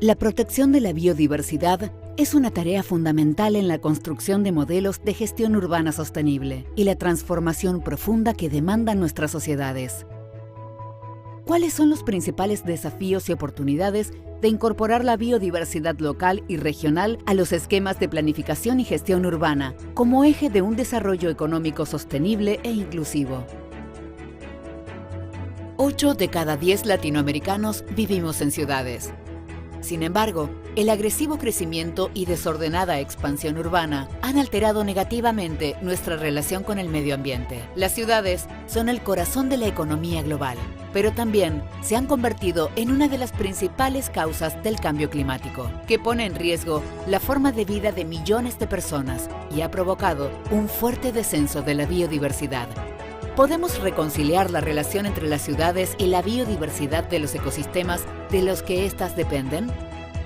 La protección de la biodiversidad es una tarea fundamental en la construcción de modelos de gestión urbana sostenible y la transformación profunda que demandan nuestras sociedades. ¿Cuáles son los principales desafíos y oportunidades de incorporar la biodiversidad local y regional a los esquemas de planificación y gestión urbana como eje de un desarrollo económico sostenible e inclusivo? 8 de cada 10 latinoamericanos vivimos en ciudades. Sin embargo, el agresivo crecimiento y desordenada expansión urbana han alterado negativamente nuestra relación con el medio ambiente. Las ciudades son el corazón de la economía global, pero también se han convertido en una de las principales causas del cambio climático, que pone en riesgo la forma de vida de millones de personas y ha provocado un fuerte descenso de la biodiversidad. ¿Podemos reconciliar la relación entre las ciudades y la biodiversidad de los ecosistemas de los que éstas dependen?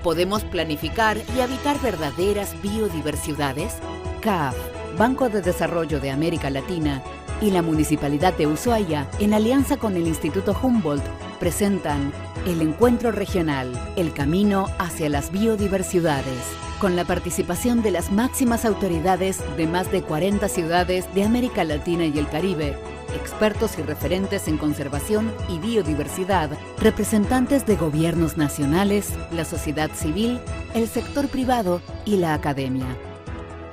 ¿Podemos planificar y habitar verdaderas biodiversidades? CAF, Banco de Desarrollo de América Latina, y la Municipalidad de Ushuaia, en alianza con el Instituto Humboldt, presentan el Encuentro Regional, el camino hacia las biodiversidades, con la participación de las máximas autoridades de más de 40 ciudades de América Latina y el Caribe, expertos y referentes en conservación y biodiversidad, representantes de gobiernos nacionales, la sociedad civil, el sector privado y la academia.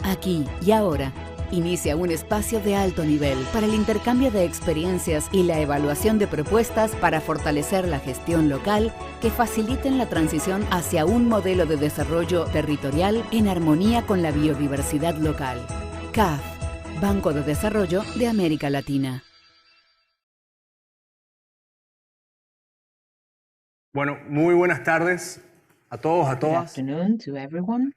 Aquí y ahora, inicia un espacio de alto nivel para el intercambio de experiencias y la evaluación de propuestas para fortalecer la gestión local que faciliten la transición hacia un modelo de desarrollo territorial en armonía con la biodiversidad local. CAF, Banco de Desarrollo de América Latina. Bueno, muy buenas tardes a todos, a Good todas. afternoon to everyone.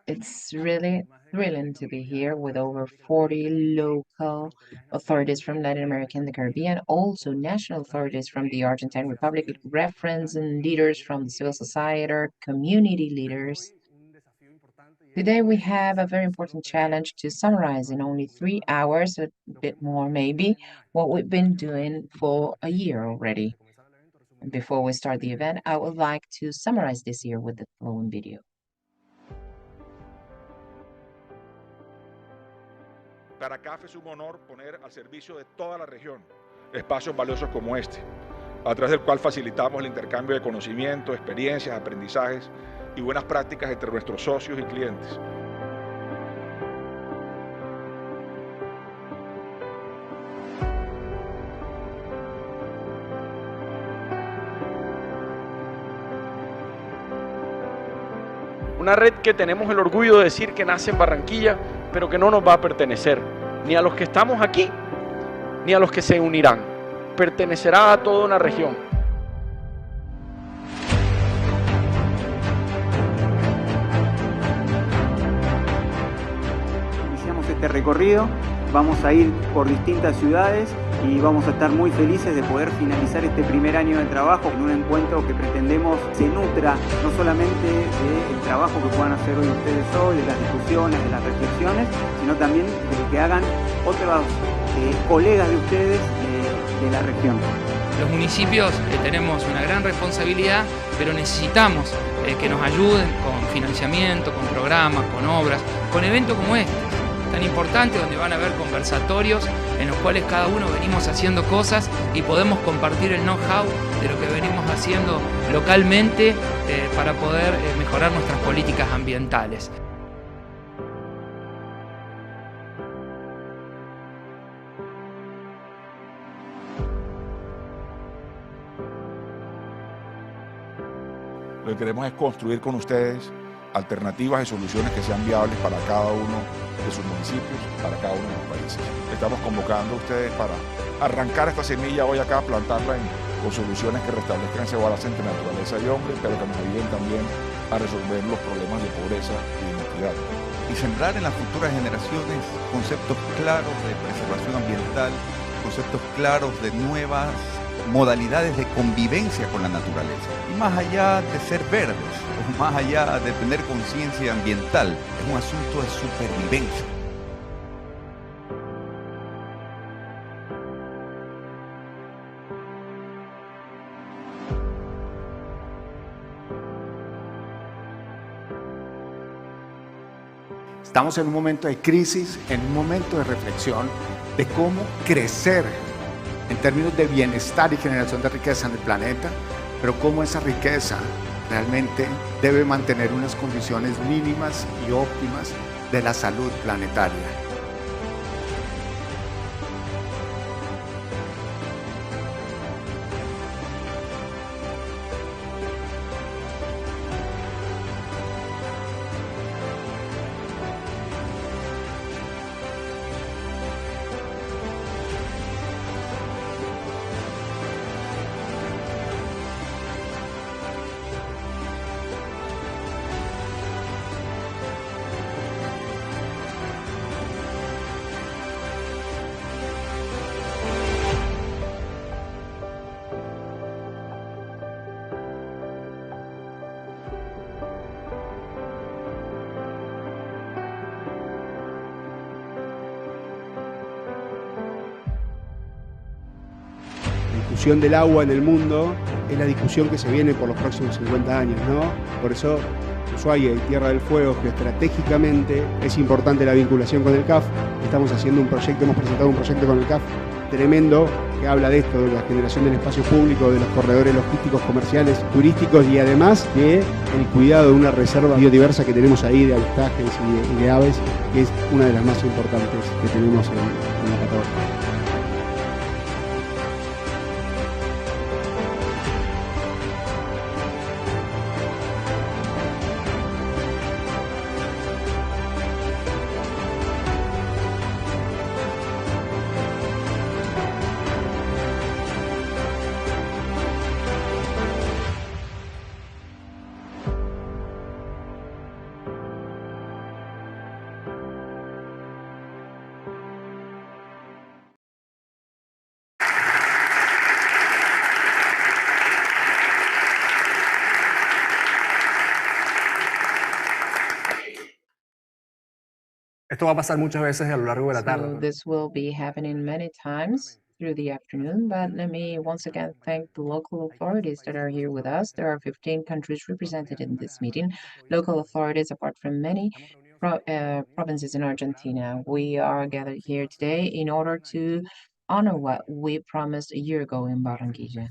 It's really thrilling to be here with over 40 local authorities from Latin America and the Caribbean, also national authorities from the Argentine Republic, reference and leaders from the civil society, community leaders. Today we have a very important challenge to summarize in only 3 hours, a bit more maybe, what we've been doing for a year already. Before we start the event, I would like to summarize this year with the following video. Para CAF es un honor poner al servicio de toda la región espacios valiosos como este, a través del cual facilitamos el intercambio de conocimiento, experiencias, aprendizajes y buenas prácticas entre nuestros socios y clientes. Una red que tenemos el orgullo de decir que nace en Barranquilla, pero que no nos va a pertenecer, ni a los que estamos aquí, ni a los que se unirán. Pertenecerá a toda una región. Iniciamos este recorrido, vamos a ir por distintas ciudades y vamos a estar muy felices de poder finalizar este primer año de trabajo en un encuentro que pretendemos se nutra no solamente del trabajo que puedan hacer hoy ustedes hoy, de las discusiones, de las reflexiones, sino también de lo que hagan otros colegas de ustedes de la región. Los municipios tenemos una gran responsabilidad, pero necesitamos que nos ayuden con financiamiento, con programas, con obras, con eventos como este, tan importante, donde van a haber conversatorios en los cuales cada uno venimos haciendo cosas y podemos compartir el know-how de lo que venimos haciendo localmente para poder mejorar nuestras políticas ambientales. Lo que queremos es construir con ustedes alternativas y soluciones que sean viables para cada uno de sus municipios, para cada uno de los países. Estamos convocando a ustedes para arrancar esta semilla hoy acá, plantarla con soluciones que restablezcan ese balance entre naturaleza y hombre, pero que nos ayuden también a resolver los problemas de pobreza y de inequidad. Y sembrar en las futuras generaciones conceptos claros de preservación ambiental, conceptos claros de nuevas modalidades de convivencia con la naturaleza. Y más allá de ser verdes, o más allá de tener conciencia ambiental, es un asunto de supervivencia. Estamos en un momento de crisis, en un momento de reflexión de cómo crecer en términos de bienestar y generación de riqueza en el planeta, pero cómo esa riqueza realmente debe mantener unas condiciones mínimas y óptimas de la salud planetaria. La discusión del agua en el mundo es la discusión que se viene por los próximos 50 años, ¿no? Por eso Ushuaia y Tierra del Fuego geoestratégicamente es importante la vinculación con el CAF. Estamos haciendo un proyecto, hemos presentado un proyecto con el CAF tremendo que habla de esto, de la generación del espacio público, de los corredores logísticos, comerciales, turísticos y además de el cuidado de una reserva biodiversa que tenemos ahí de avistajes y de aves, que es una de las más importantes que tenemos en la Patagonia. Esto va a pasar muchas veces a lo largo de la tarde. So this will be happening many times through the afternoon, but let me once again thank the local authorities that are here with us. There are 15 countries represented in this meeting. Local authorities, apart from many provinces in Argentina. We are gathered here today in order to honor what we promised a year ago in Barranquilla.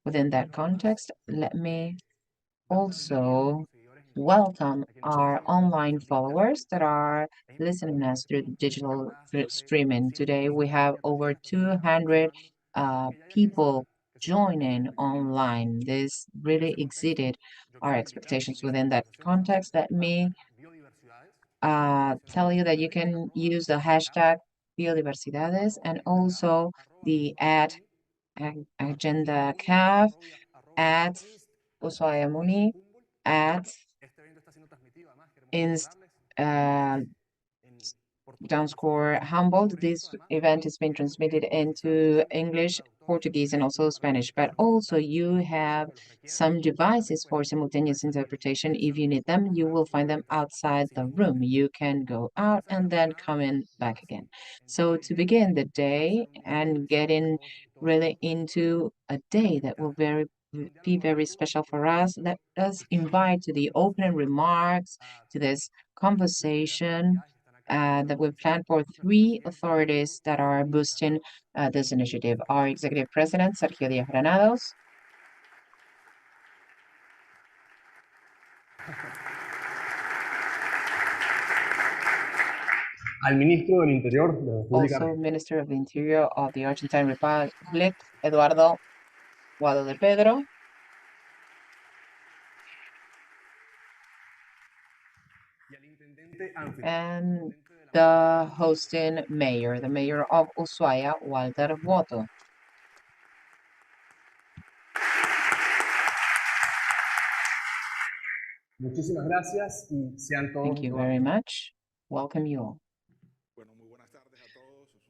Within that context, let me also welcome our online followers that are listening us through the digital streaming. Today we have over 200 people joining online. This really exceeded our expectations. Within that context, let me tell you that you can use the hashtag Biodiversidades and also the agenda CAF, at Ushuaia Muni, at Inst Downscore Humboldt. This event is being transmitted into English, Portuguese, and also Spanish, but also you have some devices for simultaneous interpretation. If you need them, you will find them outside the room. You can go out and then come in back again. So to begin the day and getting really into a day that will be very special for us, let us invite to the opening remarks, to this conversation that we've planned for three authorities that are boosting this initiative. Our Executive President, Sergio Díaz Granados. Al ministro del Interior de la República Also, Minister of the Interior of the Argentine Republic, Eduardo Guado de Pedro. And the hosting mayor, the mayor of Ushuaia, Walter Boto. Muchísimas gracias y sean todos. Thank you very much. Welcome you all.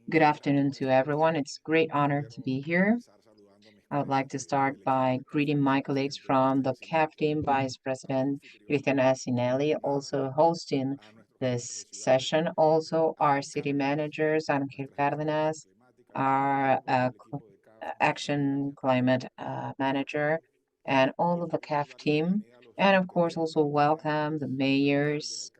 Good afternoon to everyone. It's a great honor to be here. I would like to start by greeting my colleagues from the CAF team, Vice President Cristiano Asinelli, also hosting this session. Also, our city managers, Angel Cárdenas, our Action Climate Manager, and all of the CAF team. And of course, also welcome the mayors,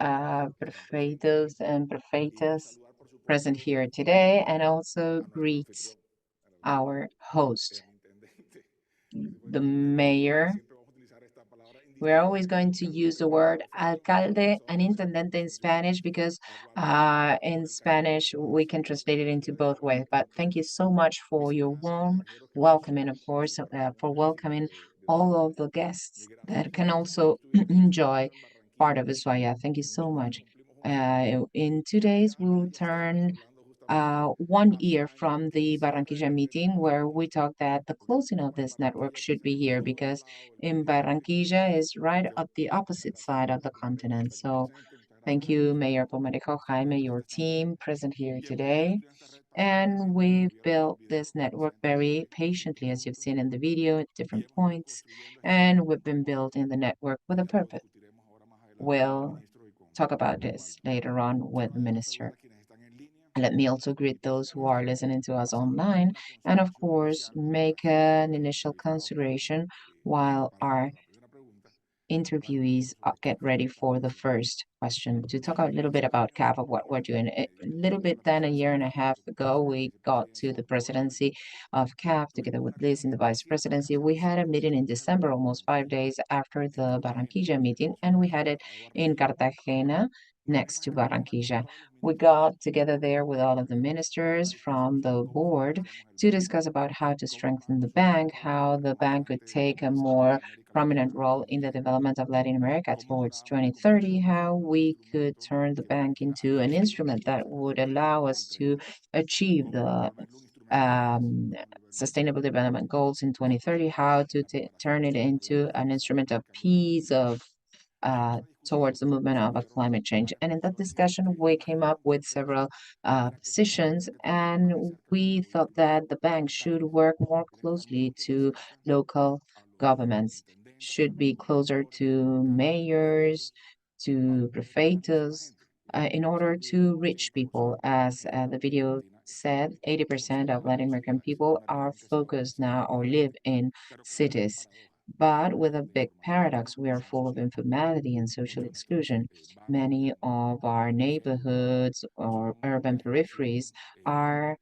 perfeitos and perfeitas present here today, and also greet our host, the mayor. We're always going to use the word alcalde and intendente in Spanish because in Spanish we can translate it into both ways. But thank you so much for your warm welcoming, of course, for welcoming all of the guests that can also enjoy part of Ushuaia. Thank you so much. In 2 days, we'll turn 1 year from the Barranquilla meeting where we talked that the closing of this network should be here because in Barranquilla is right at the opposite side of the continent. So thank you, Mayor Pomerejo, Jaime, your team present here today. And we've built this network very patiently, as you've seen in the video, at different points. And we've been building the network with a purpose. We'll talk about this later on with the minister. Let me also greet those who are listening to us online and, of course, make an initial consideration while our interviewees get ready for the first question to talk a little bit about CAF of what we're doing. A little bit than a year and a half ago, we got to the presidency of CAF together with Liz in the vice presidency. We had a meeting in December, almost 5 days after the Barranquilla meeting, and we had it in Cartagena next to Barranquilla. We got together there with all of the ministers from the board to discuss about how to strengthen the bank, how the bank could take a more prominent role in the development of Latin America towards 2030, how we could turn the bank into an instrument that would allow us to achieve the sustainable development goals in 2030, how to turn it into an instrument of peace, of towards the movement of a climate change. And in that discussion, we came up with several positions, and we thought that the bank should work more closely to local governments, should be closer to mayors, to prefeitos, in order to reach people. As the video said, 80% of Latin American people are focused now or live in cities. But with a big paradox, we are full of informality and social exclusion. Many of our neighborhoods or urban peripheries are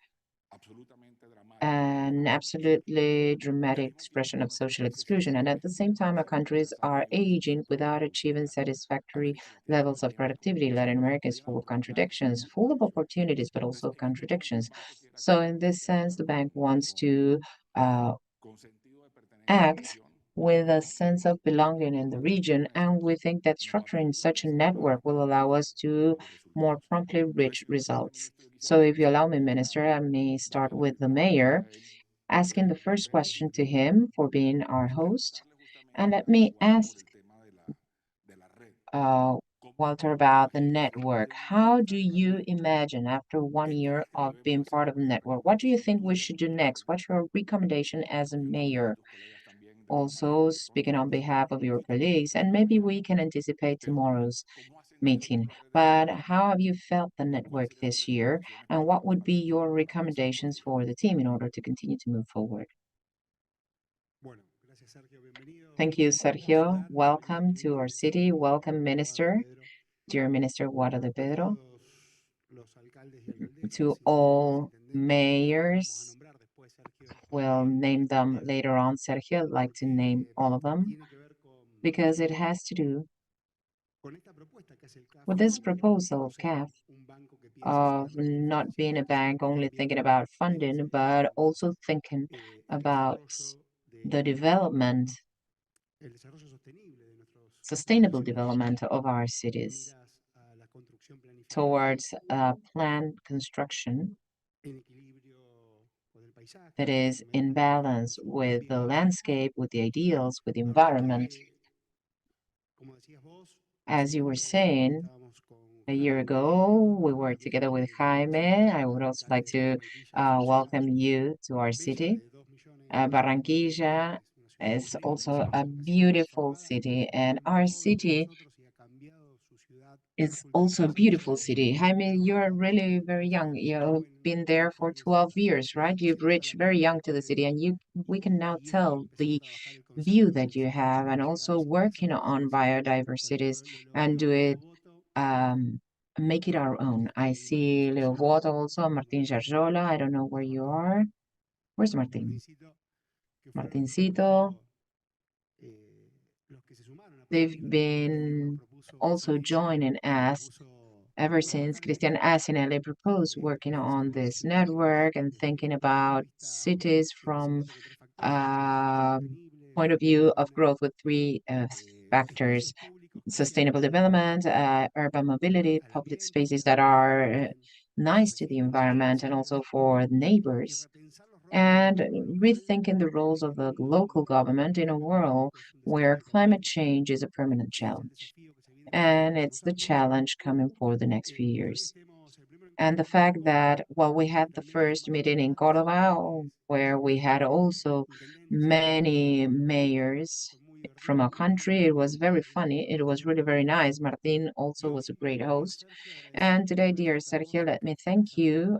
an absolutely dramatic expression of social exclusion. And at the same time, our countries are aging without achieving satisfactory levels of productivity. Latin America is full of contradictions, full of opportunities, but also of contradictions. So, in this sense, the bank wants to act with a sense of belonging in the region, and we think that structuring such a network will allow us to more promptly reach results. So if you allow me, Minister, I may start with the mayor, asking the first question to him for being our host. And let me ask Walter about the network. How do you imagine after 1 year of being part of the network? What do you think we should do next? What's your recommendation as a mayor? Also speaking on behalf of your colleagues, and maybe we can anticipate tomorrow's meeting. But how have you felt the network this year, and what would be your recommendations for the team in order to continue to move forward? Thank you, Sergio. Welcome to our city. Welcome, Minister, dear Minister Guado de Pedro, to all mayors. We'll name them later on. Sergio, I'd like to name all of them because it has to do with this proposal of CAF of not being a bank only thinking about funding, but also thinking about the development, sustainable development of our cities towards a planned construction that is in balance with the landscape, with the ideals, with the environment. As you were saying, a year ago, we worked together with Jaime. I would also like to welcome you to our city. Barranquilla is also a beautiful city, and our city is also a beautiful city. Jaime, you're really very young. You've been there for 12 years, right? You've reached very young to the city, and we can now tell the view that you have, and also working on biodiversities and do it make it our own. I see Leo Bota also, Martin Jarjola. I don't know where you are. Where's Martin? Martincito. They've been also joining us ever since Christian Asinelli proposed working on this network and thinking about cities from point of view of growth with three factors: sustainable development, urban mobility, public spaces that are nice to the environment and also for neighbors, and rethinking the roles of the local government in a world where climate change is a permanent challenge. And it's the challenge coming for the next few years. And the fact that, well, we had the first meeting in Córdoba, where we had also many mayors from our country. It was very funny. It was really very nice. Martin also was a great host. And today, dear Sergio, let me thank you,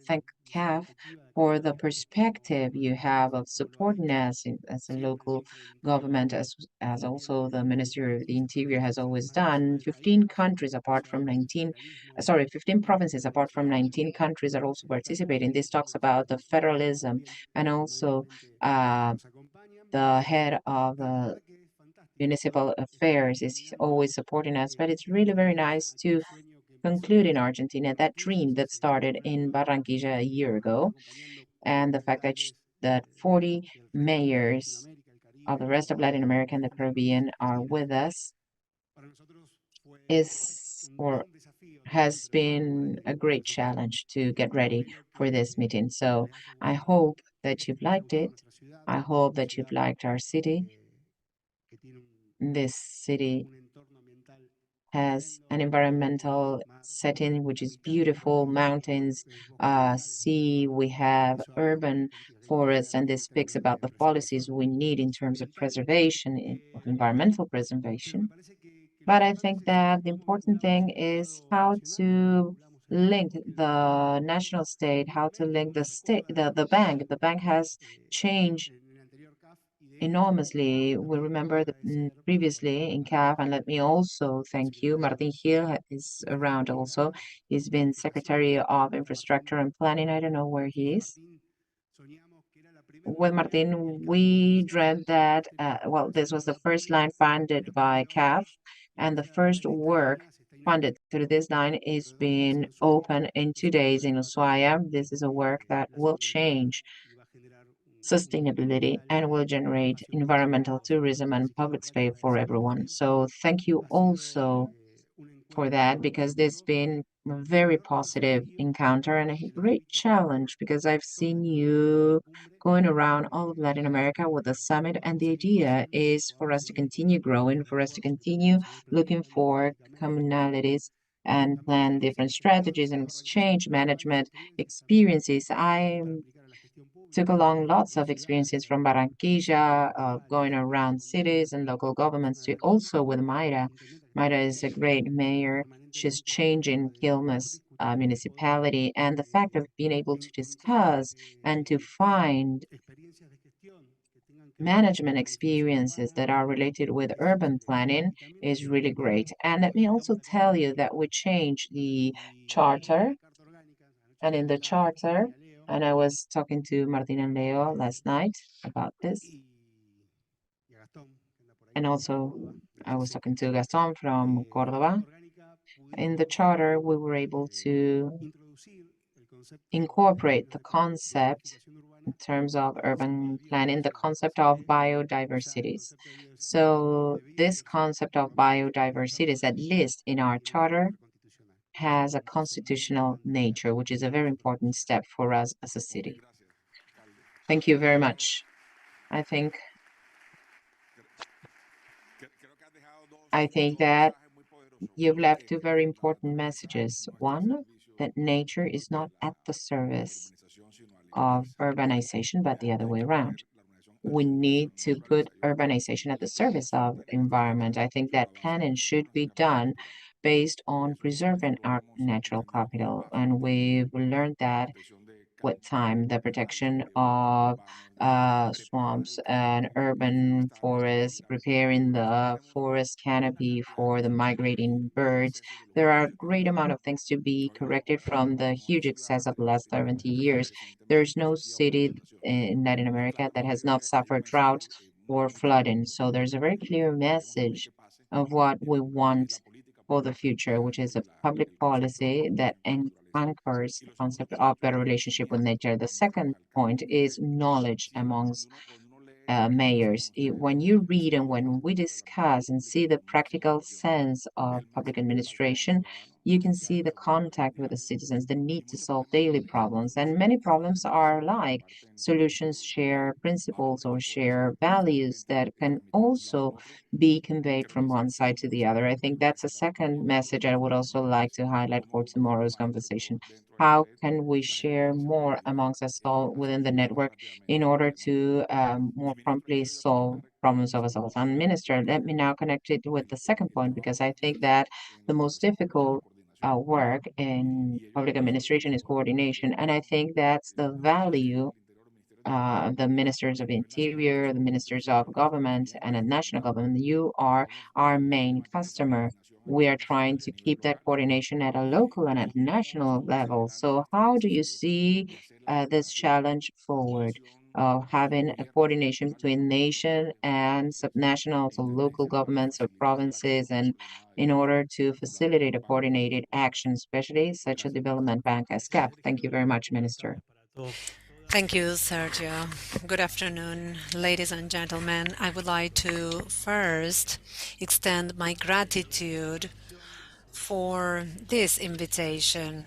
thank CAF for the perspective you have of supporting us as a local government, as also the Ministry of the Interior has always done. 15 countries apart from 19, sorry, 15 provinces apart from 19 countries are also participating. This talks about the federalism and also the head of municipal affairs is always supporting us. But it's really very nice to conclude in Argentina that dream that started in Barranquilla a year ago, and the fact that 40 mayors of the rest of Latin America and the Caribbean are with us is or has been a great challenge to get ready for this meeting. So I hope that you've liked it. I hope that you've liked our city. This city has an environmental setting which is beautiful, mountains, sea, we have urban forests, and this speaks about the policies we need in terms of preservation, of environmental preservation. But I think that the important thing is how to link the national state, how to link the state, the bank. The bank has changed enormously. We remember that previously in CAF, and let me also thank you, Martin Gil is around also. He's been Secretary of Infrastructure and Planning. I don't know where he is. With Martin, we dreamt that, well, this was the first line funded by CAF, and the first work funded through this line is being open in 2 days in Ushuaia. This is a work that will change sustainability and will generate environmental tourism and public space for everyone. So thank you also for that, because this has been a very positive encounter and a great challenge, because I've seen you going around all of Latin America with the summit, and the idea is for us to continue growing, for us to continue looking for commonalities and plan different strategies and exchange management experiences. I took along lots of experiences from Barranquilla, going around cities and local governments to also with Mayra. Mayra is a great mayor. She's changing Quilmes municipality, and the fact of being able to discuss and to find management experiences that are related with urban planning is really great. And let me also tell you that we changed the charter, and in the charter, and I was talking to Martin and Leo last night about this. And also, I was talking to Gaston from Córdoba. In the charter, we were able to incorporate the concept in terms of urban planning, the concept of biodiversities. So this concept of biodiversities, at least in our charter, has a constitutional nature, which is a very important step for us as a city. Thank you very much. I think that you've left two very important messages. One, that nature is not at the service of urbanization, but the other way around. We need to put urbanization at the service of environment. I think that planning should be done based on preserving our natural capital. And we've learned that with time. The protection of swamps and urban forests, preparing the forest canopy for the migrating birds. There are a great amount of things to be corrected from the huge excess of the last 70 years. There's no city in Latin America that has not suffered drought or flooding. So there's a very clear message of what we want for the future, which is a public policy that anchors the concept of better relationship with nature. The second point is knowledge amongst mayors. When you read and when we discuss and see the practical sense of public administration, you can see the contact with the citizens, the need to solve daily problems. And many problems are like solutions share principles or share values that can also be conveyed from one side to the other. I think that's a second message I would also like to highlight for tomorrow's conversation. How can we share more amongst us all within the network in order to more promptly solve problems of us all? And Minister, let me now connect it with the second point, because I think that the most difficult work in public administration is coordination. And I think that's the value the ministers of interior, the ministers of government, and a national government. You are our main customer. We are trying to keep that coordination at a local and at national level. So how do you see this challenge forward of having a coordination between nation and subnational, so local governments or provinces, and in order to facilitate a coordinated action, especially such a development bank as CAP? Thank you very much, Minister. Thank you, Sergio. Good afternoon, ladies and gentlemen. I would like to first extend my gratitude for this invitation,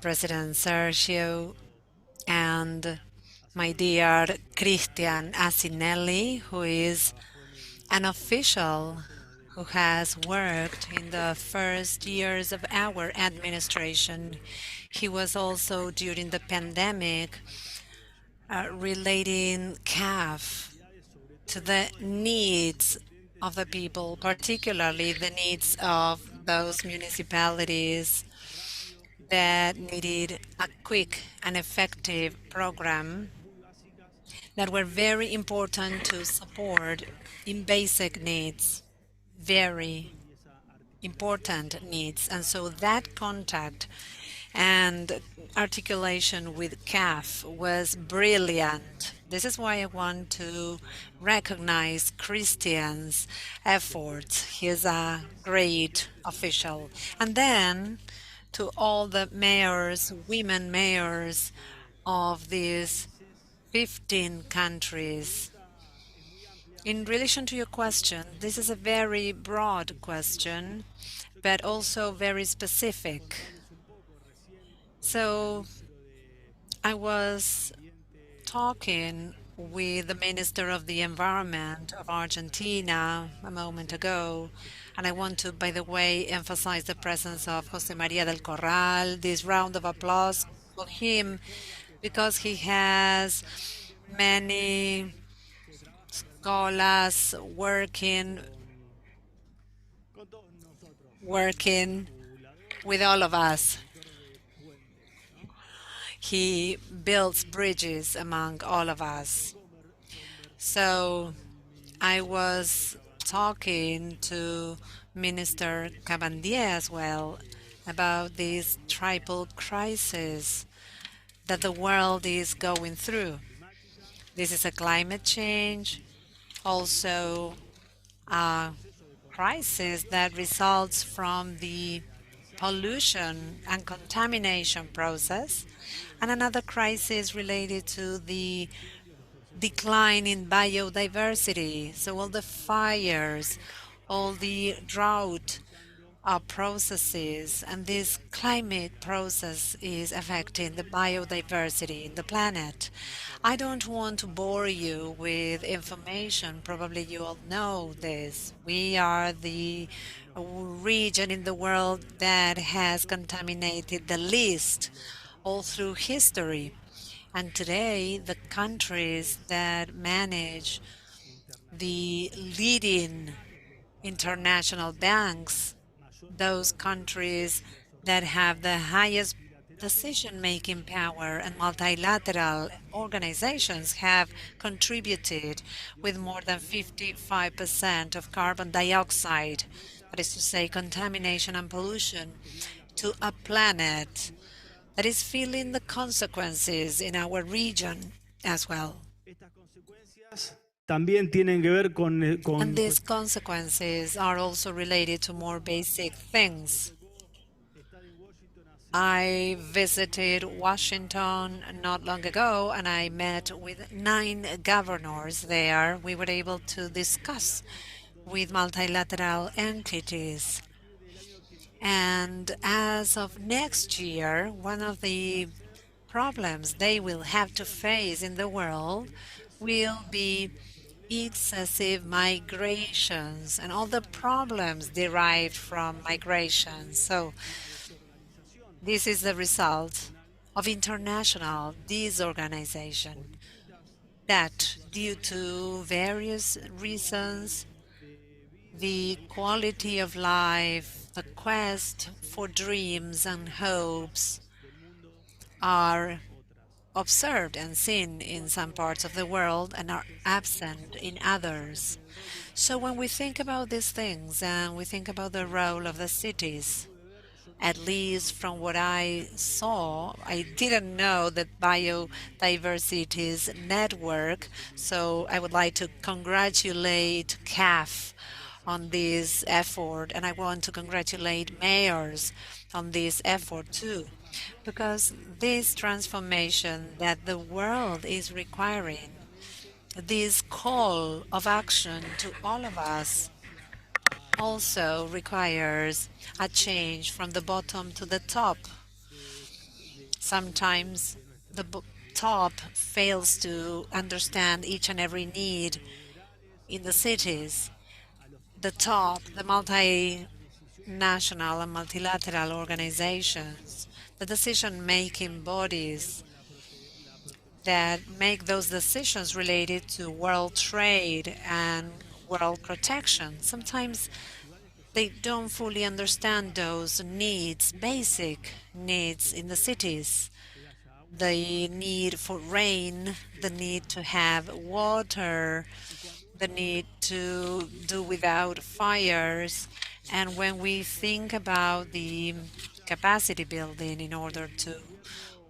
President Sergio and my dear Christian Asinelli, who is an official who has worked in the first years of our administration. He was also during the pandemic relating CAF to the needs of the people, particularly the needs of those municipalities that needed a quick and effective program that were very important to support in basic needs, very important needs. And so that contact and articulation with CAF was brilliant. This is why I want to recognize Christian's efforts. He is a great official. And then to all the mayors, women mayors of these 15 countries. In relation to your question, this is a very broad question, but also very specific. So I was talking with the Minister of the Environment of Argentina a moment ago, and I want to, by the way, emphasize the presence of Jose Maria del Corral. This round of applause for him, because he has many scholars working with all of us. He builds bridges among all of us. So I was talking to Minister Cabandier as well about this triple crisis that the world is going through. This is a climate change, also a crisis that results from the pollution and contamination process, and another crisis related to the decline in biodiversity. So all the fires, all the drought processes, and this climate process is affecting the biodiversity in the planet. I don't want to bore you with information. Probably you all know this. We are the region in the world that has contaminated the least all through history. And today, the countries that manage the leading international banks, those countries that have the highest decision-making power and multilateral organizations have contributed with more than 55% of carbon dioxide, that is to say, contamination and pollution, to a planet that is feeling the consequences in our region as well. También tienen que ver And these consequences are also related to more basic things. I visited Washington not long ago and I met with 9 governors there. We were able to discuss with multilateral entities. And as of next year, one of the problems they will have to face in the world will be excessive migrations and all the problems derived from migration. So this is the result of international disorganization that, due to various reasons, the quality of life, the quest for dreams and hopes are observed and seen in some parts of the world and are absent in others. So when we think about these things and we think about the role of the cities, at least from what I saw, I didn't know that Biodiversities network, so I would like to congratulate CAF on this effort, and I want to congratulate mayors on this effort too, because this transformation that the world is requiring, this call of action to all of us, also requires a change from the bottom to the top. Sometimes the top fails to understand each and every need in the cities. The top, the multinational and multilateral organizations, the decision-making bodies that make those decisions related to world trade and world protection. Sometimes they don't fully understand those needs, basic needs in the cities. The need for rain, the need to have water, the need to do without fires. And when we think about the capacity building, in order to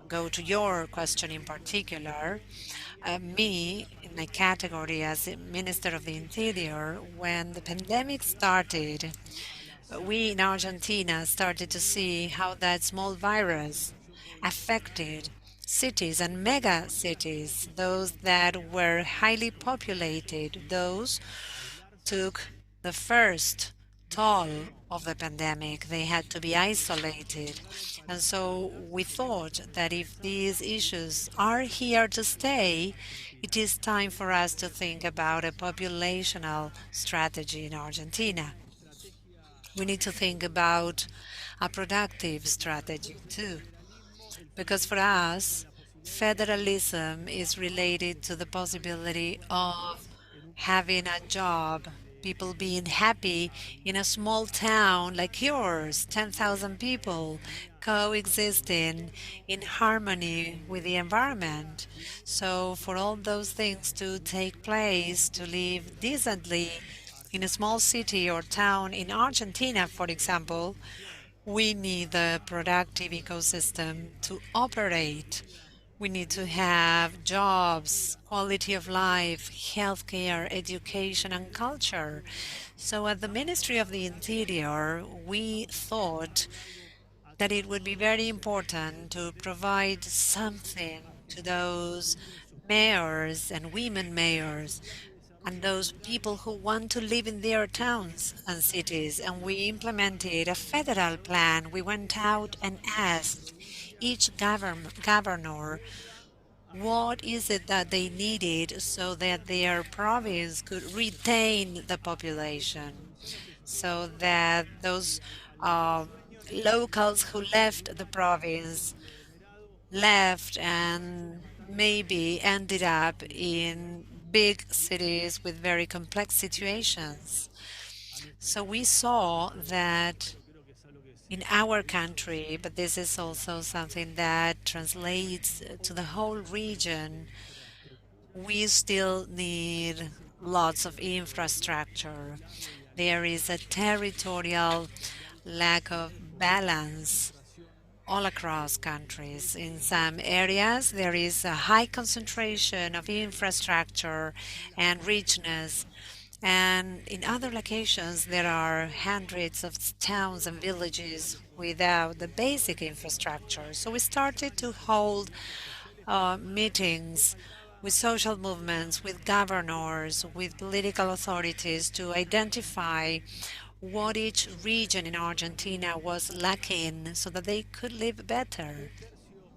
go to your question in particular, me, in my category as Minister of the Interior, when the pandemic started, we in Argentina started to see how that small virus affected cities and mega cities, those that were highly populated, those took the first toll of the pandemic. They had to be isolated. And so we thought that if these issues are here to stay, it is time for us to think about a populational strategy in Argentina. We need to think about a productive strategy too, because for us, federalism is related to the possibility of having a job, people being happy in a small town like yours, 10,000 people coexisting in harmony with the environment. So for all those things to take place, to live decently in a small city or town in Argentina, for example, we need the productive ecosystem to operate. We need to have jobs, quality of life, healthcare, education, and culture. So at the Ministry of the Interior, we thought that it would be very important to provide something to those mayors and women mayors and those people who want to live in their towns and cities. And we implemented a federal plan. We went out and asked each governor what is it that they needed so that their province could retain the population, so that those locals who left the province left and maybe ended up in big cities with very complex situations. So we saw that in our country, but this is also something that translates to the whole region. We still need lots of infrastructure. There is a territorial lack of balance all across countries. In some areas, there is a high concentration of infrastructure and richness, and in other locations, there are hundreds of towns and villages without the basic infrastructure. So we started to hold meetings with social movements, with governors, with political authorities to identify what each region in Argentina was lacking so that they could live better.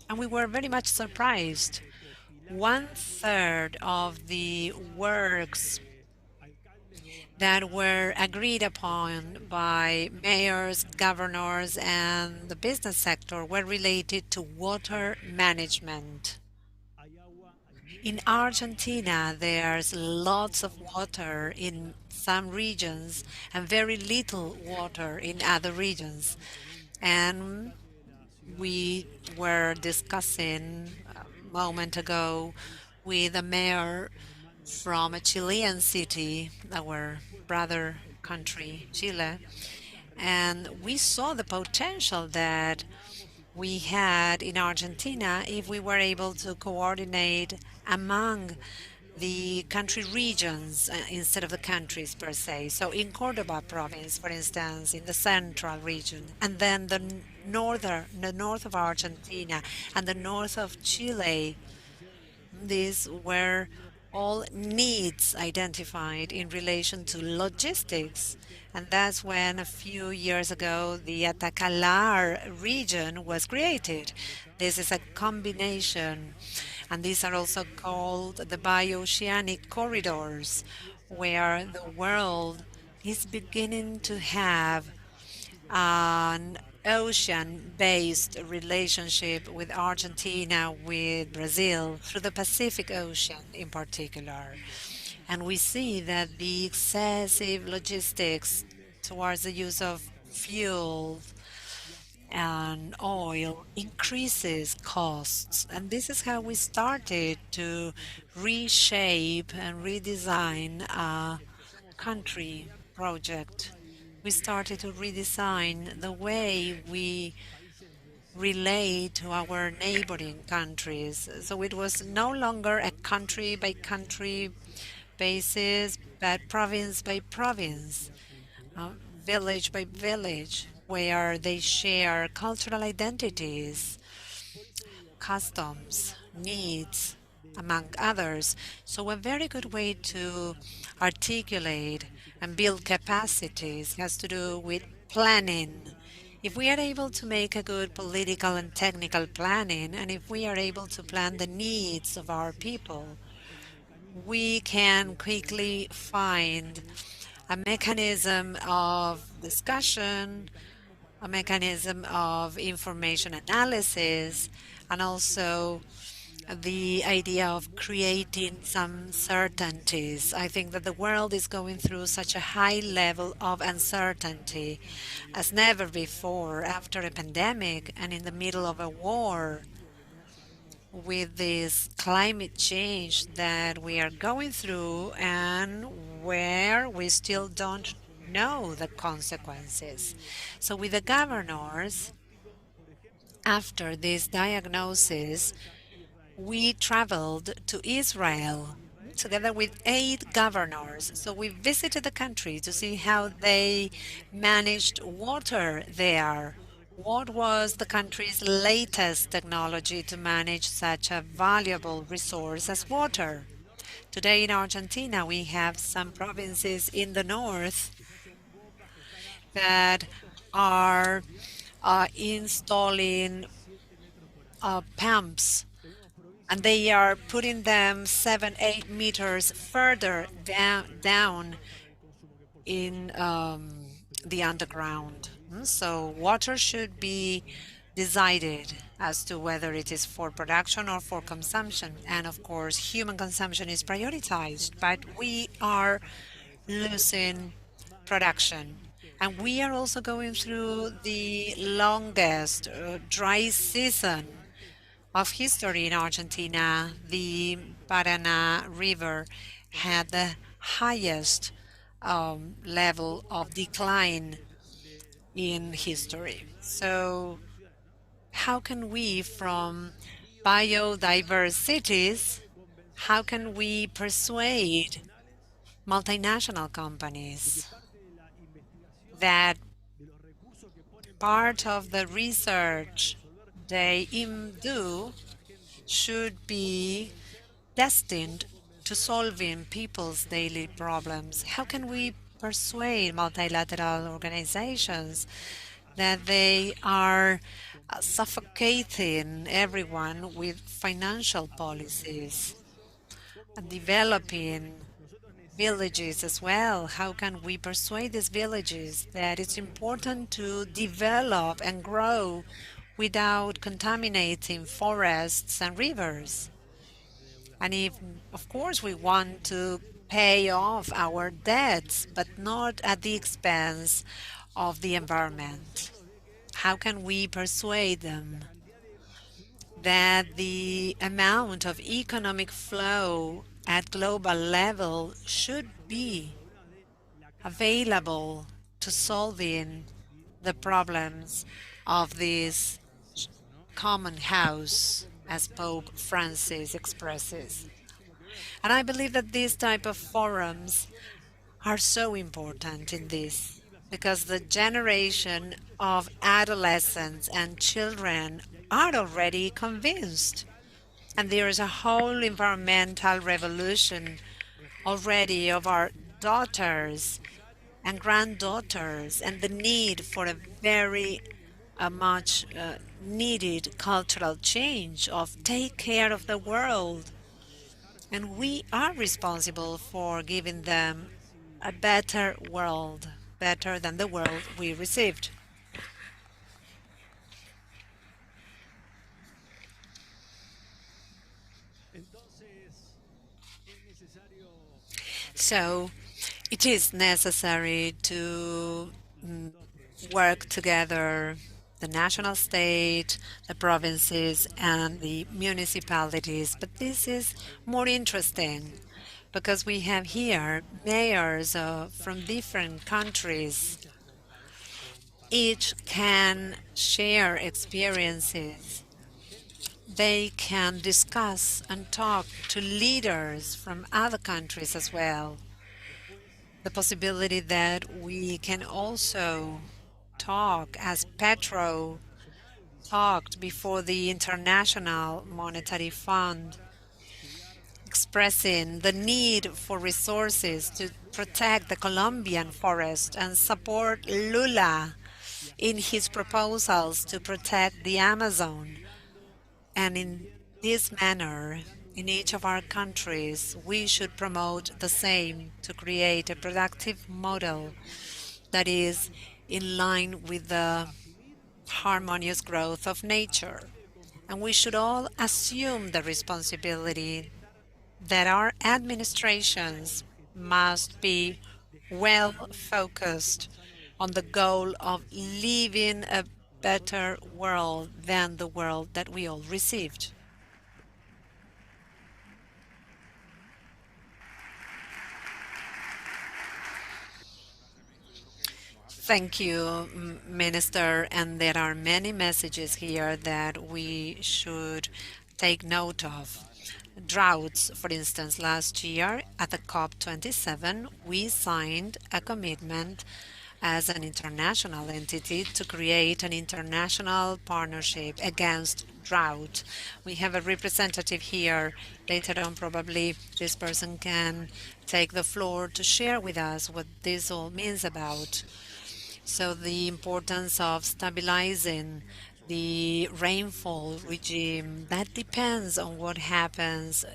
And we were very much surprised. One third of the works that were agreed upon by mayors, governors, and the business sector were related to water management. In Argentina, there's lots of water in some regions and very little water in other regions. And we were discussing a moment ago with a mayor from a Chilean city, our brother country, Chile, and we saw the potential that we had in Argentina if we were able to coordinate among the country regions instead of the countries per se. So in Cordoba province, for instance, in the central region, and then the north of Argentina and the north of Chile, these were all needs identified in relation to logistics. And that's when a few years ago the Atacalar region was created. This is a combination, and these are also called the bioceanic corridors, where the world is beginning to have an ocean-based relationship with Argentina, with Brazil, through the Pacific Ocean in particular. And we see that the excessive logistics towards the use of fuel and oil increases costs. And this is how we started to reshape and redesign a country project. We started to redesign the way we relate to our neighboring countries. So it was no longer a country by country basis, but province by province, village by village, where they share cultural identities, customs, needs, among others. So a very good way to articulate and build capacities has to do with planning. If we are able to make a good political and technical planning, and if we are able to plan the needs of our people, we can quickly find a mechanism of discussion, a mechanism of information analysis, and also the idea of creating some certainties. I think that the world is going through such a high level of uncertainty as never before after a pandemic and in the middle of a war, with this climate change that we are going through and where we still don't know the consequences. So with the governors, after this diagnosis, we traveled to Israel together with 8 governors. So we visited the country to see how they managed water there. What was the country's latest technology to manage such a valuable resource as water? Today in Argentina, we have some provinces in the north that are installing pumps, and they are putting them 7, 8 meters further down in the underground. So water should be decided as to whether it is for production or for consumption. And of course, human consumption is prioritized, but we are losing production. And we are also going through the longest dry season of history in Argentina. The Paraná River had the highest level of decline in history. So how can we, from biodiversities, how can we persuade multinational companies that part of the research they do should be destined to solving people's daily problems? How can we persuade multilateral organizations that they are suffocating everyone with financial policies and developing villages as well? How can we persuade these villages that it's important to develop and grow without contaminating forests and rivers? And if, of course, we want to pay off our debts, but not at the expense of the environment, how can we persuade them that the amount of economic flow at global level should be available to solving the problems of this common house, as Pope Francis expresses? And I believe that these type of forums are so important in this, because the generation of adolescents and children are already convinced. And there is a whole environmental revolution already of our daughters and granddaughters, and the need for a very much needed cultural change of take care of the world. And we are responsible for giving them a better world, better than the world we received. So it is necessary to work together, the national state, the provinces, and the municipalities. But this is more interesting because we have here mayors from different countries. Each can share experiences. They can discuss and talk to leaders from other countries as well. The possibility that we can also talk, as Petro talked before the International Monetary Fund, expressing the need for resources to protect the Colombian forest and support Lula in his proposals to protect the Amazon. And in this manner, in each of our countries, we should promote the same to create a productive model that is in line with the harmonious growth of nature. And we should all assume the responsibility that our administrations must be well focused on the goal of leaving a better world than the world that we all received. Thank you, Minister. And there are many messages here that we should take note of. Droughts, for instance, last year at the COP27, we signed a commitment as an international entity to create an international partnership against drought. We have a representative here. Later on, probably this person can take the floor to share with us what this all means about. So the importance of stabilizing the rainfall regime, that depends on what happens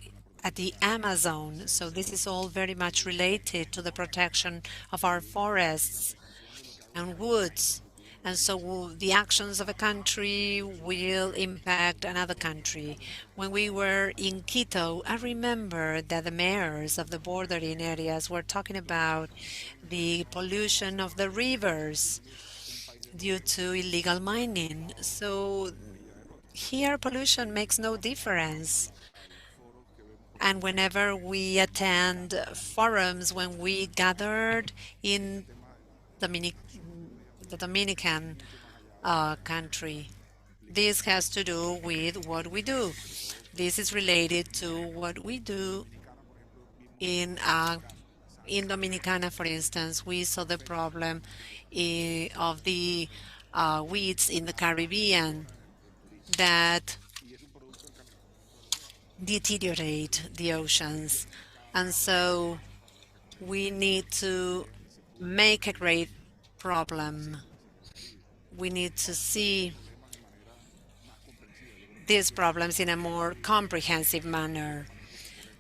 at the Amazon. So this is all very much related to the protection of our forests and woods. And so the actions of a country will impact another country. When we were in Quito, I remember that the mayors of the bordering areas were talking about the pollution of the rivers due to illegal mining. So here pollution makes no difference. And whenever we attend forums, when we gathered in Dominic the Dominican country, this has to do with what we do. This is related to what we do in Dominicana, for instance. We saw the problem of the weeds in the Caribbean that deteriorate the oceans. And so we need to make a great problem. We need to see these problems in a more comprehensive manner.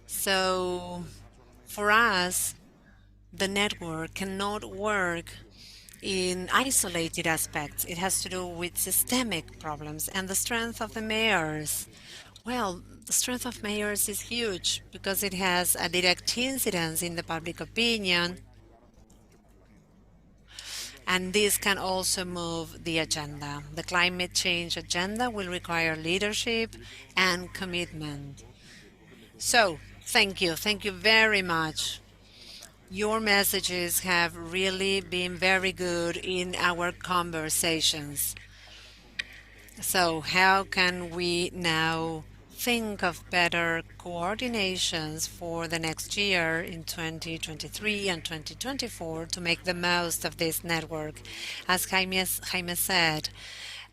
So for us, the network cannot work in isolated aspects. It has to do with systemic problems and the strength of the mayors. Well, the strength of mayors is huge because it has a direct incidence in the public opinion, and this can also move the agenda. The climate change agenda will require leadership and commitment. So, thank you. Thank you very much. Your messages have really been very good in our conversations. So how can we now think of better coordinations for the next year in 2023 and 2024 to make the most of this network? As Jaime said,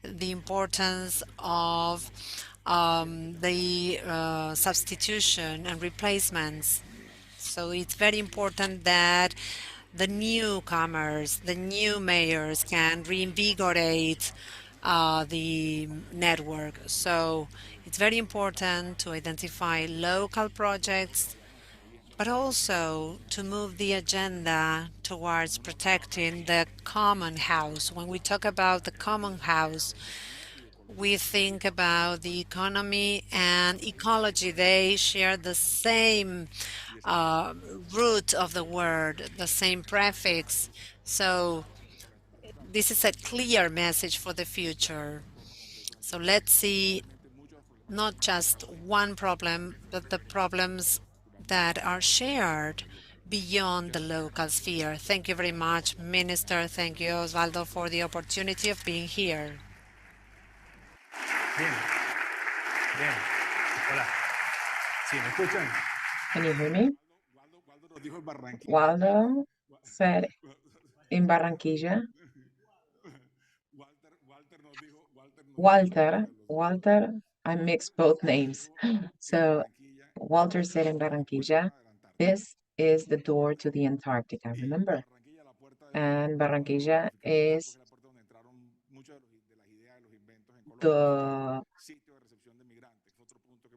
the importance of the substitution and replacements. So it's very important that the newcomers, the new mayors can reinvigorate the network. So it's very important to identify local projects, but also to move the agenda towards protecting the common house. When we talk about the common house, we think about the economy and ecology. They share the same root of the word, the same prefix. So this is a clear message for the future. So let's see not just one problem, but the problems that are shared beyond the local sphere. Thank you very much, Minister. Thank you, Osvaldo, for the opportunity of being here. Bien, bien. Hola. ¿Sí, me escuchan? Can you hear me? Waldo said in Barranquilla. Walter, I mixed both names. So Walter said in Barranquilla, this is the door to the Antarctica, remember? And Barranquilla is the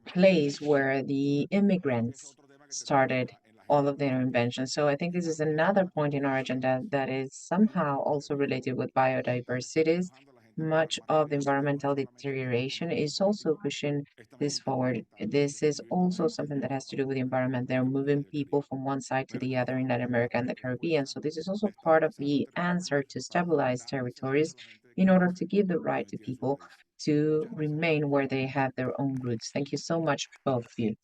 place where the immigrants started all of their inventions. So I think this is another point in our agenda that is somehow also related with biodiversities. Much of the environmental deterioration is also pushing this forward. This is also something that has to do with the environment. They're moving people from one side to the other in Latin America and the Caribbean. So this is also part of the answer to stabilize territories in order to give the right to people to remain where they have their own roots. Thank you so much, both of you.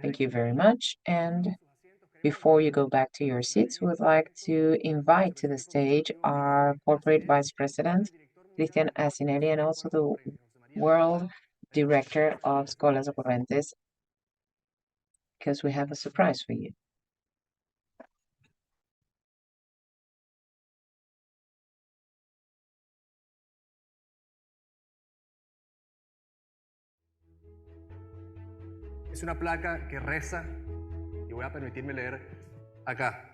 Thank you very much. And before you go back to your seats, we would like to invite to the stage our corporate vice president, Cristian Asinelli, and also the world director of Escolas Ocurrentes, because we have a surprise for you. Es una placa que reza, y voy a permitirme leer acá.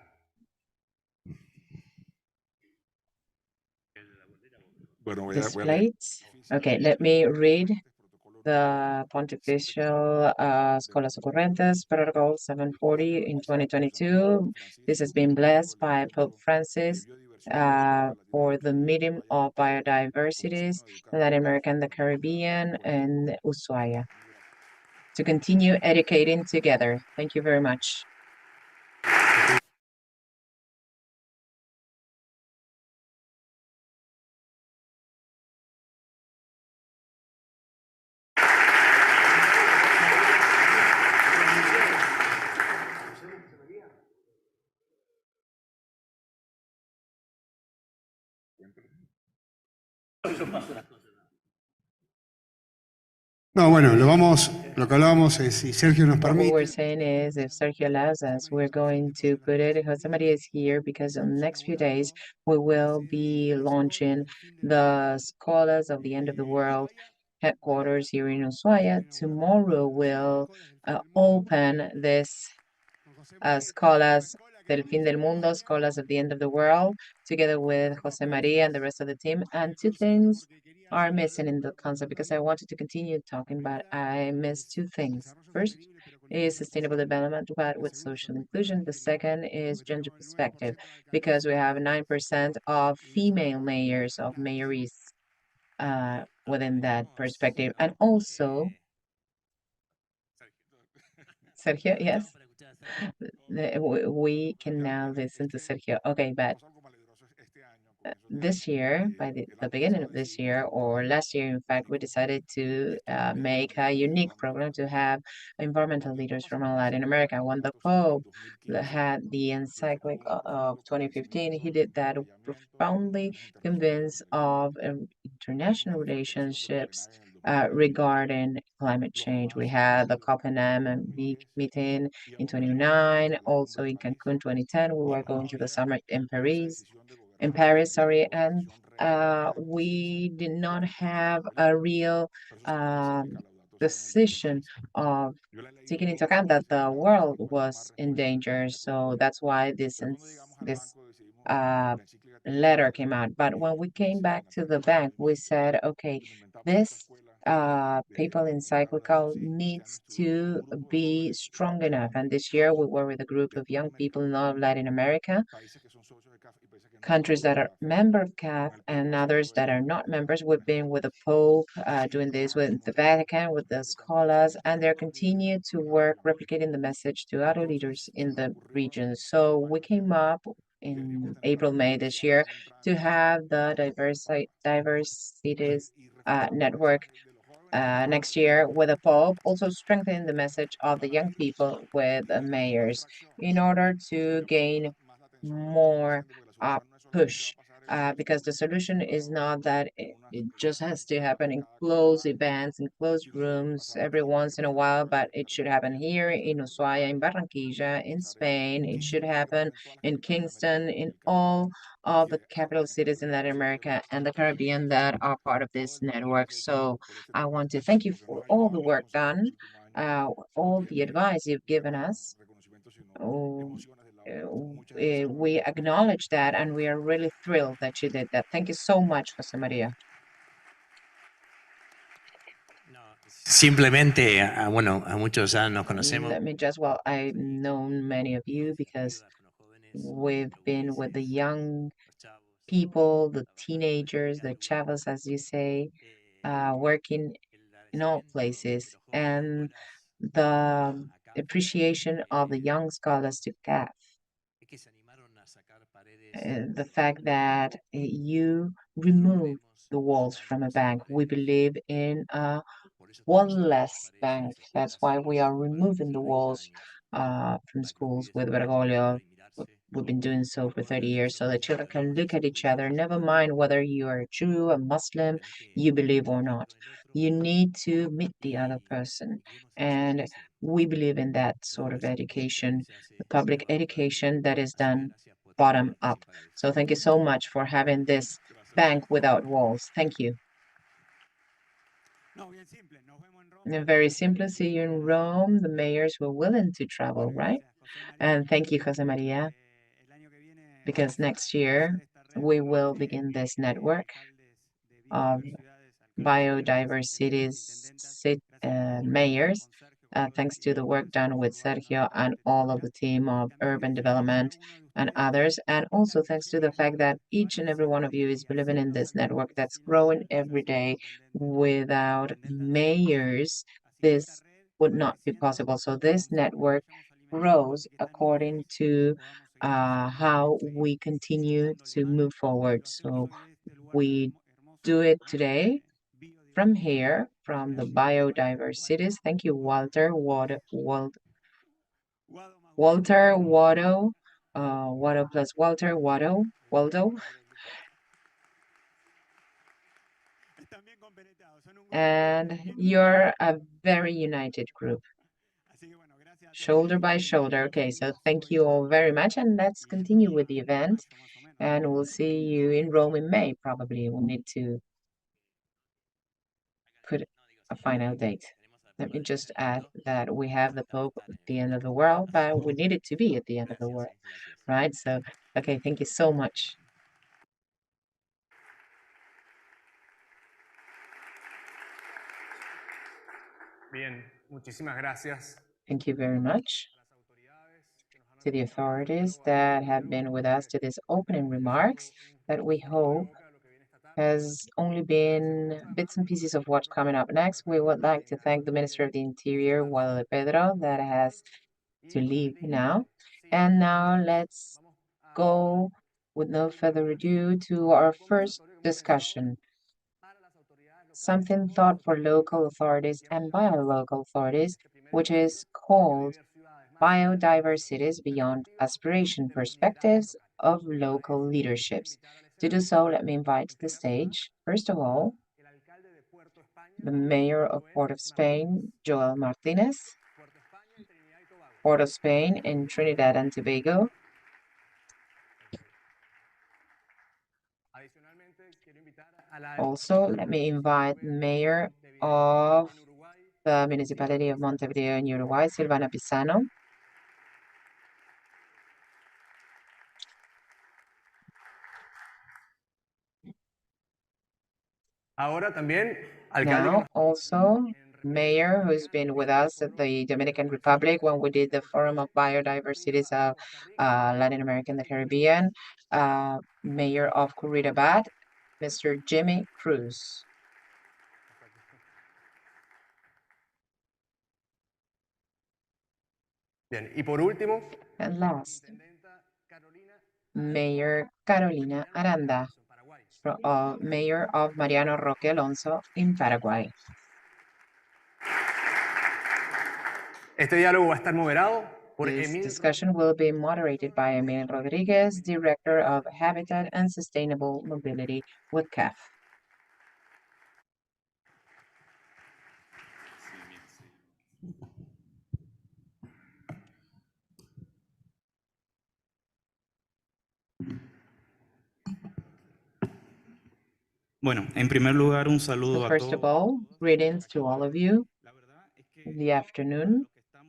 This plate. Okay, let me read the Pontifical Scholas Occurrentes Protocol 740 in 2022. This has been blessed by Pope Francis for the meeting of biodiversities in Latin America and the Caribbean and Ushuaia to continue educating together. Thank you very much. No, bueno, lo que hablábamos es si Sergio nos What we were permite. saying is, if Sergio allows us, we're going to put it. Jose Maria is here because in the next few days we will be launching the Scholars of the End of the World headquarters here in Ushuaia. Tomorrow we'll open this Scholars del Fin del Mundo, Scholars of the End of the World, together with Jose Maria and the rest of the team. And two things are missing in the concept because I wanted to continue talking, but I missed two things. First is sustainable development, but with social inclusion. The second is gender perspective, because we have 9% of female mayors, of mayories within that perspective. And also, Sergio, yes? We can now listen to Sergio. Okay, but this year, by the beginning of this year, or last year, in fact, we decided to make a unique program to have environmental leaders from Latin America. When the Pope had the encyclic of 2015, he did that profoundly convinced of international relationships regarding climate change. We had the Copenhagen meeting in 29, also in Cancun 2010. We were going to the summit in Paris, sorry, and we did not have a real decision of taking into account that the world was in danger. So that's why this uh, letter came out. But when we came back to the bank, we said, okay, this papal encyclical needs to be strong enough. And this year we were with a group of young people in all of Latin America, countries that are member of CAF and others that are not members. We've been with the Pope, doing this with the Vatican, with the scholars, and they're continue to work replicating the message to other leaders in the region. So we came up in April, May this year to have the diversities network next year with a Pope, also strengthening the message of the young people with mayors in order to gain more push. Because the solution is not that it just has to happen in closed events, in closed rooms every once in a while, but it should happen here in Ushuaia, in Barranquilla, in Spain. It should happen in Kingston, in all of the capital cities in Latin America and the Caribbean that are part of this network. So I want to thank you for all the work done, all the advice you've given us. We acknowledge that and we are really thrilled that you did that. Thank you so much, Jose Maria. Simplemente, bueno, a muchos ya nos conocemos. Let me just, well, I've known many of you because we've been with the young people, the teenagers, the chavos, as you say, working in all places, and the appreciation of the young scholars to CAF. The fact that you remove the walls from a bank. We believe in a wall-less bank. That's why we are removing the walls from schools with Bergoglio. We've been doing so for 30 years so the children can look at each other, never mind whether you are a Jew, a Muslim, you believe or not. You need to meet the other person. And we believe in that sort of education, the public education that is done bottom up. So thank you so much for having this bank without walls. Thank you. And very simply, see you in Rome. The mayors were willing to travel, right? And thank you, Jose Maria, because next year we will begin this network of Biodiversities mayors, thanks to the work done with Sergio and all of the team of urban development and others, and also thanks to the fact that each and every one of you is believing in this network that's growing every day. Without mayors, this would not be possible. So this network grows according to how we continue to move forward. So we do it today from here, from the biodiversities. Thank you, Walter. Walter, Watto, Watto plus Walter, Waldo. And you're a very united group, shoulder by shoulder. Okay, so thank you all very much, and let's continue with the event. And we'll see you in Rome in May, probably. We'll need to put a final date. Let me just add that we have the Pope at the end of the world, but we need it to be at the end of the world, right? So, okay, thank you so much. Bien, muchísimas gracias. Thank you very much to the authorities that have been with us to this opening remarks that we hope has only been bits and pieces of what's coming up next. We would like to thank the Minister of the Interior, Guadalupe Pedro, that has to leave now. And now let's go, with no further ado, to our first discussion. Something thought for local authorities and by local authorities, which is called Biodiversities Beyond Aspiration Perspectives of Local Leaderships. To do so, let me invite to the stage, first of all, the Mayor of Port of Spain, Joel Martinez, Port of Spain in Trinidad and Tobago. Also, let me invite the Mayor of the Municipality of Montevideo in Uruguay, Silvana Pisano. Now, also, Mayor, who's been with us at the Dominican Republic when we did the Forum of Biodiversities of Latin America and the Caribbean, Mayor of Curridabat, Mr. Jimmy Cruz. Bien, y por último, and last, Mayor Carolina Aranda, Mayor of Mariano Roque Alonso in Paraguay. Este diálogo va a estar moderado por This Emil. discussion will be moderated by Emil Rodriguez, Director of Habitat and Sustainable Mobility with CAF. Bueno, en primer lugar, un saludo a First of todos. all, greetings to all of you. The afternoon.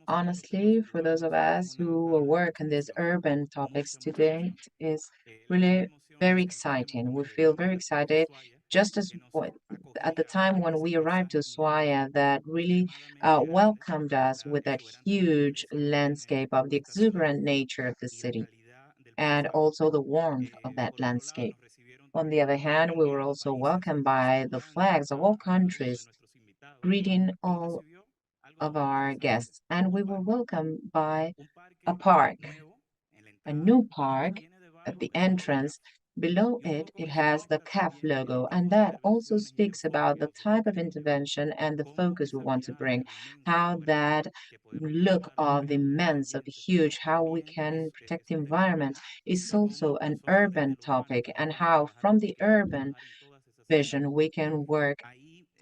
Honestly, for those of us who will work on these urban topics today, is really very exciting. We feel very excited, just as at the time when we arrived to Ushuaia, that really welcomed us with that huge landscape of the exuberant nature of the city, and also the warmth of that landscape. On the other hand, we were also welcomed by the flags of all countries, greeting all of our guests, and we were welcomed by a park, a new park at the entrance. Below it, it has the CAF logo, and that also speaks about the type of intervention and the focus we want to bring, how that look of the immense, of the huge, how we can protect the environment is also an urban topic, and how from the urban vision we can work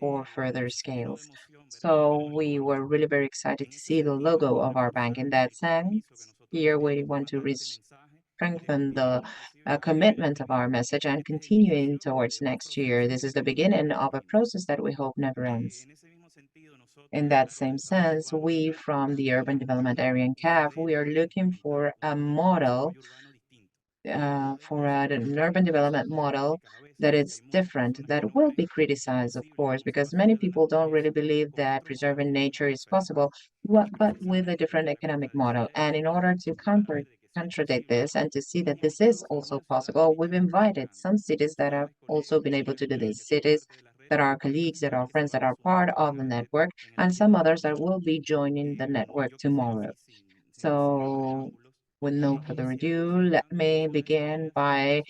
for further scales. So we were really very excited to see the logo of our bank in that sense. Here we want to strengthen the commitment of our message and continuing towards next year. This is the beginning of a process that we hope never ends. In that same sense, we from the Urban Development Area in CAF, we are looking for a model for an urban development model that it's different, that will be criticized, of course, because many people don't really believe that preserving nature is possible, but with a different economic model. And in order to contradict this and to see that this is also possible, we've invited some cities that have also been able to do this, cities that are colleagues, that are friends, that are part of the network, and some others that will be joining the network tomorrow. So, with no further ado, let me begin by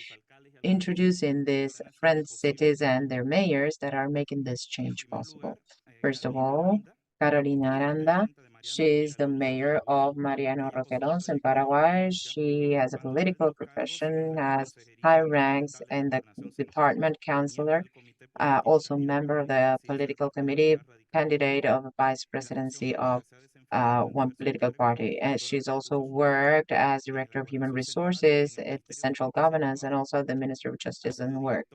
introducing these friend cities and their mayors that are making this change possible. First of all, Carolina Aranda. She is the mayor of Mariano Roqueros in Paraguay. She has a political profession, has high ranks in the department councilor, also member of the political committee, candidate of a vice presidency of one political party. And she's also worked as Director of Human Resources at the Central Governance and also the Ministry of Justice and Work.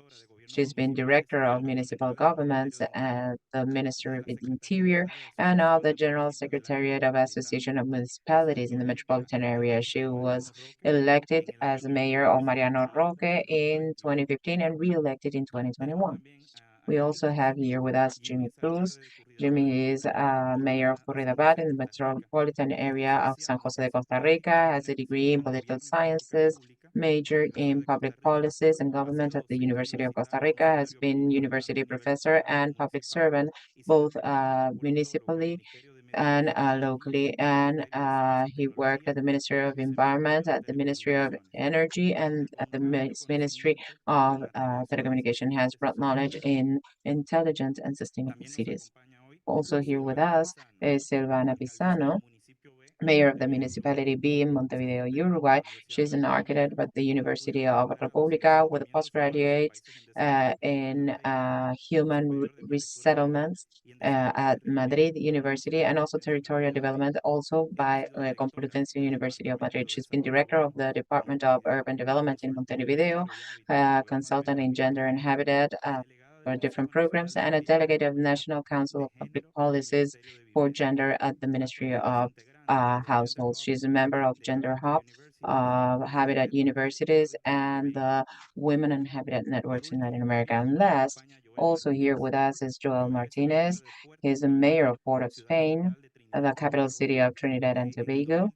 She's been Director of Municipal Governments at the Ministry of the Interior and now the General Secretariat of Association of Municipalities in the metropolitan area. She was elected as mayor of Mariano Roque in 2015 and re-elected in 2021. We also have here with us Jimmy Cruz. Jimmy is mayor of Curridabat in the metropolitan area of San Jose de Costa Rica, has a degree in political sciences, majored in public policies and government at the University of Costa Rica, has been university professor and public servant, both municipally and locally. And he worked at the Ministry of Environment, at the Ministry of Energy, and at the Ministry of Telecommunication. Has broad knowledge in intelligent and sustainable cities. Also here with us is Silvana Pisano, mayor of the municipality B in Montevideo, Uruguay. She's an architect at the University of República with a postgraduate in human resettlements at Madrid University and also territorial development, also by Complutense University of Madrid. She's been director of the Department of Urban Development in Montevideo, consultant in gender and habitat for different programs, and a delegate of National Council of Public Policies for Gender at the Ministry of Households. She's a member of Gender Hub, Habitat Universities, and the Women and Habitat Networks in Latin America. And last, also here with us is Joel Martinez. He's the mayor of Port of Spain, the capital city of Trinidad and Tobago.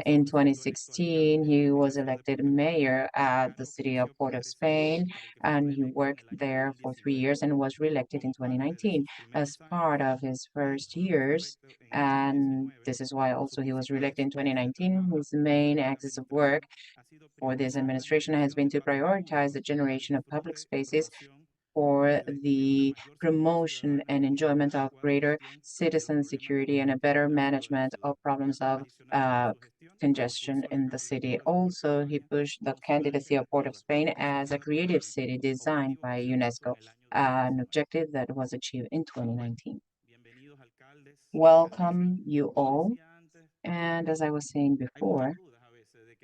In 2016, he was elected mayor at the city of Port of Spain, and he worked there for 3 years and was reelected in 2019. As part of his first years, and this is why also he was reelected in 2019. His main axis of work for this administration has been to prioritize the generation of public spaces for the promotion and enjoyment of greater citizen security and a better management of problems of congestion in the city. Also, he pushed the candidacy of Port of Spain as a creative city designed by UNESCO, an objective that was achieved in 2019. Welcome you all. And as I was saying before,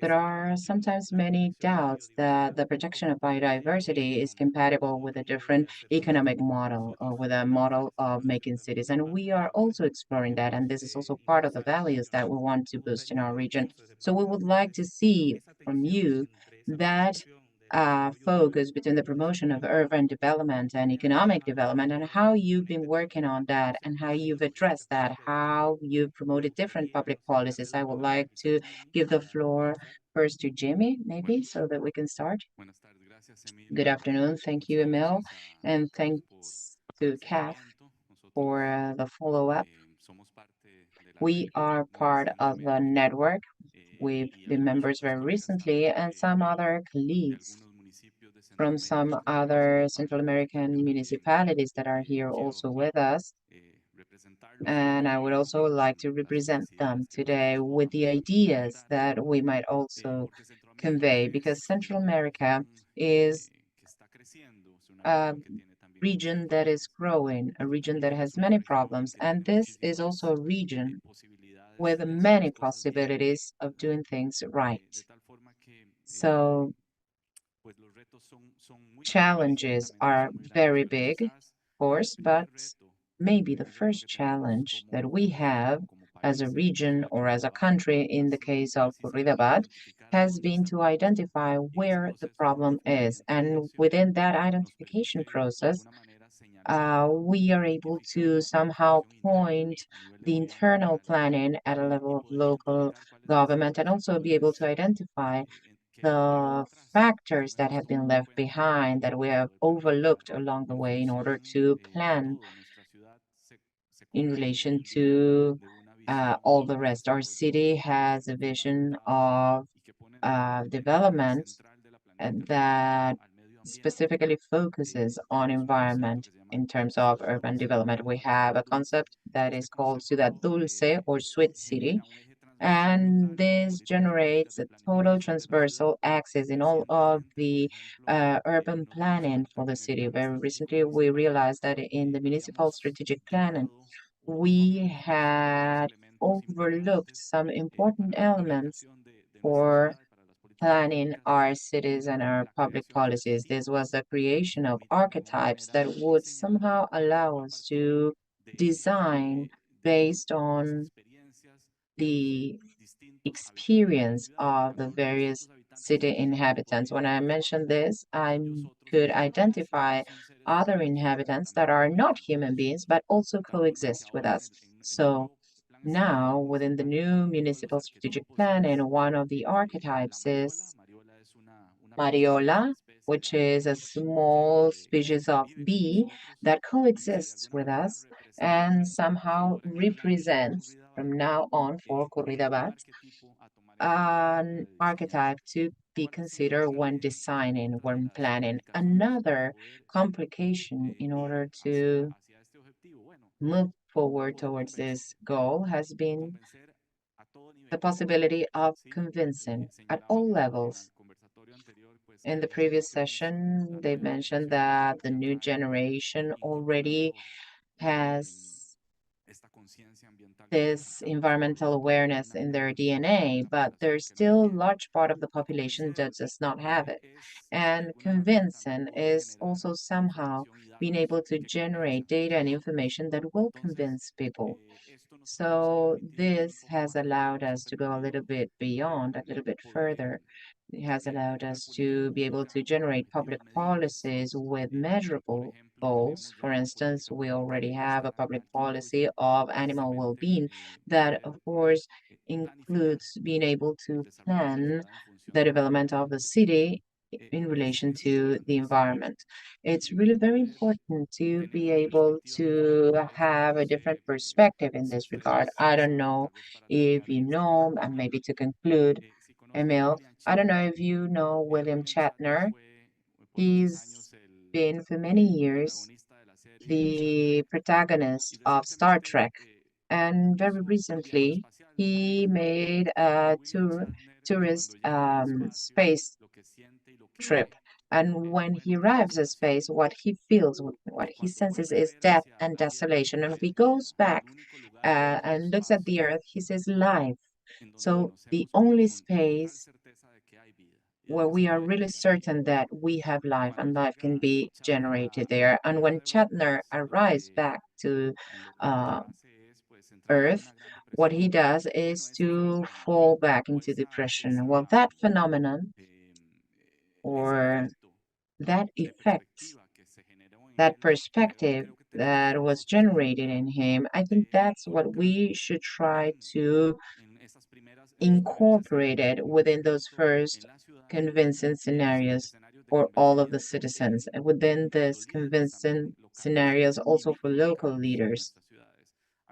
there are sometimes many doubts that the protection of biodiversity is compatible with a different economic model or with a model of making cities. And we are also exploring that. And this is also part of the values that we want to boost in our region. So we would like to see from you that focus between the promotion of urban development and economic development and how you've been working on that and how you've addressed that, how you've promoted different public policies. I would like to give the floor first to Jimmy, maybe, so that we can start. Good afternoon. Thank you, Emil, and thanks to CAF for the follow-up. We are part of the network. We've been members very recently, and some other colleagues from some other Central American municipalities that are here also with us. And I would also like to represent them today with the ideas that we might also convey, because Central America is a region that is growing, a region that has many problems, and this is also a region with many possibilities of doing things right. So challenges are very big, of course, but maybe the first challenge that we have as a region or as a country in the case of Curridabat has been to identify where the problem is. And within that identification process, we are able to somehow point the internal planning at a level of local government and also be able to identify the factors that have been left behind that we have overlooked along the way in order to plan in relation to all the rest. Our city has a vision of development that specifically focuses on environment in terms of urban development. We have a concept that is called Ciudad Dulce or Sweet City, and this generates a total transversal axis in all of the urban planning for the city. Very recently, we realized that in the municipal strategic planning, we had overlooked some important elements for planning our cities and our public policies. This was the creation of archetypes that would somehow allow us to design based on the experience of the various city inhabitants. When I mention this, I could identify other inhabitants that are not human beings, but also coexist with us. So now, within the new municipal strategic plan, and one of the archetypes is Mariola, which is a small species of bee that coexists with us and somehow represents from now on for Corridabat an archetype to be considered when designing, when planning. Another complication in order to move forward towards this goal has been the possibility of convincing at all levels. In the previous session, they mentioned that the new generation already has this environmental awareness in their DNA, but there's still a large part of the population that does not have it. And convincing is also somehow being able to generate data and information that will convince people. So this has allowed us to go a little bit beyond, a little bit further. It has allowed us to be able to generate public policies with measurable goals. For instance, we already have a public policy of animal well-being that, of course, includes being able to plan the development of the city in relation to the environment. It's really very important to be able to have a different perspective in this regard. I don't know if you know, and maybe to conclude, Emil, I don't know if you know William Shatner. He's been for many years the protagonist of Star Trek. And very recently, he made a tourist space trip. And when he arrives at space, what he feels, what he senses is death and desolation. And if he goes back and looks at the Earth, he says life. So the only space where we are really certain that we have life and life can be generated there. And when Shatner arrives back to Earth, what he does is to fall back into depression. Well, that phenomenon or that effect, that perspective that was generated in him, I think that's what we should try to incorporate it within those first convincing scenarios for all of the citizens, and within this convincing scenarios also for local leaders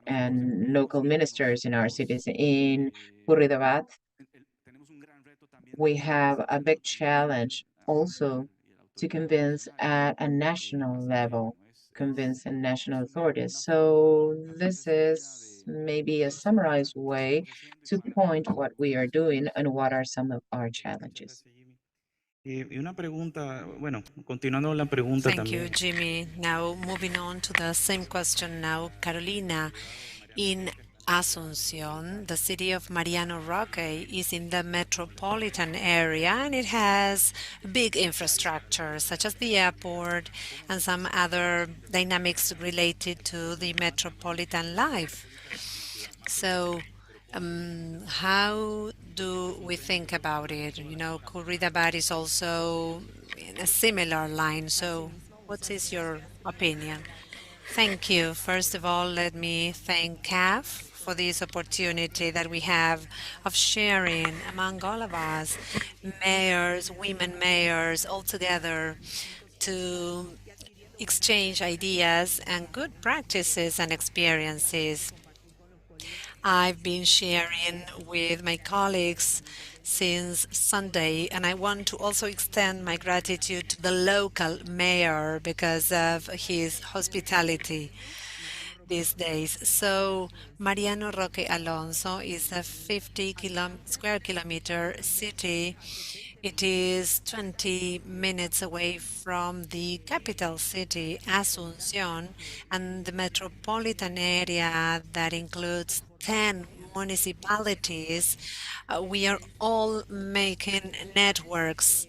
and local ministers in our cities. In Curridabat, we have a big challenge also to convince at a national level, convince national authorities. So this is maybe a summarized way to point what we are doing and what are some of our challenges. Y una pregunta, bueno, continuando la pregunta Thank you, también. Jimmy. Now, moving on to the same question now, Carolina. In Asunción, the city of Mariano Roque is in the metropolitan area and it has big infrastructure such as the airport and some other dynamics related to the metropolitan life. So How do we think about it? Curridabat is also in a similar line. So, what is your opinion? Thank you. First of all, let me thank CAF for this opportunity that we have of sharing among all of us, mayors, women mayors, all together to exchange ideas and good practices and experiences. I've been sharing with my colleagues since Sunday, and I want to also extend my gratitude to the local mayor because of his hospitality these days. So Mariano Roque Alonso is a 50 square kilometer city. It is 20 minutes away from the capital city, Asunción, and the metropolitan area that includes 10 municipalities. We are all making networks,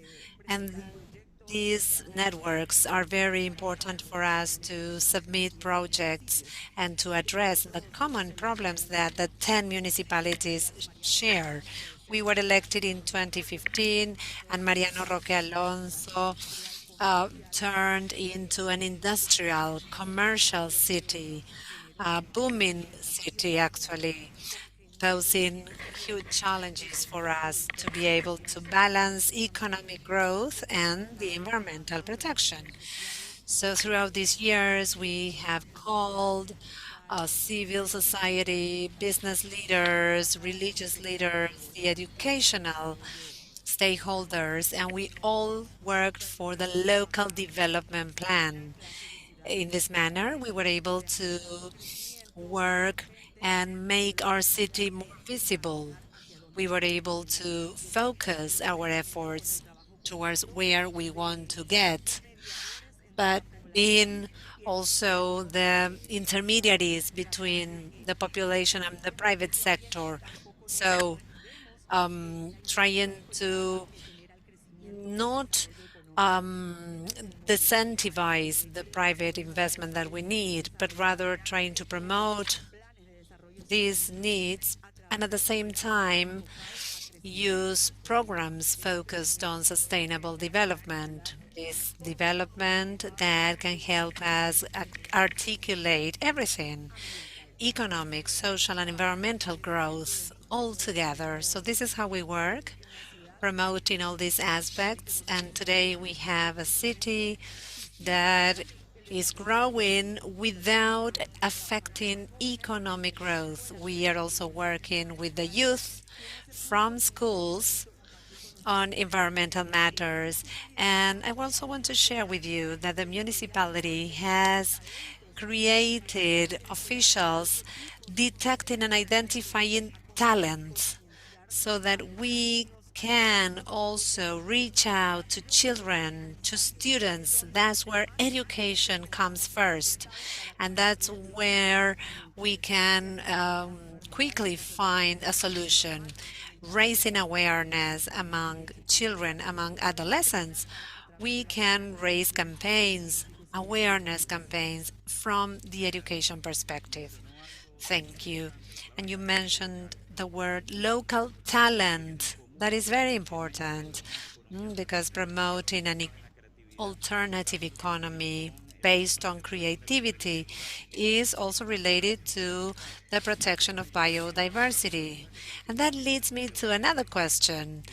and these networks are very important for us to submit projects and to address the common problems that the 10 municipalities share. We were elected in 2015, and Mariano Roque Alonso turned into an industrial, commercial city, a booming city actually, posing huge challenges for us to be able to balance economic growth and the environmental protection. So throughout these years, we have called civil society, business leaders, religious leaders, the educational stakeholders, and we all worked for the local development plan. In this manner, we were able to work and make our city more visible. We were able to focus our efforts towards where we want to get, but being also the intermediaries between the population and the private sector. So trying to not disincentivize the private investment that we need, but rather trying to promote these needs and at the same time use programs focused on sustainable development. This development that can help us articulate everything, economic, social, and environmental growth all together. So this is how we work, promoting all these aspects. And today we have a city that is growing without affecting economic growth. We are also working with the youth from schools on environmental matters. And I also want to share with you that the municipality has created officials detecting and identifying talent so that we can also reach out to children, to students. That's where education comes first. And that's where we can quickly find a solution. Raising awareness among children, among adolescents, we can raise campaigns, awareness campaigns from the education perspective. Thank you. And you mentioned the word local talent. That is very important because promoting an alternative economy based on creativity is also related to the protection of biodiversity. And that leads me to another question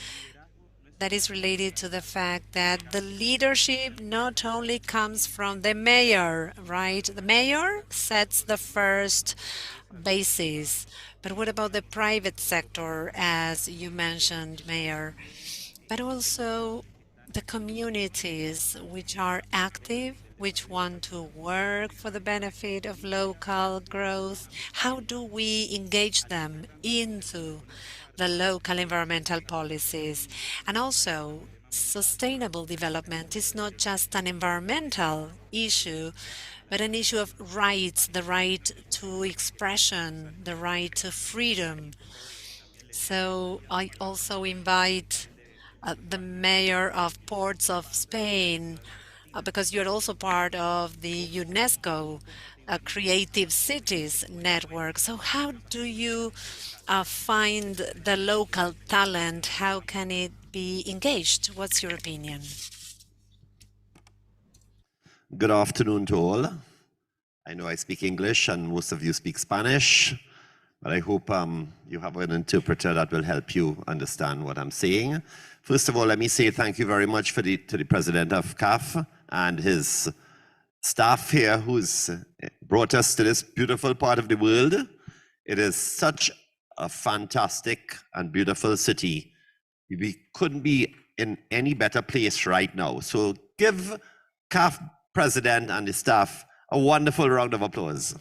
that is related to the fact that the leadership not only comes from the mayor, right? The mayor sets the first basis, but what about the private sector, as you mentioned, Mayor? But also the communities which are active, which want to work for the benefit of local growth. How do we engage them into the local environmental policies? And also, sustainable development is not just an environmental issue, but an issue of rights, the right to expression, the right to freedom. So I also invite the mayor of Ports of Spain, because you're also part of the UNESCO Creative Cities network. So how do you find the local talent? How can it be engaged? What's your opinion? Good afternoon to all. I know I speak English and most of you speak Spanish, but I hope you have an interpreter that will help you understand what I'm saying. First of all, let me say thank you very much to the president of CAF and his staff here who's brought us to this beautiful part of the world. It is such a fantastic and beautiful city. We couldn't be in any better place right now. So give CAF president and the staff a wonderful round of applause.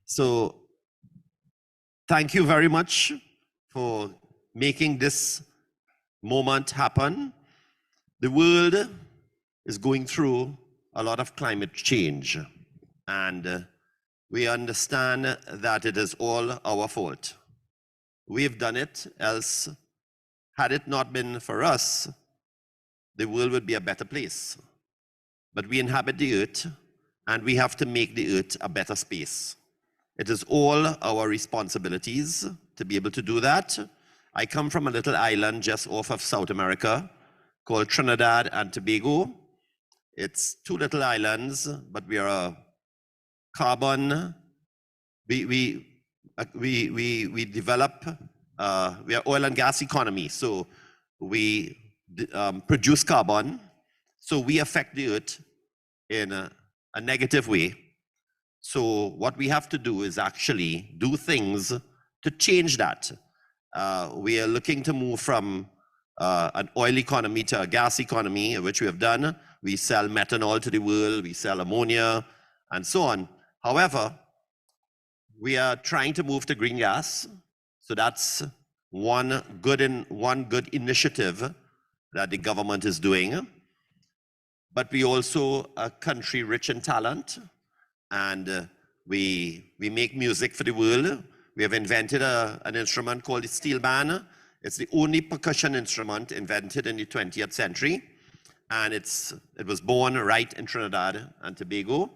So thank you very much for making this moment happen. The world is going through a lot of climate change, and we understand that it is all our fault. We've done it, else had it not been for us, the world would be a better place. But we inhabit the earth, and we have to make the earth a better space. It is all our responsibilities to be able to do that. I come from a little island just off of South America called Trinidad and Tobago. It's two little islands, but we are a carbon, we develop, we are oil and gas economy. So we produce carbon, so we affect the earth in a negative way. So what we have to do is actually do things to change that. We are looking to move from an oil economy to a gas economy, which we have done. We sell methanol to the world, we sell ammonia, and so on. However, we are trying to move to green gas. So that's one good initiative that the government is doing. But we also a country rich in talent, and we make music for the world. We have invented an instrument called the steel band. It's the only percussion instrument invented in the 20th century, and it was born right in Trinidad and Tobago.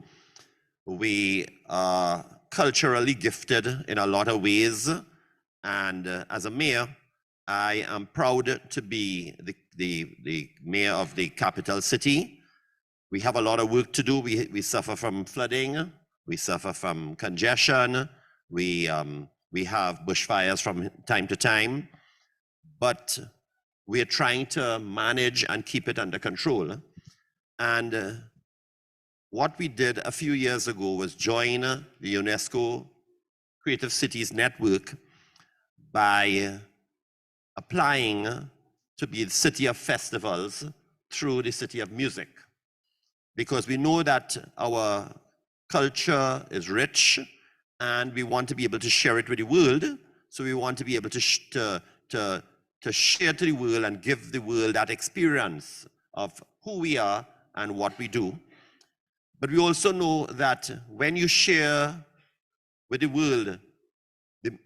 We are culturally gifted in a lot of ways, and as a mayor, I am proud to be the mayor of the capital city. We have a lot of work to do. We suffer from flooding, we suffer from congestion, we have bushfires from time to time, but we are trying to manage and keep it under control. And what we did a few years ago was join the UNESCO Creative Cities Network by applying to be the city of festivals through the city of music. Because we know that our culture is rich and we want to be able to share it with the world. So we want to be able to share to the world and give the world that experience of who we are and what we do. But we also know that when you share with the world the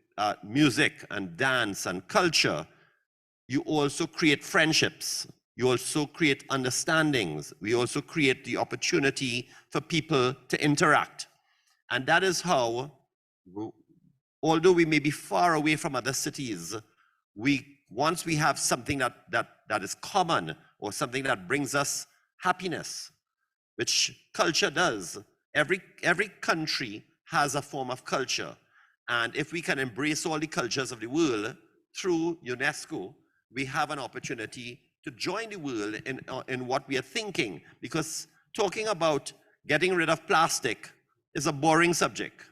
music and dance and culture, you also create friendships. You also create understandings. We also create the opportunity for people to interact. And that is how, although we may be far away from other cities, once we have something that is common or something that brings us happiness, which culture does. Every country has a form of culture. And if we can embrace all the cultures of the world through UNESCO, we have an opportunity to join the world in what we are thinking. Because talking about getting rid of plastic is a boring subject.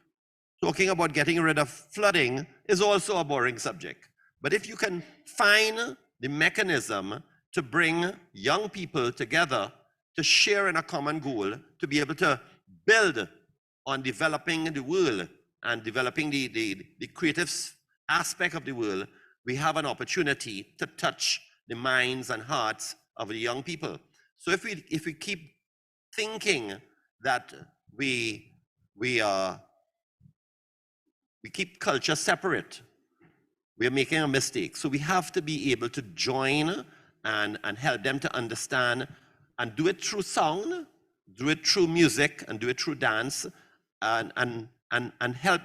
Talking about getting rid of flooding is also a boring subject. But if you can find the mechanism to bring young people together to share in a common goal, to be able to build on developing the world and developing the creative aspect of the world, we have an opportunity to touch the minds and hearts of the young people. So if we keep thinking that we keep culture separate, we are making a mistake. So we have to be able to join and help them to understand and do it through sound, do it through music, and do it through dance, and help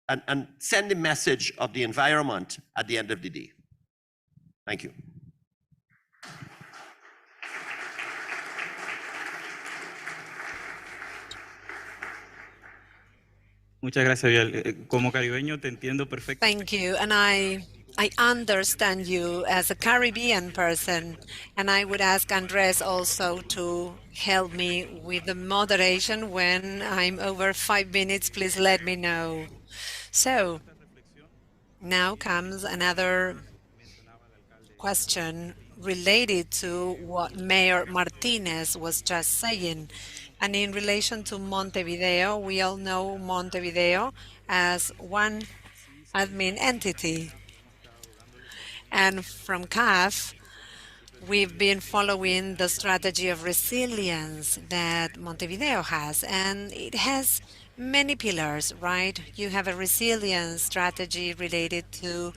and send the message of the environment at the end of the day. Thank you. Muchas gracias, Biel. Como caribeño te entiendo perfectamente. Thank you. And I understand you as a Caribbean person. And I would ask Andres also to help me with the moderation. When I'm over 5 minutes, please let me know. So now comes another question related to what Mayor Martinez was just saying. And in relation to Montevideo, we all know Montevideo as one admin entity. And from CAF, we've been following the strategy of resilience that Montevideo has, and it has many pillars, right? You have a resilience strategy related to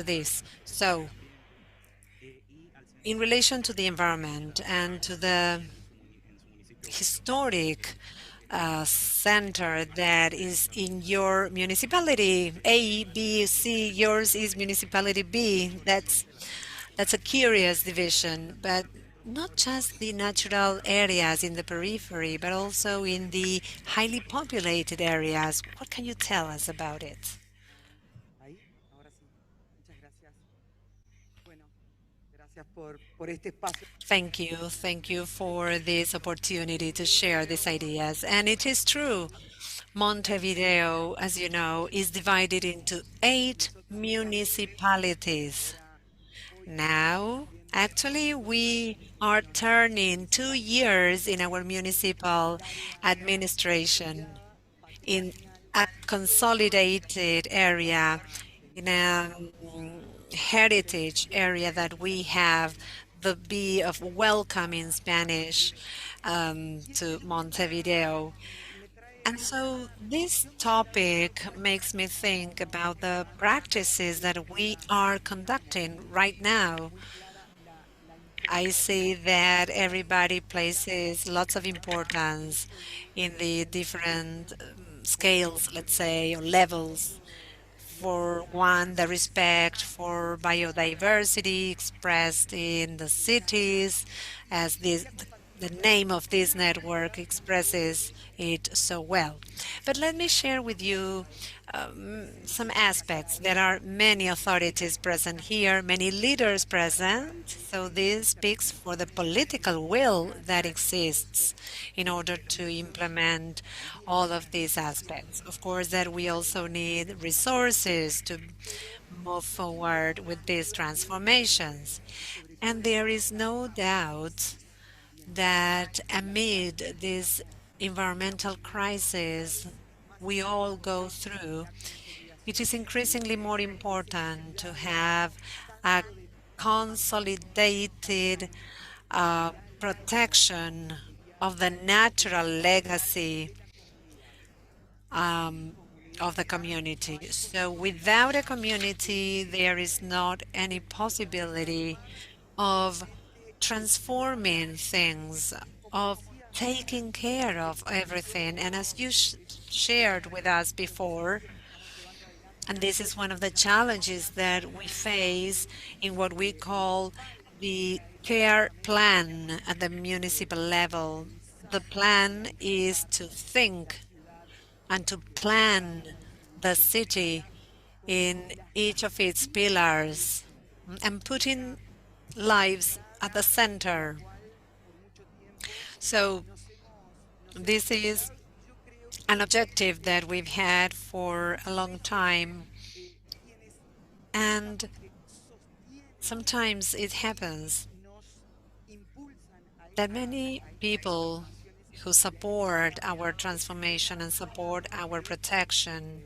this. So, in relation to the environment and to the historic center that is in your municipality, A, B, C, yours is municipality B. That's a curious division, but not just the natural areas in the periphery, but also in the highly populated areas. What can you tell us about it? Thank you for this opportunity to share these ideas. And it is true, Montevideo, as you know, is divided into 8 municipalities. Now, actually, we are turning 2 years in our municipal administration in a consolidated area, in a heritage area that we have, the B of welcome in Spanish to Montevideo. And so this topic makes me think about the practices that we are conducting right now. I see that everybody places lots of importance in the different scales, let's say, or levels. For one, the respect for biodiversity expressed in the cities, as the name of this network expresses it so well. But let me share with you some aspects. There are many authorities present here, many leaders present, so this speaks for the political will that exists in order to implement all of these aspects. Of course, that we also need resources to move forward with these transformations. And there is no doubt that amid this environmental crisis we all go through, it is increasingly more important to have a consolidated protection of the natural legacy of the community. So without a community, there is not any possibility of transforming things, of taking care of everything. And as you shared with us before, and this is one of the challenges that we face in what we call the care plan at the municipal level. The plan is to think and to plan the city in each of its pillars and putting lives at the center. So this is an objective that we've had for a long time, and sometimes it happens that many people who support our transformation and support our protection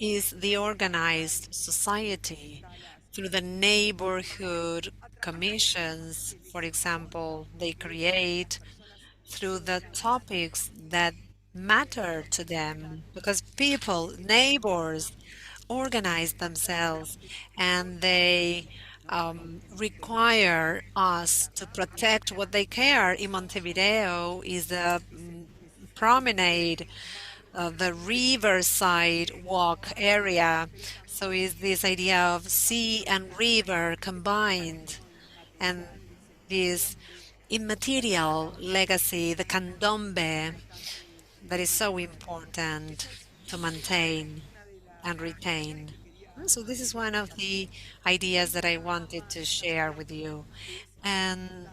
is the organized society through the neighborhood commissions, for example, they create through the topics that matter to them, because people, neighbors, organize themselves, and they require us to protect what they care. In Montevideo is the promenade, the riverside walk area. So is this idea of sea and river combined, and this immaterial legacy, the candombe, that is so important to maintain and retain. So this is one of the ideas that I wanted to share with you. And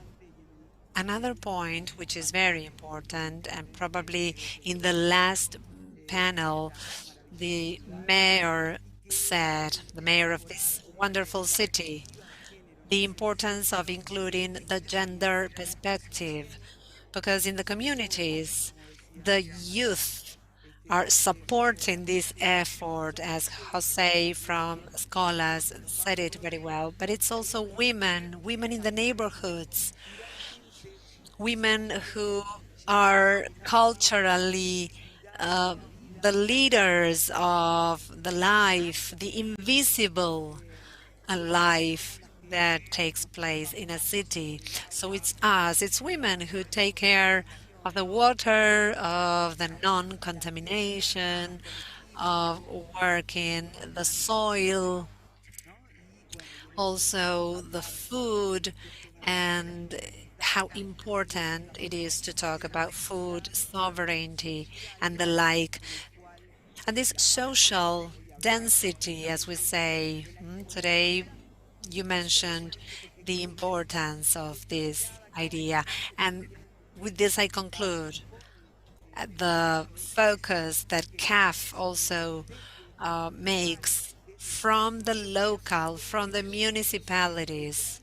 another point which is very important, and probably in the last panel, the mayor said, the mayor of this wonderful city, the importance of including the gender perspective, because in the communities, the youth are supporting this effort, as Jose from Scholars said it very well, but it's also women in the neighborhoods, women who are culturally uh, the leaders of the life, the invisible life that takes place in a city. So it's us, it's women who take care of the water, of the non-contamination, of working the soil, also the food, and how important it is to talk about food sovereignty and the like. And this social density, as we say, today you mentioned the importance of this idea. And with this, I conclude the focus that CAF also makes from the local, from the municipalities,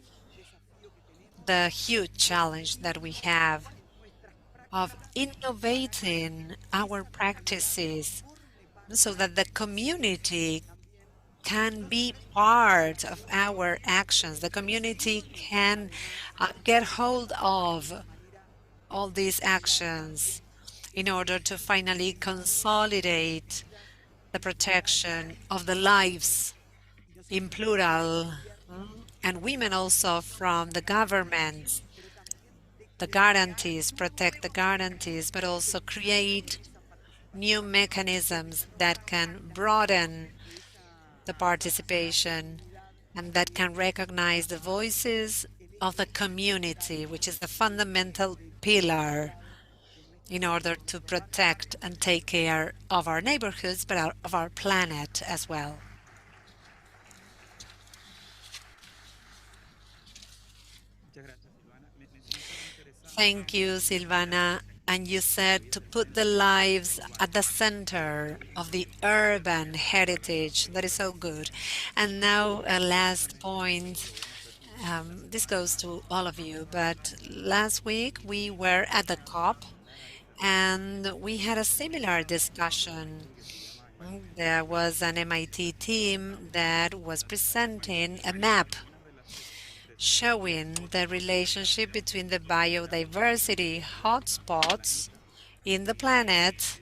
the huge challenge that we have of innovating our practices so that the community can be part of our actions. The community can get hold of all these actions in order to finally consolidate the protection of the lives in plural, and women also from the government, the guarantees, protect the guarantees, but also create new mechanisms that can broaden the participation and that can recognize the voices of the community, which is the fundamental pillar in order to protect and take care of our neighborhoods, but of our planet as well. Thank you, Silvana. And you said to put the lives at the center of the urban heritage. That is so good. And now a last point. This goes to all of you, but last week we were at the COP and we had a similar discussion. There was an MIT team that was presenting a map showing the relationship between the biodiversity hotspots in the planet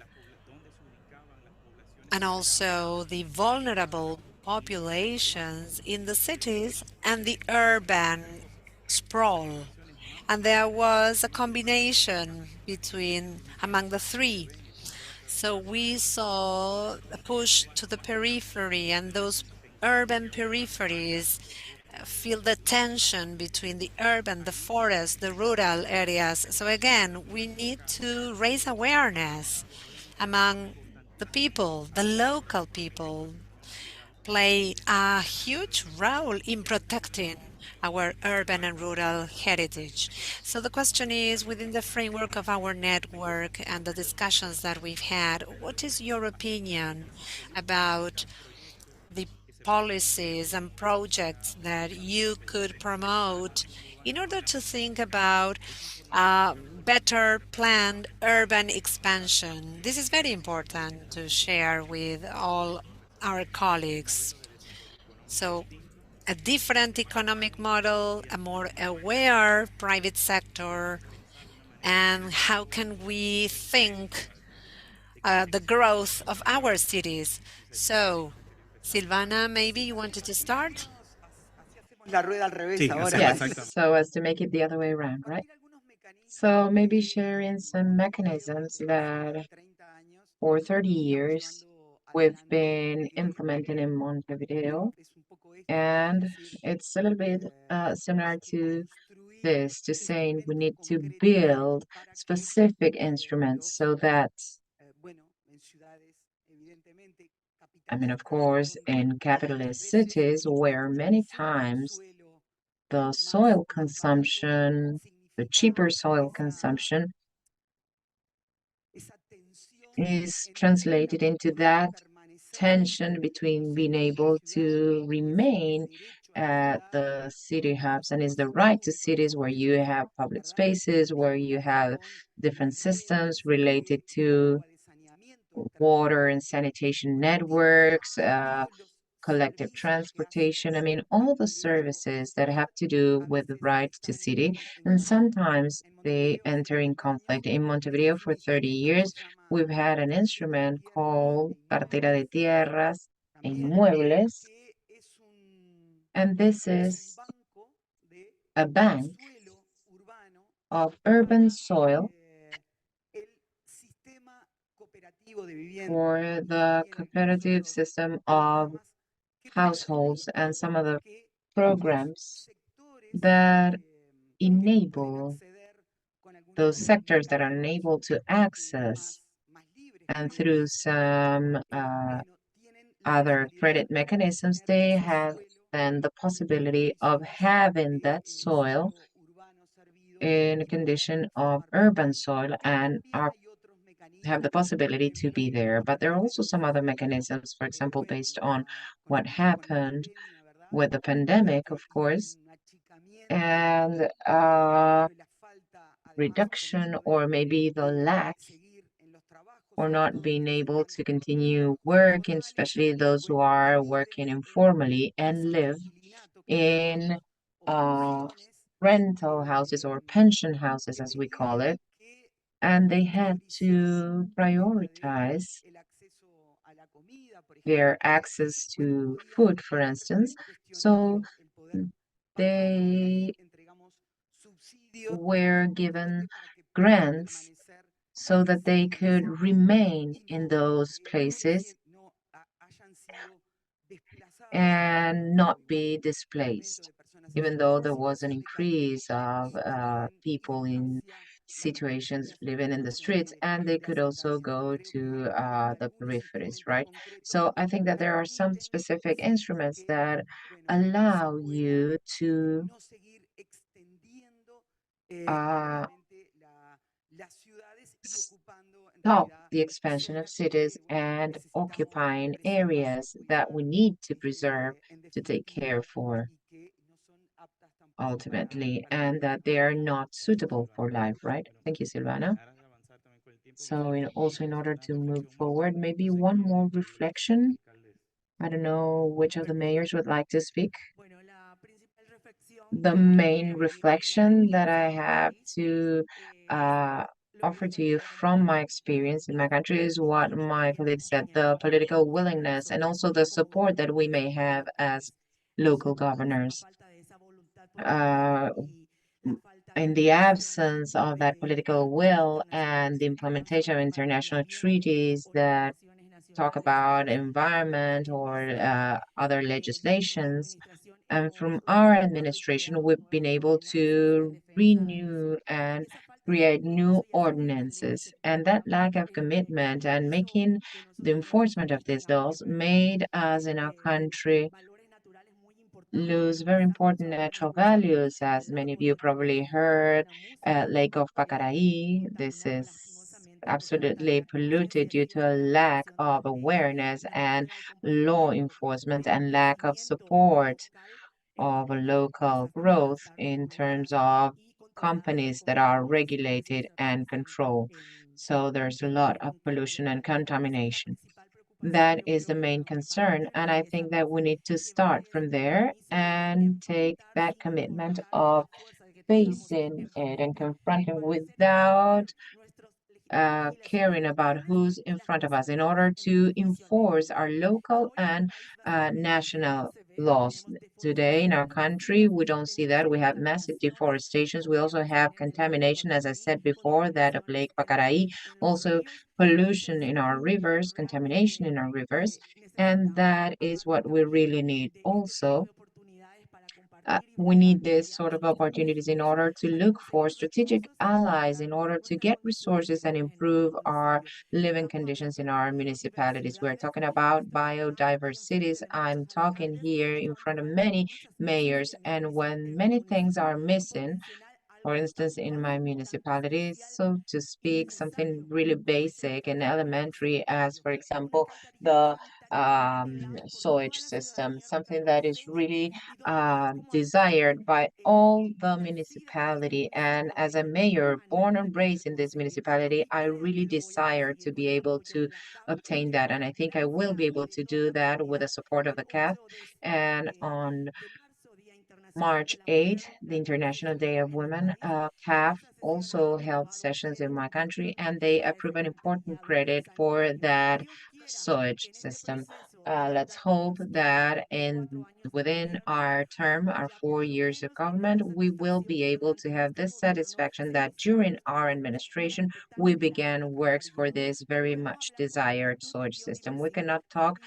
and also the vulnerable populations in the cities and the urban sprawl. And there was a combination among the three. So we saw a push to the periphery, and those urban peripheries feel the tension between the urban, the forest, the rural areas. So again, we need to raise awareness among the people, the local people play a huge role in protecting our urban and rural heritage. So the question is, within the framework of our network and the discussions that we've had, what is your opinion about the policies and projects that you could promote in order to think about better planned urban expansion? This is very important to share with all our colleagues. So a different economic model, a more aware private sector, and how can we think the growth of our cities? So Silvana, maybe you wanted to start? Sí, hacemos Yes, exacto. so as to make it the other way around, right? So maybe sharing some mechanisms that for 30 years we've been implementing in Montevideo, and it's a little bit similar to this, to saying we need to build specific instruments so that, I mean, of course, in capitalist cities where many times the soil consumption, the cheaper soil consumption is translated into that tension between being able to remain at the city hubs, and is the right to cities where you have public spaces, where you have different systems related to water and sanitation networks, collective transportation. I mean, all the services that have to do with the right to city, and sometimes they enter in conflict. In Montevideo for 30 years, we've had an instrument called Cartera de Tierras e Inmuebles, and this is a bank of urban soil for the cooperative system of households and some other programs that enable those sectors that are unable to access, and through some other credit mechanisms, they have then the possibility of having that soil in a condition of urban soil and are have the possibility to be there. But there are also some other mechanisms, for example, based on what happened with the pandemic, of course, and reduction or maybe the lack or not being able to continue working, especially those who are working informally and live in rental houses or pension houses, as we call it. And they had to prioritize their access to food, for instance. So they were given grants so that they could remain in those places and not be displaced, even though there was an increase of people in situations living in the streets, and they could also go to the peripheries, right? So I think that there are some specific instruments that allow you to uh, stop the expansion of cities and occupying areas that we need to preserve, to take care for ultimately, and that they are not suitable for life, right? Thank you, Silvana. So also in order to move forward, maybe one more reflection. I don't know which of the mayors would like to speak. The main reflection that I have to offer to you from my experience in my country is what my colleague said, the political willingness and also the support that we may have as local governors. In the absence of that political will and the implementation of international treaties that talk about environment or other legislations, and from our administration, we've been able to renew and create new ordinances. And that lack of commitment and making the enforcement of these laws made us in our country lose very important natural values, as many of you probably heard, Lake of Pacaraí. This is absolutely polluted due to a lack of awareness and law enforcement and lack of support of local growth in terms of companies that are regulated and controlled. So there's a lot of pollution and contamination. That is the main concern. And I think that we need to start from there and take that commitment of facing it and confronting without caring about who's in front of us in order to enforce our local and national laws. Today in our country, we don't see that. We have massive deforestations. We also have contamination, as I said before, that of Lake Pacaraí, also pollution in our rivers, contamination in our rivers, and that is what we really need. Also, we need this sort of opportunities in order to look for strategic allies, in order to get resources and improve our living conditions in our municipalities. We're talking about biodiversities. I'm talking here in front of many mayors, and when many things are missing, for instance, in my municipality, so to speak, something really basic and elementary as, for example, the sewage system, something that is really desired by all the municipality. And as a mayor born and raised in this municipality, I really desire to be able to obtain that. And I think I will be able to do that with the support of the CAF. And on March 8th, the International Day of Women, CAF also held sessions in my country, and they approved an important credit for that sewage system. Let's hope that within our term, our 4 years of government, we will be able to have this satisfaction that during our administration, we began works for this very much desired sewage system. We cannot talk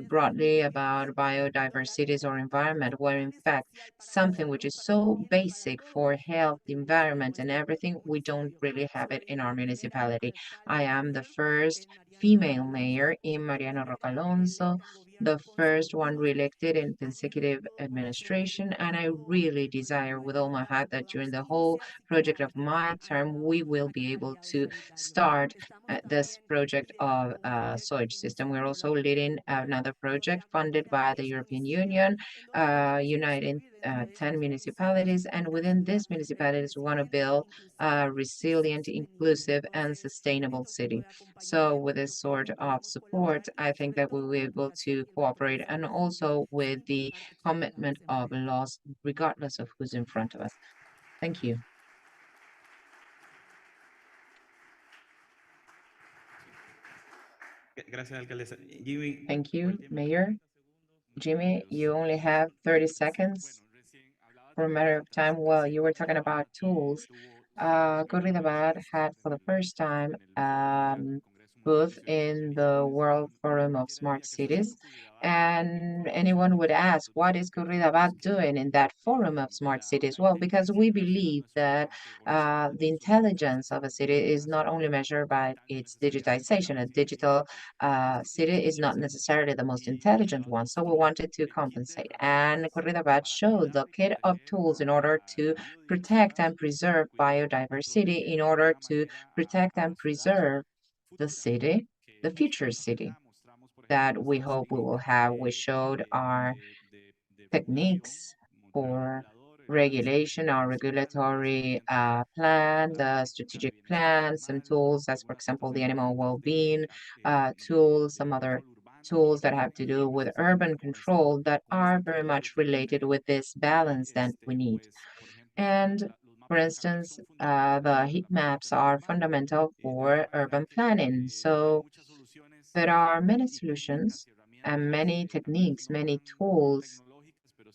broadly about biodiversities or environment, where in fact, something which is so basic for health, environment, and everything, we don't really have it in our municipality. I am the first female mayor in Mariano Roca Alonso, the first one reelected in consecutive administration, and I really desire with all my heart that during the whole project of my term, we will be able to start this project of sewage system. We're also leading another project funded by the European Union, uniting 10 municipalities, and within these municipalities, we want to build a resilient, inclusive, and sustainable city. So with this sort of support, I think that we will be able to cooperate, and also with the commitment of laws, regardless of who's in front of us. Thank you. Thank you, Mayor. Jimmy, you only have 30 seconds. For a matter of time, well, you were talking about tools. Corridabad had for the first time booth in the World Forum of Smart Cities. And anyone would ask, what is Corridabad doing in that forum of smart cities? Well, because we believe that the intelligence of a city is not only measured by its digitization. A digital city is not necessarily the most intelligent one. So we wanted to compensate. And Corridabad showed the kit of tools in order to protect and preserve biodiversity, in order to protect and preserve the city, the future city that we hope we will have. We showed our techniques for regulation, our regulatory plan, the strategic plan, some tools as, for example, the animal well-being tools, some other tools that have to do with urban control that are very much related with this balance that we need. And for instance, the heat maps are fundamental for urban planning. So there are many solutions and many techniques, many tools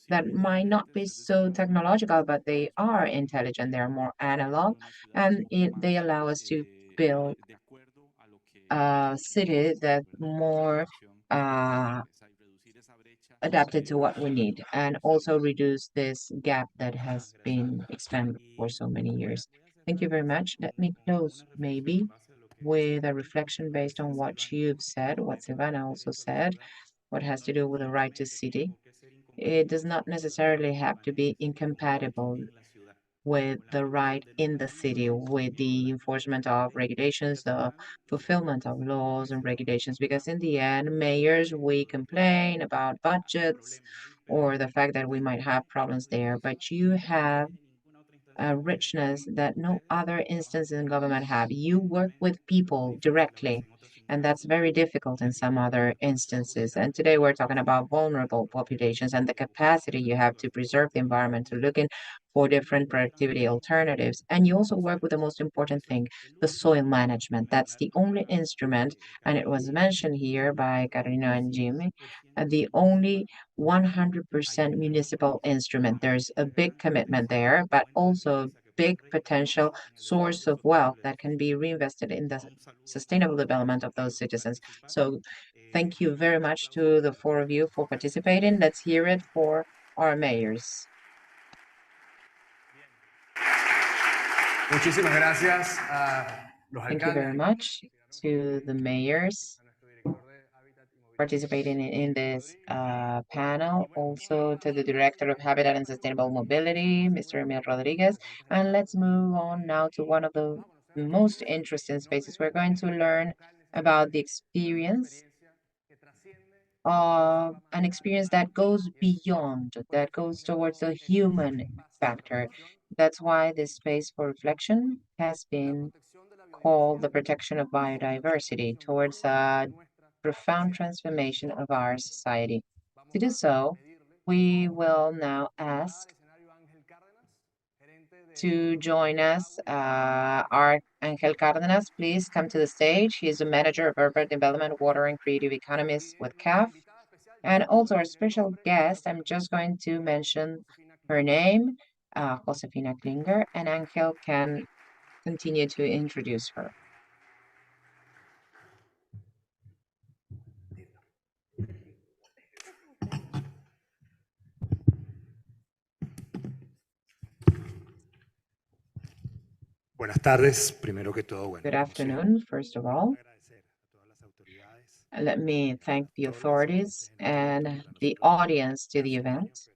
that might not be so technological, but they are intelligent, they're more analog, and they allow us to build a city that more adapted to what we need, and also reduce this gap that has been expanded for so many years. Thank you very much. Let me close maybe with a reflection based on what you've said, what Silvana also said, what has to do with the right to city. It does not necessarily have to be incompatible with the right in the city, with the enforcement of regulations, the fulfillment of laws and regulations, because in the end, mayors, we complain about budgets or the fact that we might have problems there, but you have a richness that no other instance in government have. You work with people directly, and that's very difficult in some other instances. And today we're talking about vulnerable populations and the capacity you have to preserve the environment, to looking for different productivity alternatives. And you also work with the most important thing, the soil management. That's the only instrument, and it was mentioned here by Carolina and Jimmy, the only 100% municipal instrument. There's a big commitment there, but also big potential source of wealth that can be reinvested in the sustainable development of those citizens. So thank you very much to the four of you for participating. Let's hear it for our mayors. Muchísimas gracias a los Thank you very alcaldes. much to the mayors participating in this panel, also to the Director of Habitat and Sustainable Mobility, Mr. Emil Rodriguez. And let's move on now to one of the most interesting spaces. We're going to learn about the experience of an experience that goes beyond, that goes towards the human factor. That's why this space for reflection has been called the protection of biodiversity towards a profound transformation of our society. To do so, we will now ask to join us our Angel Cárdenas. Please come to the stage. He is the manager of urban development, water, and creative economies with CAF. And also our special guest, I'm just going to mention her name, Josefina Klinger, and Angel can continue to introduce her. Buenas tardes, primero que todo. Good afternoon, first of all. Let me thank the authorities and the audience to the event.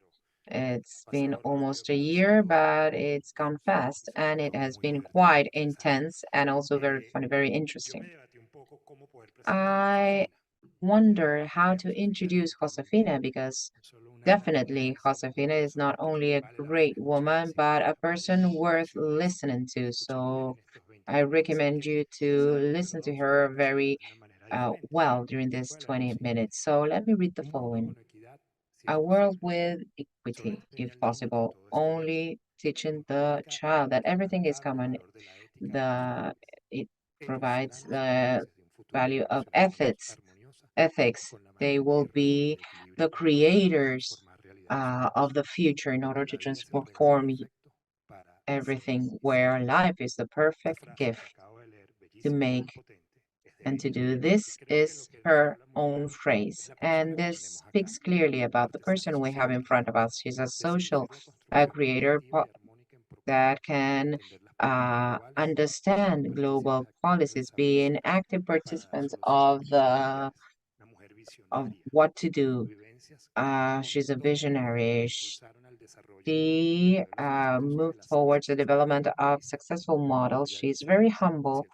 It's been almost a year, but it's gone fast, and it has been quite intense and also very funny, very interesting. I wonder how to introduce Josefina, because definitely Josefina is not only a great woman, but a person worth listening to. So I recommend you to listen to her very well during this 20 minutes. So let me read the following. A world with equity, if possible, only teaching the child that everything is common. It provides the value of ethics. They will be the creators of the future in order to transform everything, where life is the perfect gift to make and to do. This is her own phrase, and this speaks clearly about the person we have in front of us. She's a social creator that can understand global policies, being active participants of what to do. She's a visionary. She moved towards the development of successful models. She's very humble,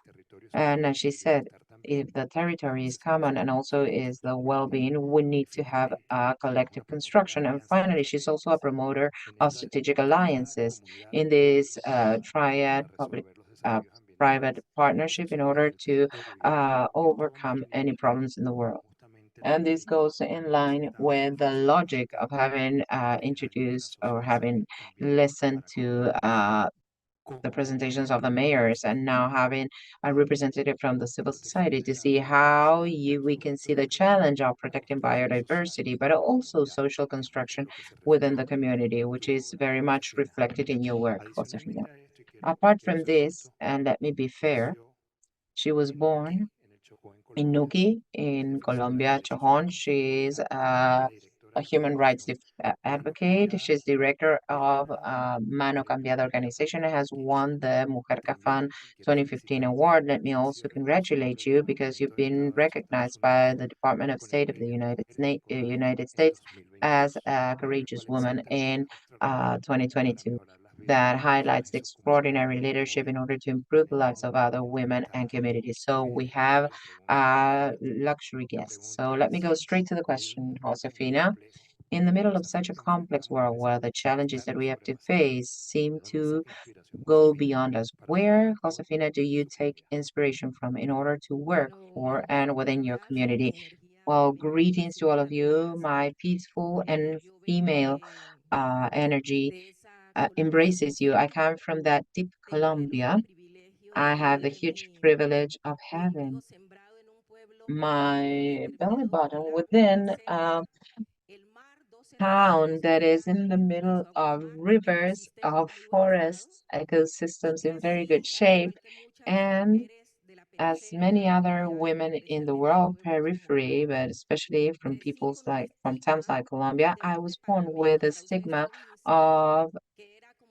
and as she said, if the territory is common and also is the well-being, we need to have a collective construction. And finally, she's also a promoter of strategic alliances in this triad public-private partnership in order to overcome any problems in the world. And this goes in line with the logic of having introduced or having listened to the presentations of the mayors, and now having a representative from the civil society to see how we can see the challenge of protecting biodiversity, but also social construction within the community, which is very much reflected in your work, Josefina. Apart from this, and let me be fair, she was born in Nuki, in Colombia, Chojón. She's a human rights advocate. She's director of Mano Cambiada organization and has won the Mujer Cafán 2015 award. Let me also congratulate you because you've been recognized by the Department of State of the United States as a courageous woman in 2022. That highlights the extraordinary leadership in order to improve the lives of other women and communities. So we have luxury guests. So let me go straight to the question, Josefina. In the middle of such a complex world where the challenges that we have to face seem to go beyond us, where, Josefina, do you take inspiration from in order to work for and within your community? Well, greetings to all of you, my peaceful and female energy embraces you. I come from that deep Colombia. I have the huge privilege of having my belly button within a town that is in the middle of rivers, of forests, ecosystems in very good shape, and as many other women in the world periphery, but especially from from towns like Colombia, I was born with a stigma of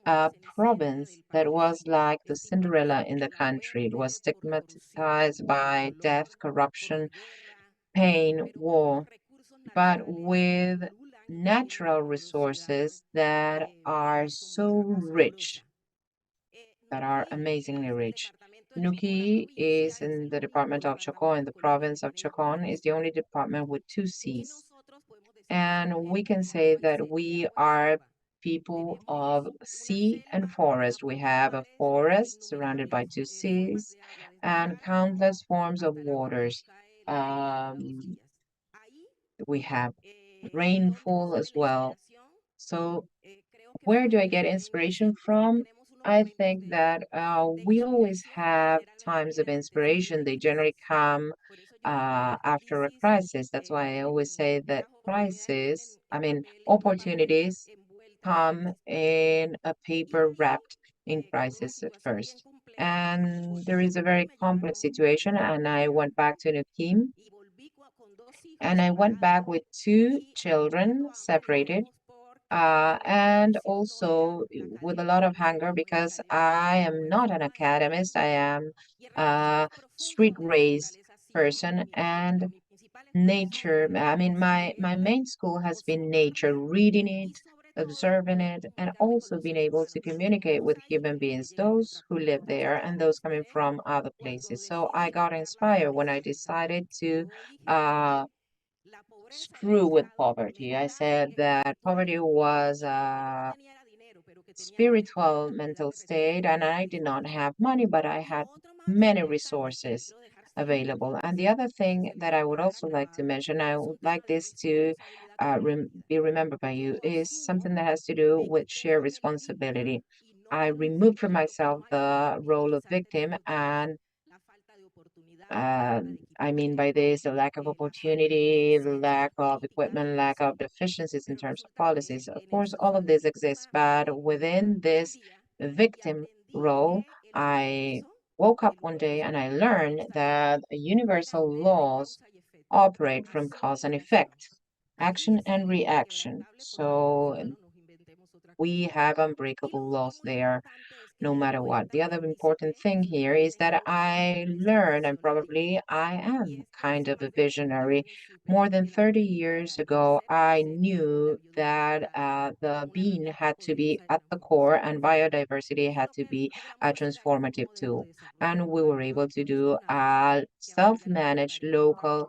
a province that was like the Cinderella in the country. It was stigmatized by death, corruption, pain, war, but with natural resources that are so rich, that are amazingly rich. Nuki is in the department of Chocó, in the province of Chocón, is the only department with two seas. And we can say that we are people of sea and forest. We have a forest surrounded by two seas and countless forms of waters. Um, we have rainfall as well. So where do I get inspiration from? I think that we always have times of inspiration. They generally come after a crisis. That's why I always say that opportunities come in a paper wrapped in crisis at first. And there is a very complex situation, and I went back to Nukim, and I went back with two children separated and also with a lot of hunger because I am not an academist. I am a street-raised person and nature. My main school has been nature, reading it, observing it, and also being able to communicate with human beings, those who live there and those coming from other places. So I got inspired when I decided to uh, screw with poverty. I said that poverty was a spiritual mental state, and I did not have money, but I had many resources available. And the other thing that I would also like to mention, I would like this to be remembered by you, is something that has to do with shared responsibility. I removed from myself the role of victim and I mean by this, the lack of opportunity, the lack of equipment, lack of deficiencies in terms of policies. Of course, all of this exists, but within this victim role, I woke up one day and I learned that universal laws operate from cause and effect, action and reaction. So we have unbreakable laws there no matter what. The other important thing here is that I learned, and probably I am kind of a visionary. More than 30 years ago, I knew that the being had to be at the core and biodiversity had to be a transformative tool. And we were able to do a self-managed local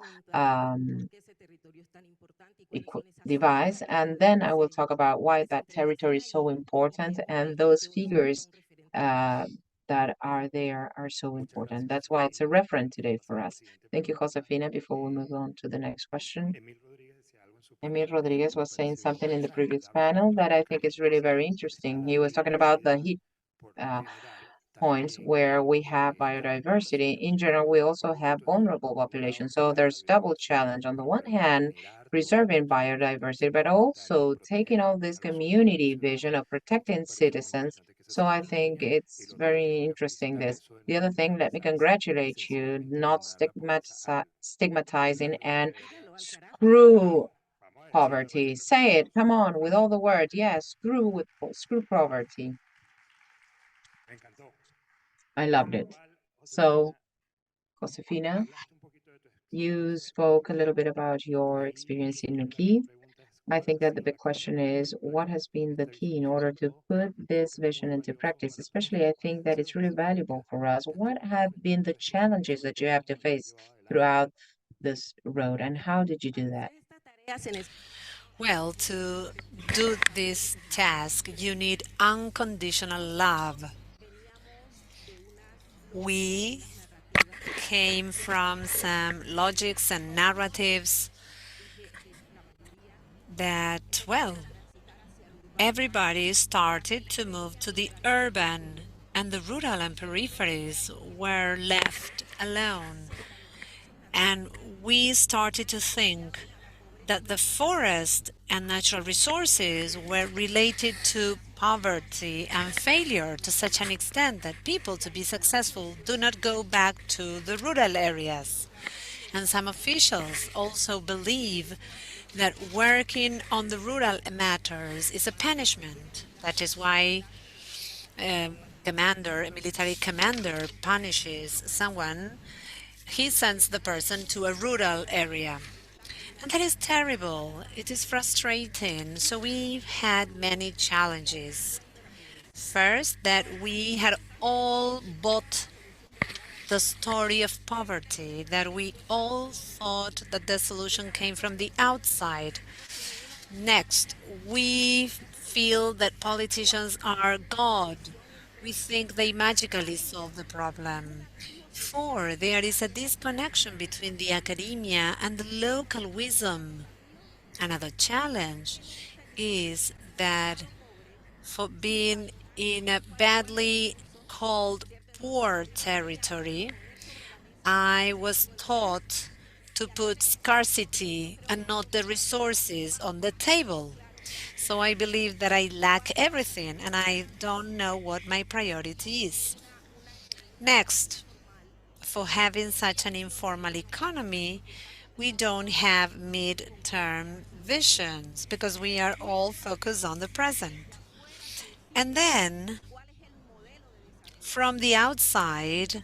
device. And then I will talk about why that territory is so important and those figures uh, that are there are so important. That's why it's a reference today for us. Thank you, Josefina. Before we move on to the next question, Emil Rodriguez was saying something in the previous panel that I think is really very interesting. He was talking about the heat points where we have biodiversity. In general, we also have vulnerable populations. So there's double challenge. On the one hand, preserving biodiversity, but also taking all this community vision of protecting citizens. So I think it's very interesting this. The other thing, let me congratulate you, not stigmatizing and screw poverty. Say it, come on, with all the words. Yes, screw poverty. I loved it. So, Josefina, you spoke a little bit about your experience in Nuki. I think that the big question is, what has been the key in order to put this vision into practice? Especially, I think that it's really valuable for us. What have been the challenges that you have to face throughout this road, and how did you do that? Well, to do this task, you need unconditional love. We came from some logics and narratives that, well, everybody started to move to the urban, and the rural and peripheries were left alone. And we started to think that the forest and natural resources were related to poverty and failure to such an extent that people, to be successful, do not go back to the rural areas. And some officials also believe that working on the rural matters is a punishment. That is why a military commander punishes someone, he sends the person to a rural area. And that is terrible. It is frustrating. So we've had many challenges. First, that we had all bought the story of poverty, that we all thought that the solution came from the outside. Next, we feel that politicians are God. We think they magically solve the problem. Four, there is a disconnection between the academia and the local wisdom. Another challenge is that for being in a badly called poor territory, I was taught to put scarcity and not the resources on the table. So I believe that I lack everything and I don't know what my priority is. Next, for having such an informal economy, we don't have mid-term visions because we are all focused on the present. And then, from the outside,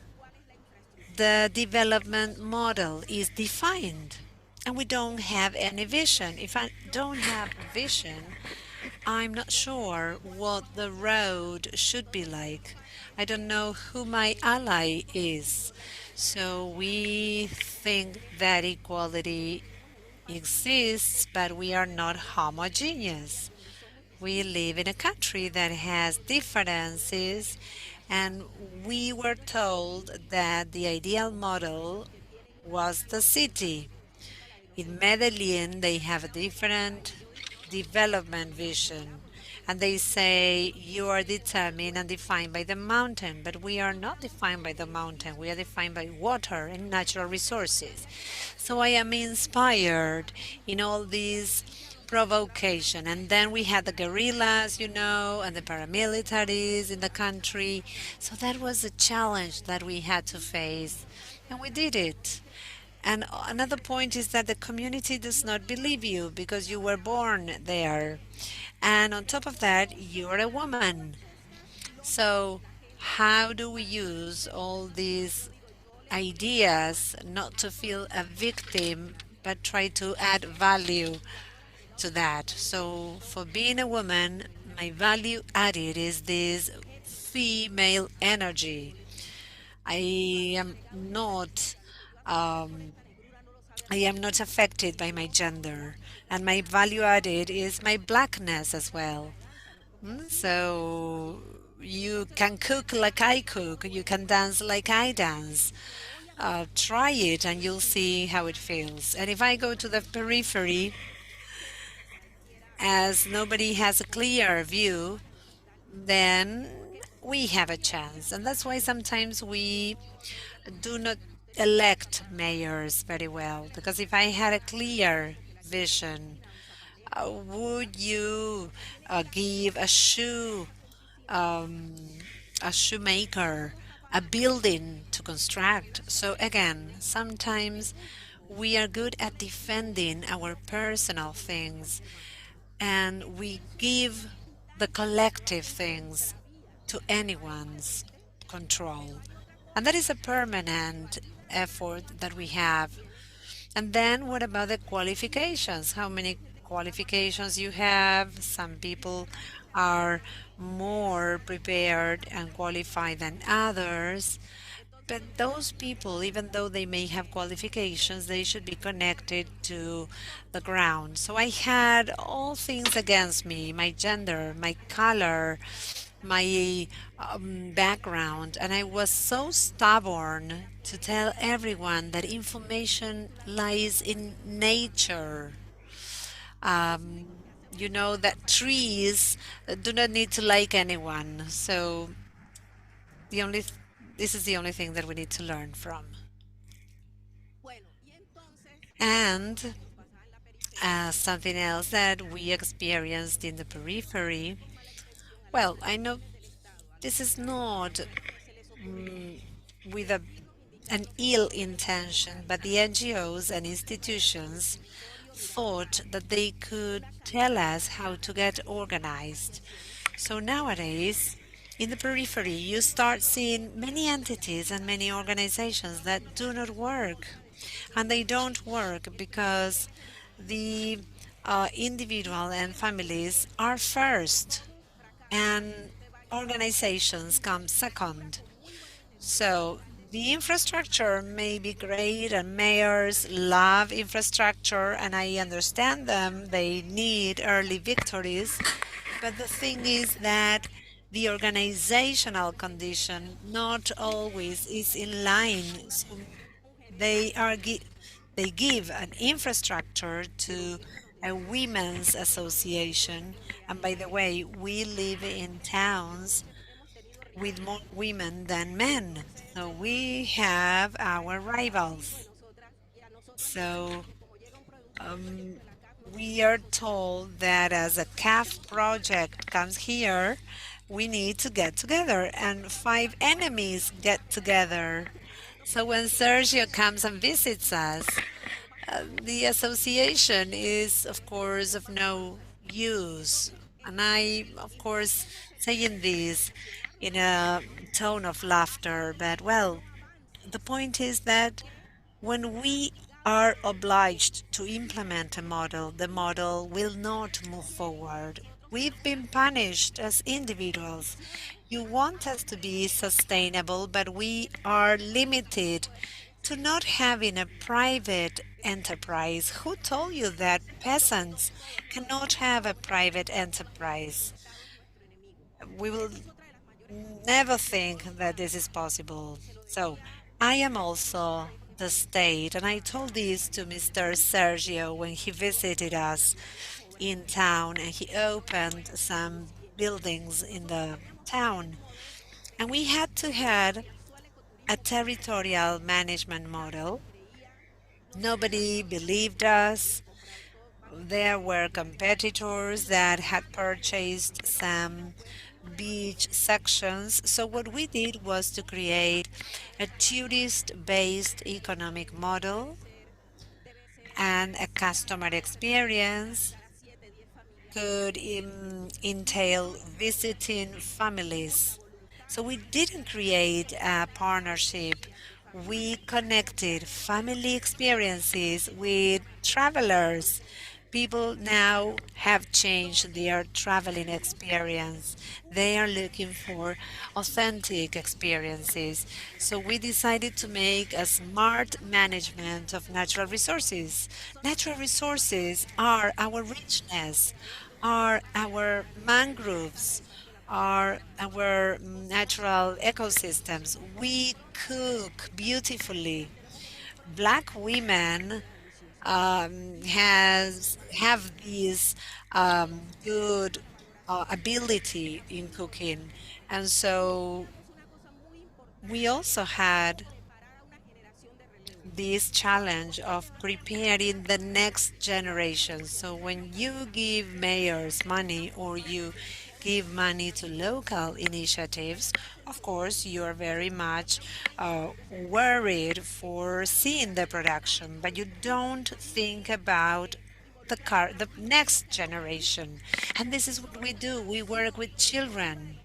the development model is defined and we don't have any vision. If I don't have vision, I'm not sure what the road should be like. I don't know who my ally is. So we think that equality exists, but we are not homogeneous. We live in a country that has differences, and we were told that the ideal model was the city. In Medellin, they have a different development vision. And they say you are determined and defined by the mountain, but we are not defined by the mountain. We are defined by water and natural resources. So I am inspired in all these provocation. And then we had the guerrillas, and the paramilitaries in the country. So that was a challenge that we had to face. And we did it. And another point is that the community does not believe you because you were born there. And on top of that, you're a woman. So, how do we use all these ideas not to feel a victim but try to add value to that? So, for being a woman, my value added is this female energy. I am not um, I am not affected by my gender, and my value added is my blackness as well. So you can cook like I cook, you can dance like I dance. Try it and you'll see how it feels. And if I go to the periphery, as nobody has a clear view, then we have a chance. And that's why sometimes we do not elect mayors very well, because if I had a clear vision, would you give um, a shoemaker a building to construct? So again, sometimes we are good at defending our personal things and we give the collective things to anyone's control. And that is a permanent effort that we have. And then what about the qualifications? How many qualifications you have? Some people are more prepared and qualified than others. But those people, even though they may have qualifications, they should be connected to the ground. So I had all things against me, my gender, my color, my background, and I was so stubborn to tell everyone that information lies in nature. Um, you know that trees do not need to like anyone. So the only this is the only thing that we need to learn from. And something else that we experienced in the periphery. Well, I know this is not with an ill intention, but the NGOs and institutions thought that they could tell us how to get organized. So nowadays, in the periphery, you start seeing many entities and many organizations that do not work. And they don't work because the individual and families are first, and organizations come second. So the infrastructure may be great, and mayors love infrastructure, and I understand them. They need early victories. But the thing is that the organizational condition not always is in line. So they are they give an infrastructure to a women's association, and by the way, we live in towns with more women than men, so we have our rivals. So we are told that as a CAF project comes here, we need to get together, and five enemies get together. So when Sergio comes and visits us, the association is, of course, of no use. And I, of course, saying this in a tone of laughter, but well, the point is that when we are obliged to implement a model, the model will not move forward. We've been punished as individuals. You want us to be sustainable, but we are limited to not having a private enterprise. Who told you that peasants cannot have a private enterprise? We will never think that this is possible. So I am also the state, and I told this to Mr. Sergio when he visited us in town and he opened some buildings in the town. And we had to have a territorial management model. Nobody believed us. There were competitors that had purchased some beach sections. So what we did was to create a tourist-based economic model and a customer experience could entail visiting families. So we didn't create a partnership. We connected family experiences with travelers. People now have changed their traveling experience. They are looking for authentic experiences. So we decided to make a smart management of natural resources. Natural resources are our richness, are our mangroves, are our natural ecosystems. We cook beautifully. Black women have this good ability in cooking, and so we also had this challenge of preparing the next generation. So when you give mayors money or you give money to local initiatives, of course, you are very much worried for seeing the production, but you don't think about the next generation. And this is what we do. We work with children.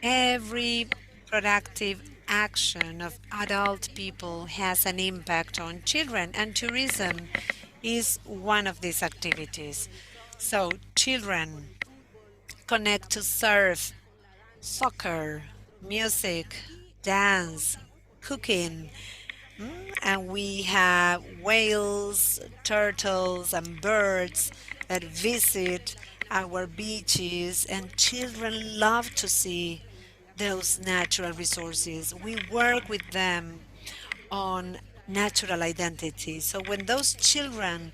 Every productive action of adult people has an impact on children, and tourism is one of these activities. So children connect to surf, soccer, music, dance, cooking, and we have whales, turtles, and birds that visit our beaches, and children love to see those natural resources. We work with them on natural identity. So when those children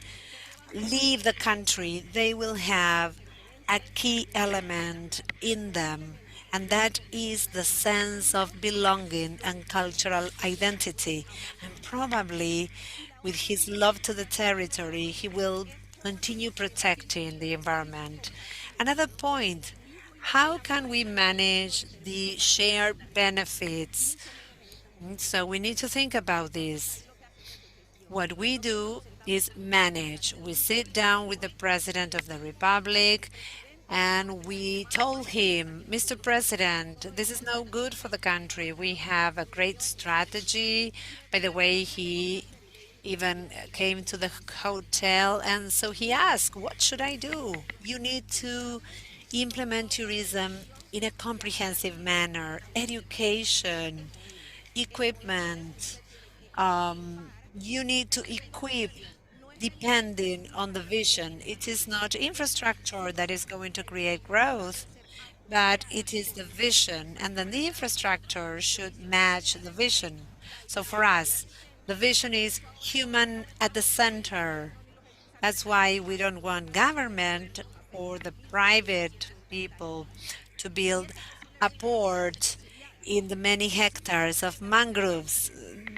leave the country, they will have a key element in them, and that is the sense of belonging and cultural identity. And probably with his love to the territory, he will continue protecting the environment. Another point, how can we manage the shared benefits? So we need to think about this. What we do is manage. We sit down with the President of the Republic and we told him, Mr. President, this is no good for the country. We have a great strategy. By the way, he even came to the hotel and so he asked, what should I do? You need to implement tourism in a comprehensive manner, education, equipment, you need to equip depending on the vision. It is not infrastructure that is going to create growth, but it is the vision, and then the infrastructure should match the vision. So for us, the vision is human at the center. That's why we don't want government or the private people to build a port in the many hectares of mangroves.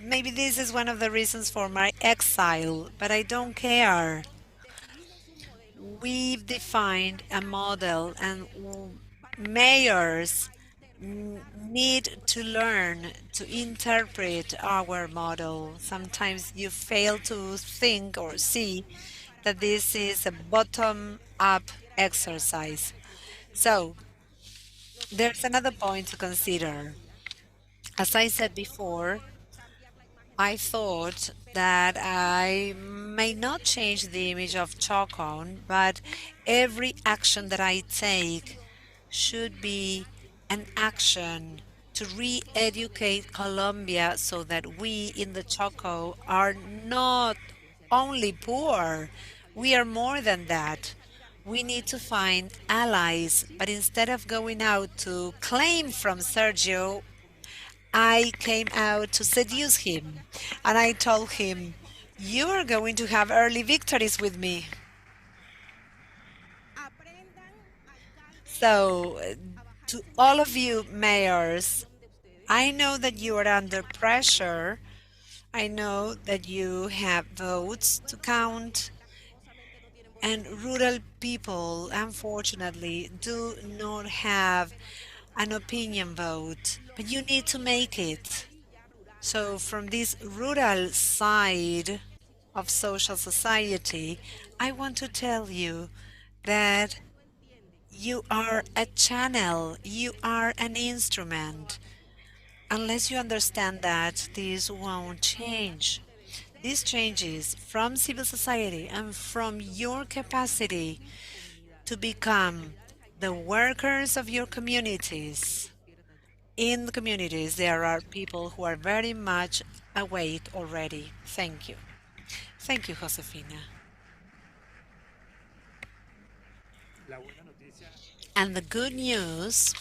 Maybe this is one of the reasons for my exile, but I don't care. We've defined a model, and mayors need to learn to interpret our model. Sometimes you fail to think or see that this is a bottom-up exercise. So there's another point to consider. As I said before, I thought that I may not change the image of Chocon, but every action that I take should be an action to re-educate Colombia so that we in the Choco are not only poor, we are more than that. We need to find allies, but instead of going out to claim from Sergio, I came out to seduce him, and I told him, you are going to have early victories with me. So, to all of you mayors, I know that you are under pressure. I know that you have votes to count, and rural people, unfortunately, do not have an opinion vote, but you need to make it. So from this rural side of social society, I want to tell you that you are a channel, you are an instrument. Unless you understand that, this won't change. This changes from civil society and from your capacity to become the workers of your communities. In the communities, there are people who are very much awake already. Thank you. Thank you, Josefina. And the good news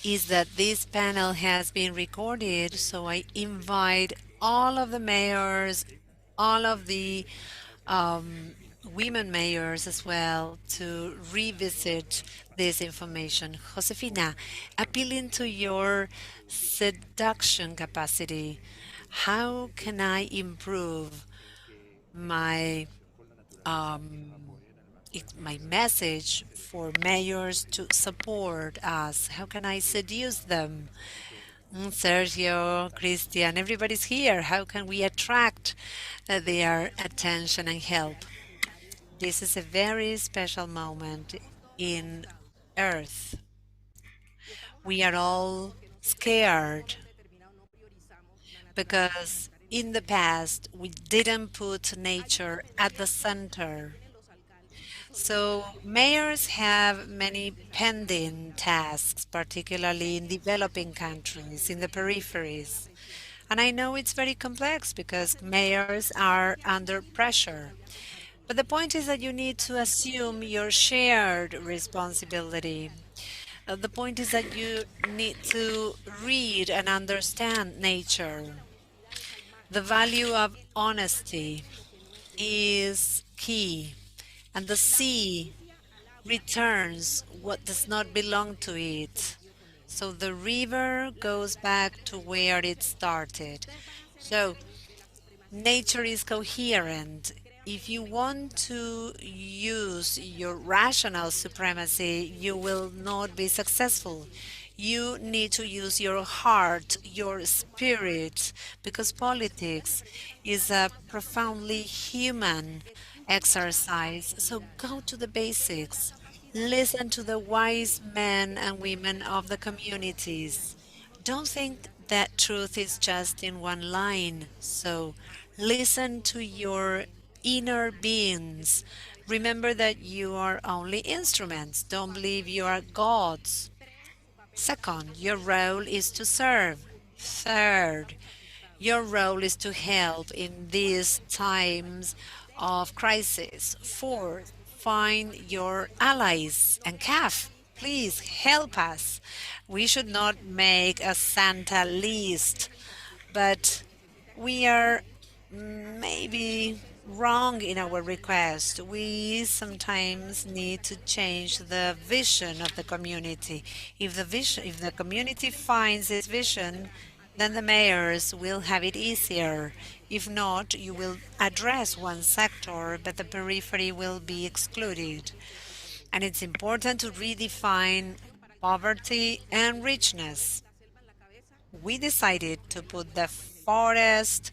is that this panel has been recorded, so I invite all of the mayors, all of the women mayors as well to revisit this information. Josefina, appealing to your seduction capacity, how can I improve my my message for mayors to support us? How can I seduce them? Sergio, Christian, everybody's here. How can we attract their attention and help? This is a very special moment in Earth. We are all scared because in the past we didn't put nature at the center. So mayors have many pending tasks, particularly in developing countries, in the peripheries. And I know it's very complex because mayors are under pressure. But the point is that you need to assume your shared responsibility. The point is that you need to read and understand nature. The value of honesty is key, and the sea returns what does not belong to it. So the river goes back to where it started. So nature is coherent. If you want to use your rational supremacy, you will not be successful. You need to use your heart, your spirit, because politics is a profoundly human exercise. So go to the basics. Listen to the wise men and women of the communities. Don't think that truth is just in one line. So listen to your inner beings. Remember that you are only instruments. Don't believe you are gods. Second, your role is to serve. Third, your role is to help in these times of crisis. Fourth, find your allies and CAF. Please help us. We should not make a Santa list, but we are maybe wrong in our request. We sometimes need to change the vision of the community. If the community finds this vision, then the mayors will have it easier. If not, you will address one sector, but the periphery will be excluded. And it's important to redefine poverty and richness. We decided to put the forest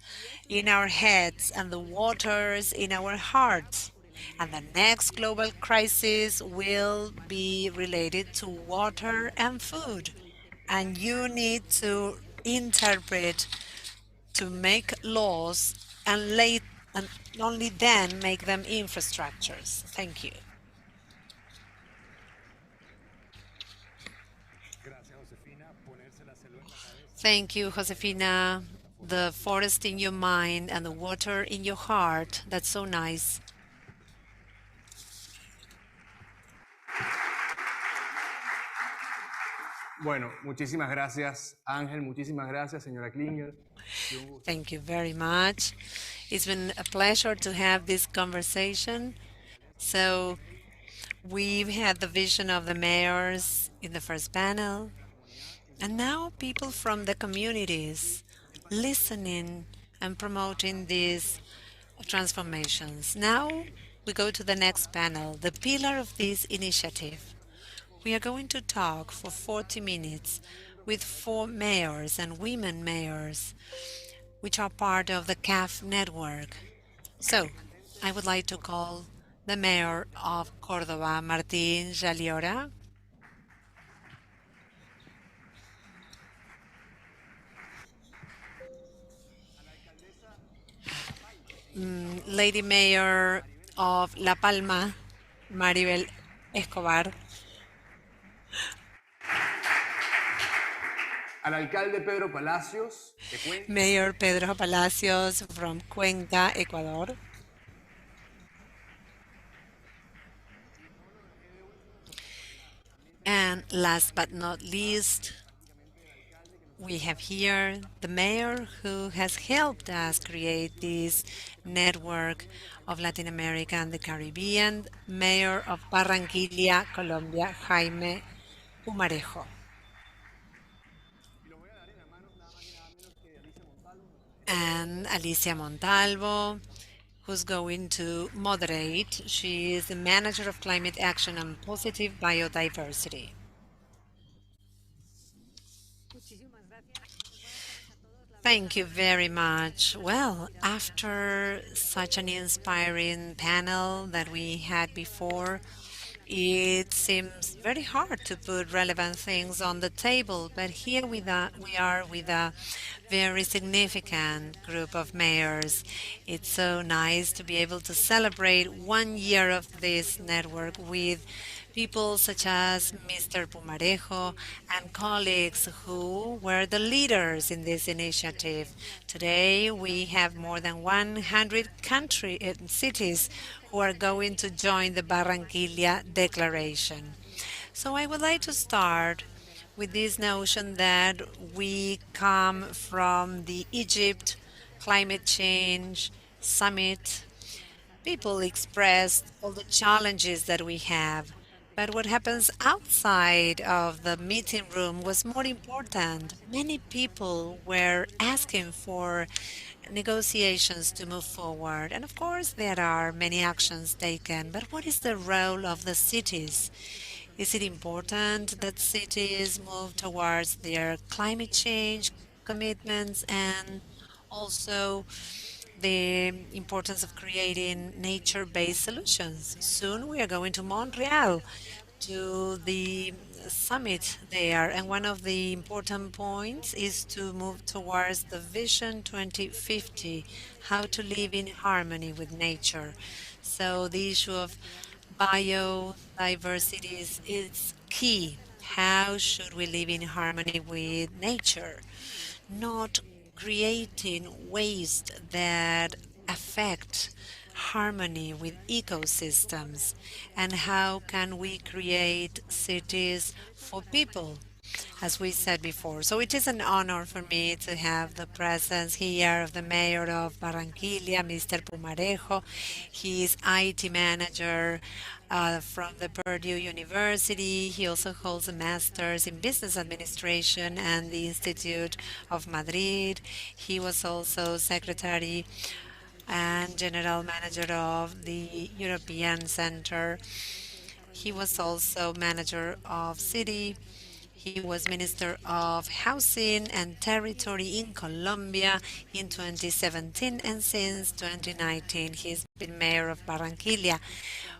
in our heads and the waters in our hearts. And the next global crisis will be related to water and food. And you need to interpret, to make laws, and only then make them infrastructures. Thank you. Thank you, Josefina. The forest in your mind and the water in your heart. That's so nice. Bueno, muchísimas gracias, Ángel. Muchísimas gracias, señora Klinger. Thank you very much. It's been a pleasure to have this conversation. So we've had the vision of the mayors in the first panel, and now people from the communities listening and promoting these transformations. Now we go to the next panel, the pillar of this initiative. We are going to talk for 40 minutes with 4 mayors and women mayors, which are part of the CAF network. So, I would like to call the mayor of Córdoba, Martín Jaliora. Lady Mayor of La Palma, Maribel Escobar. Al alcalde Pedro Palacios de Cuenca. Mayor Pedro Palacios from Cuenca, Ecuador. And last but not least, we have here the mayor who has helped us create this network of Latin America and the Caribbean, Mayor of Barranquilla, Colombia, Jaime Pumarejo. And Alicia Montalvo, who's going to moderate. She is the Manager of Climate Action and Positive Biodiversity. Thank you very much. Well, after such an inspiring panel that we had before, it seems very hard to put relevant things on the table, but here we are with a very significant group of mayors. It's so nice to be able to celebrate 1 year of this network with people such as Mr. Pumarejo and colleagues who were the leaders in this initiative. Today, we have more than 100 cities who are going to join the Barranquilla Declaration. So I would like to start with this notion that we come from the Egypt Climate Change Summit people expressed all the challenges that we have. But what happens outside of the meeting room was more important. Many people were asking for negotiations to move forward. And of course, there are many actions taken. But what is the role of the cities? Is it important that cities move towards their climate change commitments and also the importance of creating nature-based solutions? Soon we are going to Montreal to the summit there, and one of the important points is to move towards the Vision 2050, how to live in harmony with nature. So the issue of biodiversities is key. How should we live in harmony with nature? Not creating waste that affect harmony with ecosystems, and how can we create cities for people, as we said before. So it is an honor for me to have the presence here of the mayor of Barranquilla, Mr. Pumarejo. He is IT manager from the Purdue University. He also holds a master's in business administration and the Institute of Madrid. He was also secretary and general manager of the European Center. He was also manager of city. He was Minister of Housing and Territory in Colombia in 2017, and since 2019 he's been mayor of Barranquilla,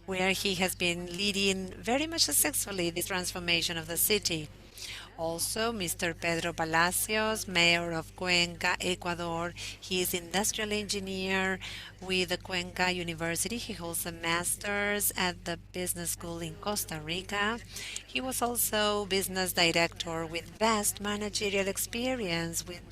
where he has been leading very much successfully this transformation of the city. Also, Mr. Pedro Palacios, Mayor of Cuenca, Ecuador. He is industrial engineer with the Cuenca University. He holds a master's at the business school in Costa Rica. He was also business director with vast managerial experience with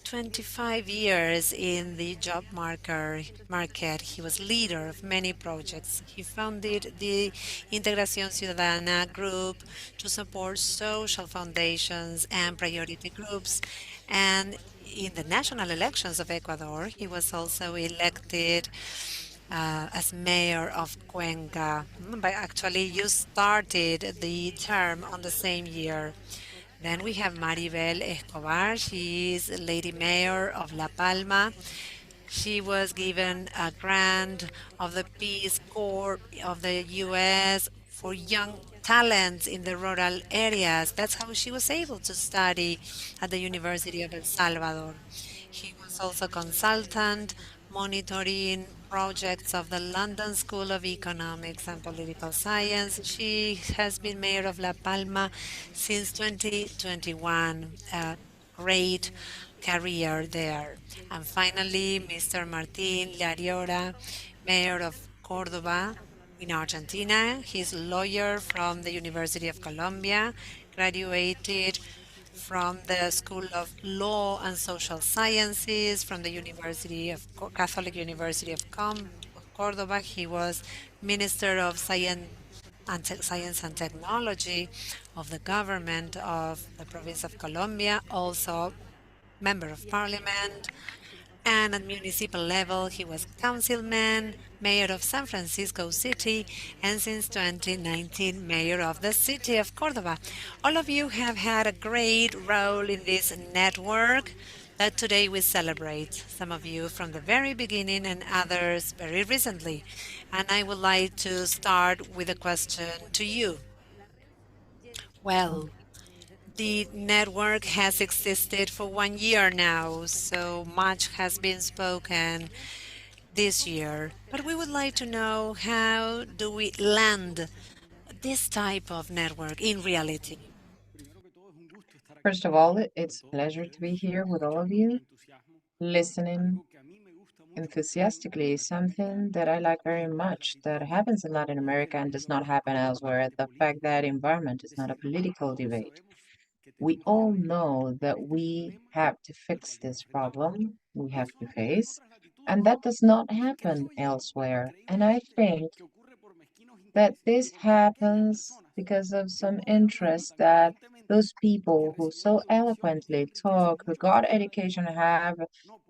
25 years in the job market. He was leader of many projects. He founded the Integración Ciudadana group to support social foundations and priority groups. And in the national elections of Ecuador, he was also elected as mayor of Cuenca. But actually, you started the term on the same year. Then we have Maribel Escobar. She is Lady Mayor of La Palma. She was given a grant of the Peace Corps of the U.S. for young talents in the rural areas. That's how she was able to study at the University of El Salvador. He was also consultant, monitoring projects of the London School of Economics and Political Science. She has been mayor of La Palma since 2021. A great career there. And finally, Mr. Martín Lariora, mayor of Córdoba in Argentina. He's a lawyer from the University of Columbia, graduated from the School of Law and Social Sciences from the Catholic University of Cordoba. He was Minister of Science and Technology of the government of the province of Colombia, also member of parliament, and at municipal level he was councilman, mayor of San Francisco City, and since 2019 mayor of the city of Cordoba. All of you have had a great role in this network that today we celebrate, some of you from the very beginning and others very recently. And I would like to start with a question to you. Well, the network has existed for 1 year now, so much has been spoken this year. But we would like to know, how do we land this type of network in reality? First of all, it's a pleasure to be here with all of you. Listening enthusiastically is something that I like very much, that happens in Latin America and does not happen elsewhere. The fact that environment is not a political debate. We all know that we have to fix this problem we have to face, and that does not happen elsewhere. And I think that this happens because of some interests that those people who so eloquently talk, who got education, have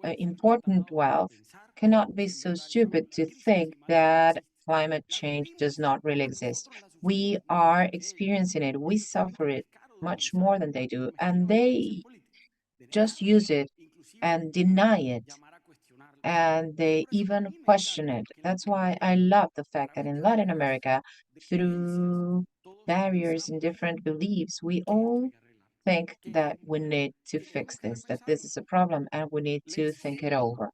important wealth, cannot be so stupid to think that climate change does not really exist. We are experiencing it, we suffer it much more than they do, and they just use it and deny it, and they even question it. That's why I love the fact that in Latin America, through barriers and different beliefs, we all think that we need to fix this, that this is a problem, and we need to think it over.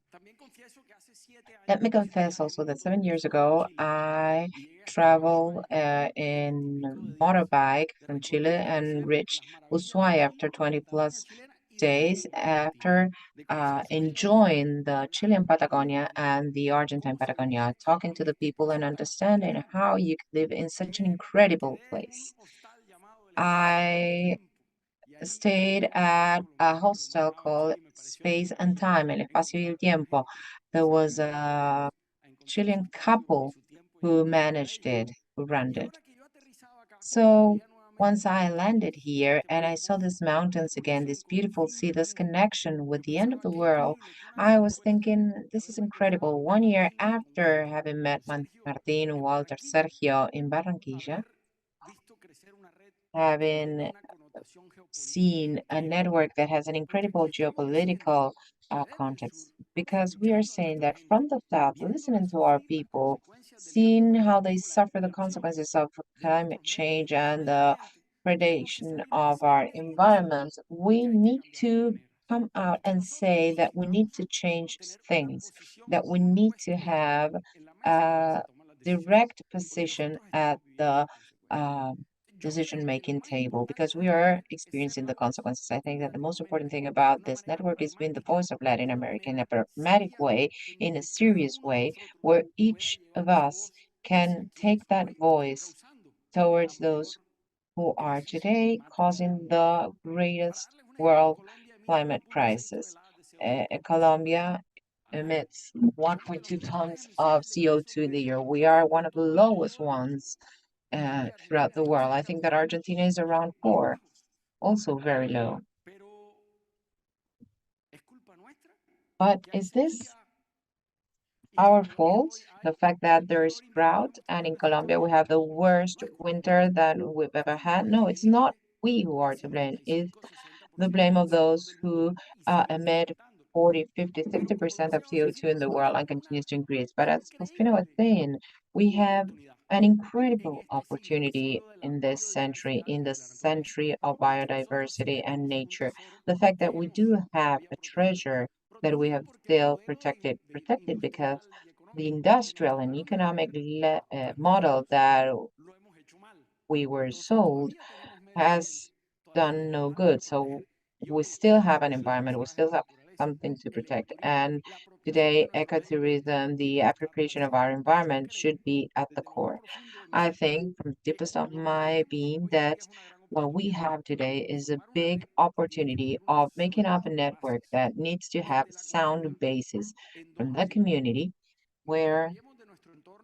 Let me confess also that 7 years ago, I traveled in motorbike from Chile and reached Ushuaia after 20 plus days after enjoying the Chilean Patagonia and the Argentine Patagonia, talking to the people and understanding how you could live in such an incredible place. I stayed at a hostel called Space and Time, El Espacio y el Tiempo. There was a Chilean couple who managed it, who ran it. So once I landed here and I saw these mountains again, this beautiful sea, this connection with the end of the world, I was thinking, this is incredible. 1 year after having met Martin, Walter, Sergio in Barranquilla, having seen a network that has an incredible geopolitical context, because we are saying that from the top, listening to our people, seeing how they suffer the consequences of climate change and the predation of our environment, we need to come out and say that we need to change things, that we need to have a direct position at the decision-making table, because we are experiencing the consequences. I think that the most important thing about this network is being the voice of Latin America in a pragmatic way, in a serious way, where each of us can take that voice towards those who are today causing the greatest world climate crisis. Colombia emits 1.2 tons of CO2 in the year. We are one of the lowest ones throughout the world. I think that Argentina is around 4, also very low. But is this our fault? The fact that there is drought and in Colombia we have the worst winter that we've ever had? No, it's not we who are to blame. It's the blame of those who emit 40, 50, 60% of CO2 in the world and continues to increase. But as Faustino was saying, we have an incredible opportunity in this century, in the century of biodiversity and nature. The fact that we do have a treasure that we have still protected because the industrial and economic model that we were sold has done no good. So we still have an environment, we still have something to protect. And today, ecotourism, the appropriation of our environment should be at the core. I think from the deepest of my being that what we have today is a big opportunity of making up a network that needs to have sound basis from the community where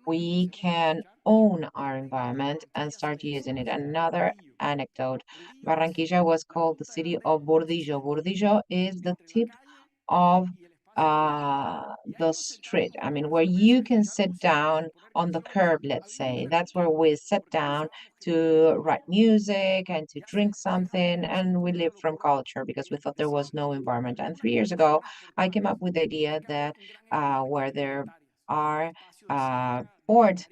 we can own our environment and start using it. Another anecdote, Barranquilla was called the city of Bordillo. Bordillo is the tip of the street. I mean, where you can sit down on the curb, let's say. That's where we sit down to write music and to drink something, and we live from culture because we thought there was no environment. And 3 years ago, I came up with the idea that where there are port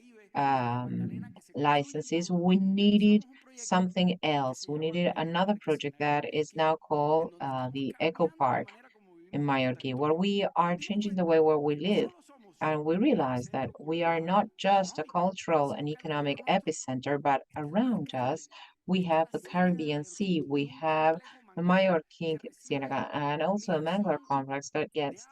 licenses, we needed something else. We needed another project that is now called the Eco Park in Mallorca, where we are changing the way where we live. And we realize that we are not just a cultural and economic epicenter, but around us, we have the Caribbean Sea, we have the Mallorquin Ciénaga, and also a mangrove complex that gets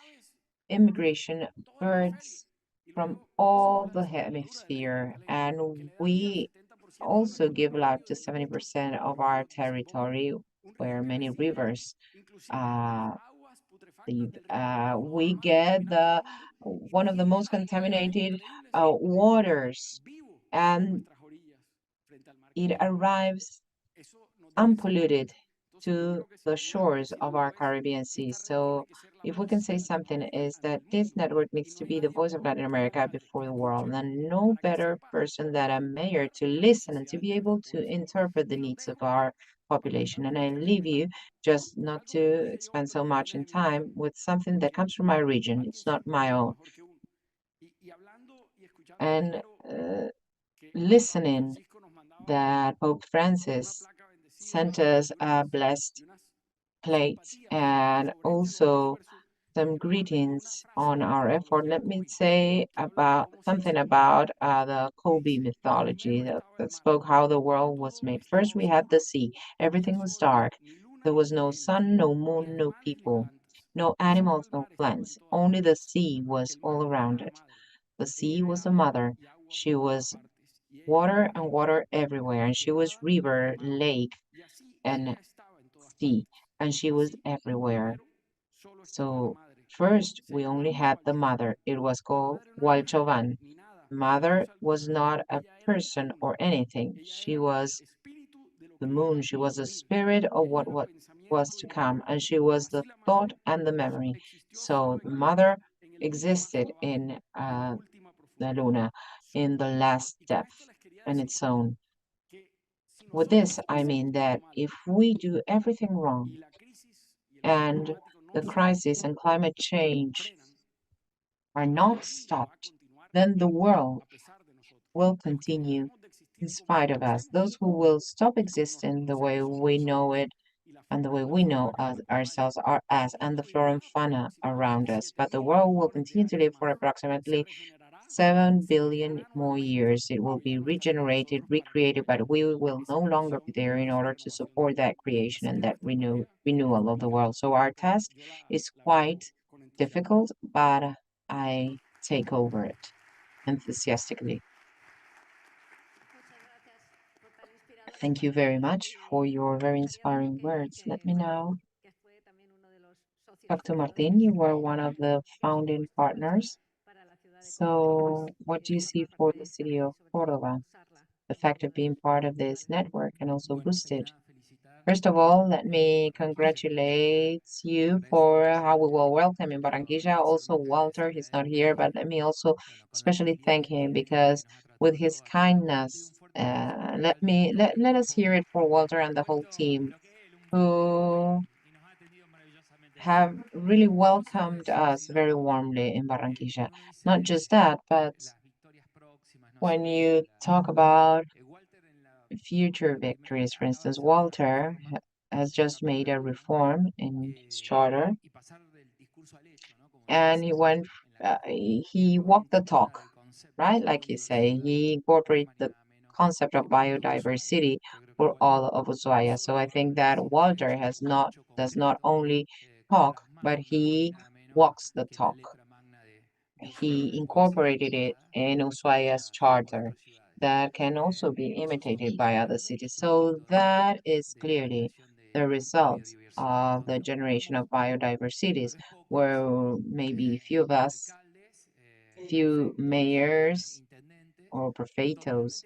immigration birds from all the hemisphere. And we also give life to 70% of our territory, where many rivers live. We get one of the most contaminated waters, and it arrives unpolluted to the shores of our Caribbean Sea. So if we can say something is that this network needs to be the voice of Latin America before the world, and no better person than a mayor to listen and to be able to interpret the needs of our population. And I leave you just not to spend so much in time with something that comes from my region. It's not my own. And listening that Pope Francis sent us a blessed plate and also some greetings on our effort. Let me say about something about the Kobe mythology that spoke how the world was made. First, we had the sea. Everything was dark. There was no sun, no moon, no people, no animals, no plants. Only the sea was all around it. The sea was the mother. She was water and water everywhere, and she was river, lake, and sea, and she was everywhere. So first, we only had the mother. It was called Walchovan. Mother was not a person or anything. She was the moon. She was the spirit of what was to come, and she was the thought and the memory. So the mother existed in the Luna in the last depth and its own. With this, I mean that if we do everything wrong and the crisis and climate change are not stopped, then the world will continue in spite of us. Those who will stop existing the way we know it and the way we know ourselves are us and the flora and fauna around us. But the world will continue to live for approximately 7 billion more years. It will be regenerated, recreated, but we will no longer be there in order to support that creation and that renewal of the world. So our task is quite difficult, but I take over it enthusiastically. Thank you very much for your very inspiring words. Let me now talk to Martin. You were one of the founding partners. So what do you see for the city of Córdoba? The fact of being part of this network and also boosted. First of all, let me congratulate you for how we will welcome in Barranquilla. Also, Walter, he's not here, but let me also especially thank him because with his kindness, let us hear it for Walter and the whole team who have really welcomed us very warmly in Barranquilla. Not just that, but when you talk about future victories, for instance, Walter has just made a reform in his charter, and he walked the talk, right? Like you say, he incorporated the concept of biodiversity for all of Ushuaia. So I think that Walter does not only talk, but he walks the talk. He incorporated it in Ushuaia's charter that can also be imitated by other cities. So that is clearly the result of the generation of biodiversities, where maybe few of us, few mayors or prefeitos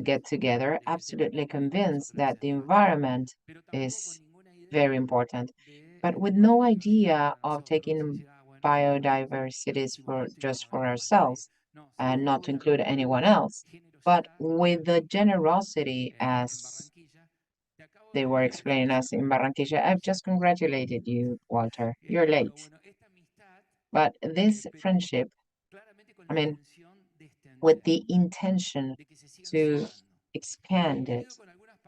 get together, absolutely convinced that the environment is very important, but with no idea of taking biodiversities for just for ourselves and not to include anyone else, but with the generosity as they were explaining us in Barranquilla. I've just congratulated you, Walter. You're late. But this friendship, I mean, with the intention to expand it,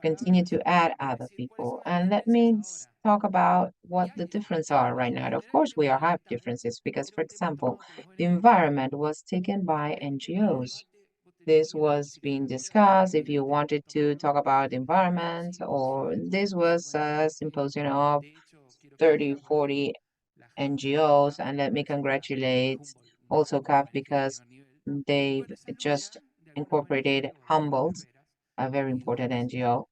continue to add other people. And let me talk about what the differences are right now. Of course, we have differences because, for example, the environment was taken by NGOs. This was being discussed if you wanted to talk about the environment, or this was a symposium of 30, 40 NGOs. And let me congratulate also CAF because they've just incorporated Humboldt, a very important NGO.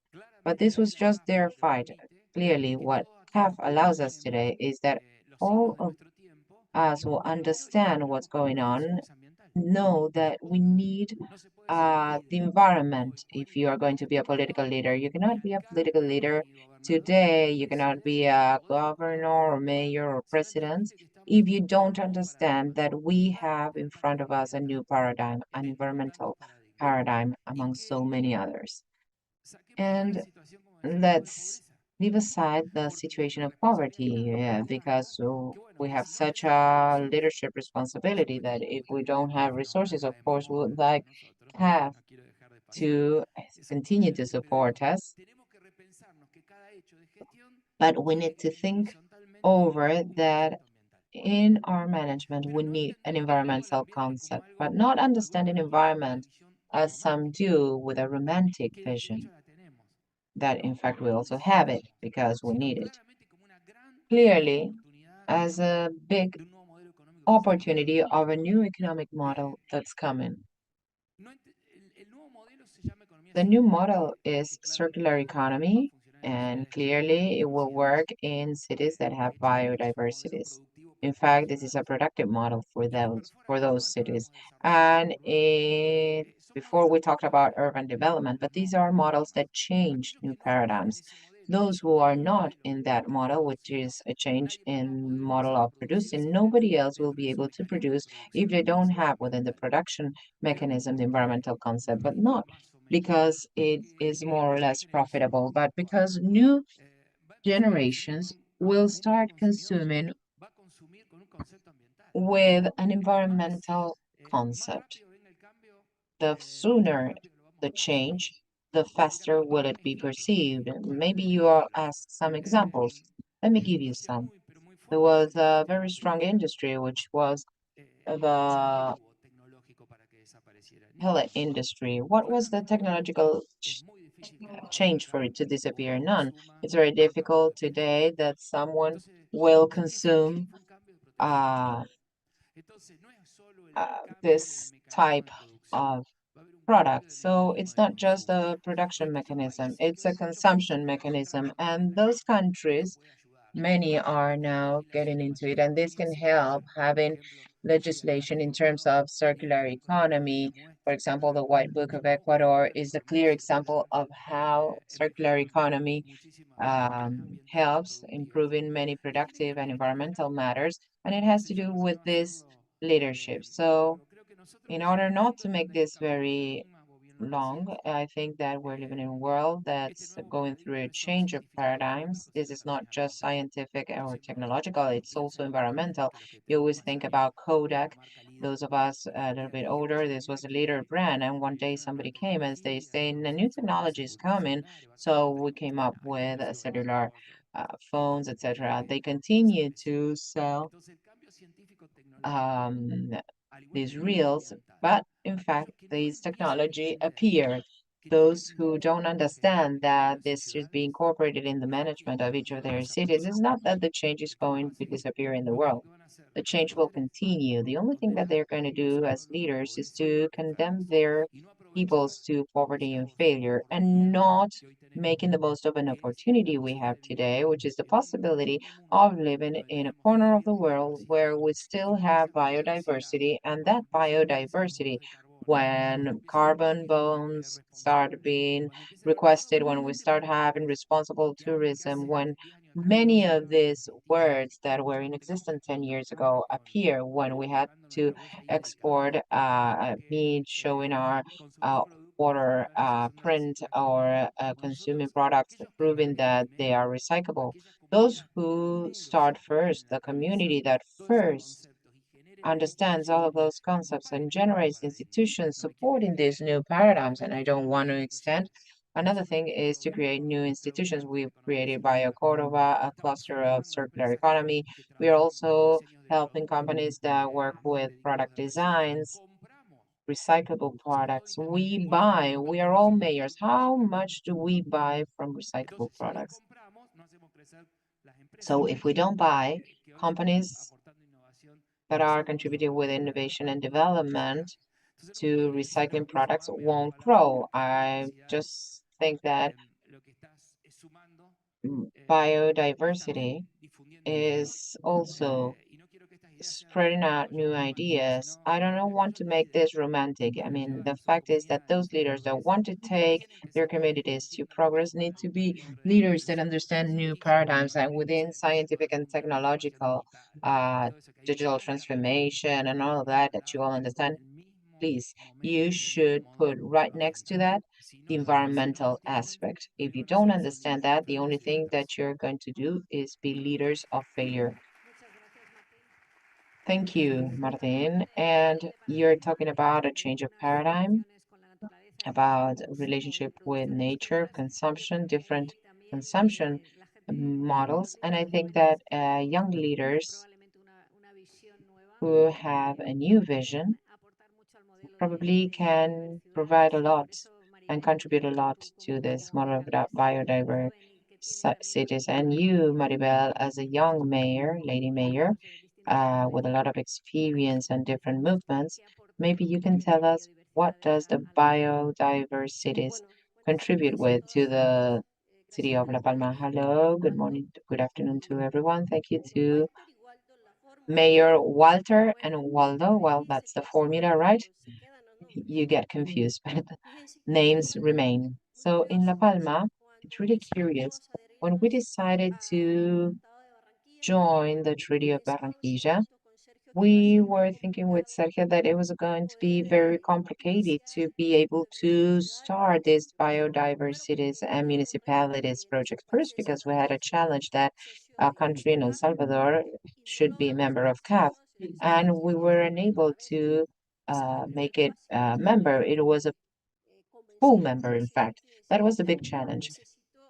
But this was just their fight. Clearly, what CAF allows us today is that all of us who understand what's going on know that we need the environment if you are going to be a political leader. You cannot be a political leader today. You cannot be a governor or mayor or president if you don't understand that we have in front of us a new paradigm, an environmental paradigm among so many others. And let's leave aside the situation of poverty, because we have such a leadership responsibility that if we don't have resources, of course, we would like have to continue to support us. But we need to think over that in our management, we need an environmental concept, but not understanding environment as some do with a romantic vision, that in fact we also have it because we need it. Clearly, as a big opportunity of a new economic model that's coming. The new model is circular economy, and clearly it will work in cities that have biodiversities. In fact, this is a productive model for those cities. And before we talked about urban development, but these are models that change new paradigms. Those who are not in that model, which is a change in model of producing, nobody else will be able to produce if they don't have within the production mechanism the environmental concept, but not because it is more or less profitable, but because new generations will start consuming with an environmental concept. The sooner the change, the faster will it be perceived. Maybe you are asked some examples. Let me give you some. There was a very strong industry, which was the pellet industry. What was the technological change for it to disappear? None. It's very difficult today that someone will consume this type of product. So it's not just a production mechanism, it's a consumption mechanism. And those countries, many are now getting into it, and this can help having legislation in terms of circular economy. For example, the White Book of Ecuador is a clear example of how circular economy helps improving many productive and environmental matters, and it has to do with this leadership. So in order not to make this very long, I think that we're living in a world that's going through a change of paradigms. This is not just scientific or technological, it's also environmental. You always think about Kodak. Those of us a little bit older, this was a leader brand, and one day somebody came and they saying a new technology is coming. So we came up with cellular phones, etc. They continue to sell um, these reels, but in fact, this technology appeared. Those who don't understand that this should be incorporated in the management of each of their cities, it's not that the change is going to disappear in the world. The change will continue. The only thing that they're going to do as leaders is to condemn their peoples to poverty and failure and not making the most of an opportunity we have today, which is the possibility of living in a corner of the world where we still have biodiversity, and that biodiversity, when carbon bonds start being requested, when we start having responsible tourism, when many of these words that were in existence 10 years ago appear, when we had to export meat showing our water print or consuming products proving that they are recyclable. Those who start first, the community that first understands all of those concepts and generates institutions supporting these new paradigms. And I don't want to extend. Another thing is to create new institutions. We've created Bio Cordova, a cluster of circular economy. We are also helping companies that work with product designs, recyclable products. We are all mayors. How much do we buy from recyclable products? So if we don't buy, companies that are contributing with innovation and development to recycling products won't grow. I just think that biodiversity is also spreading out new ideas. I don't want to make this romantic. I mean, the fact is that those leaders that want to take their communities to progress need to be leaders that understand new paradigms and within scientific and technological digital transformation and all of that that you all understand. Please, you should put right next to that the environmental aspect. If you don't understand that, the only thing that you're going to do is be leaders of failure. Thank you, Martin. And you're talking about a change of paradigm, about relationship with nature, consumption, different consumption models. And I think that young leaders who have a new vision probably can provide a lot and contribute a lot to this model of biodiverse cities. And you, Maribel, as a young mayor, lady mayor, with a lot of experience and different movements, maybe you can tell us what does the biodiverse cities contribute with to the city of La Palma. Hello, good morning, good afternoon to everyone. Thank you to Mayor Walter and Waldo. Well, that's the formula, right? You get confused, but names remain. So in La Palma, it's really curious. When we decided to join the Treaty of Barranquilla, we were thinking with Sergio that it was going to be very complicated to be able to start this biodiversities and municipalities project. First, because we had a challenge that a country in El Salvador should be a member of CAF, and we were unable to make it a member. It was a full member, in fact. That was the big challenge.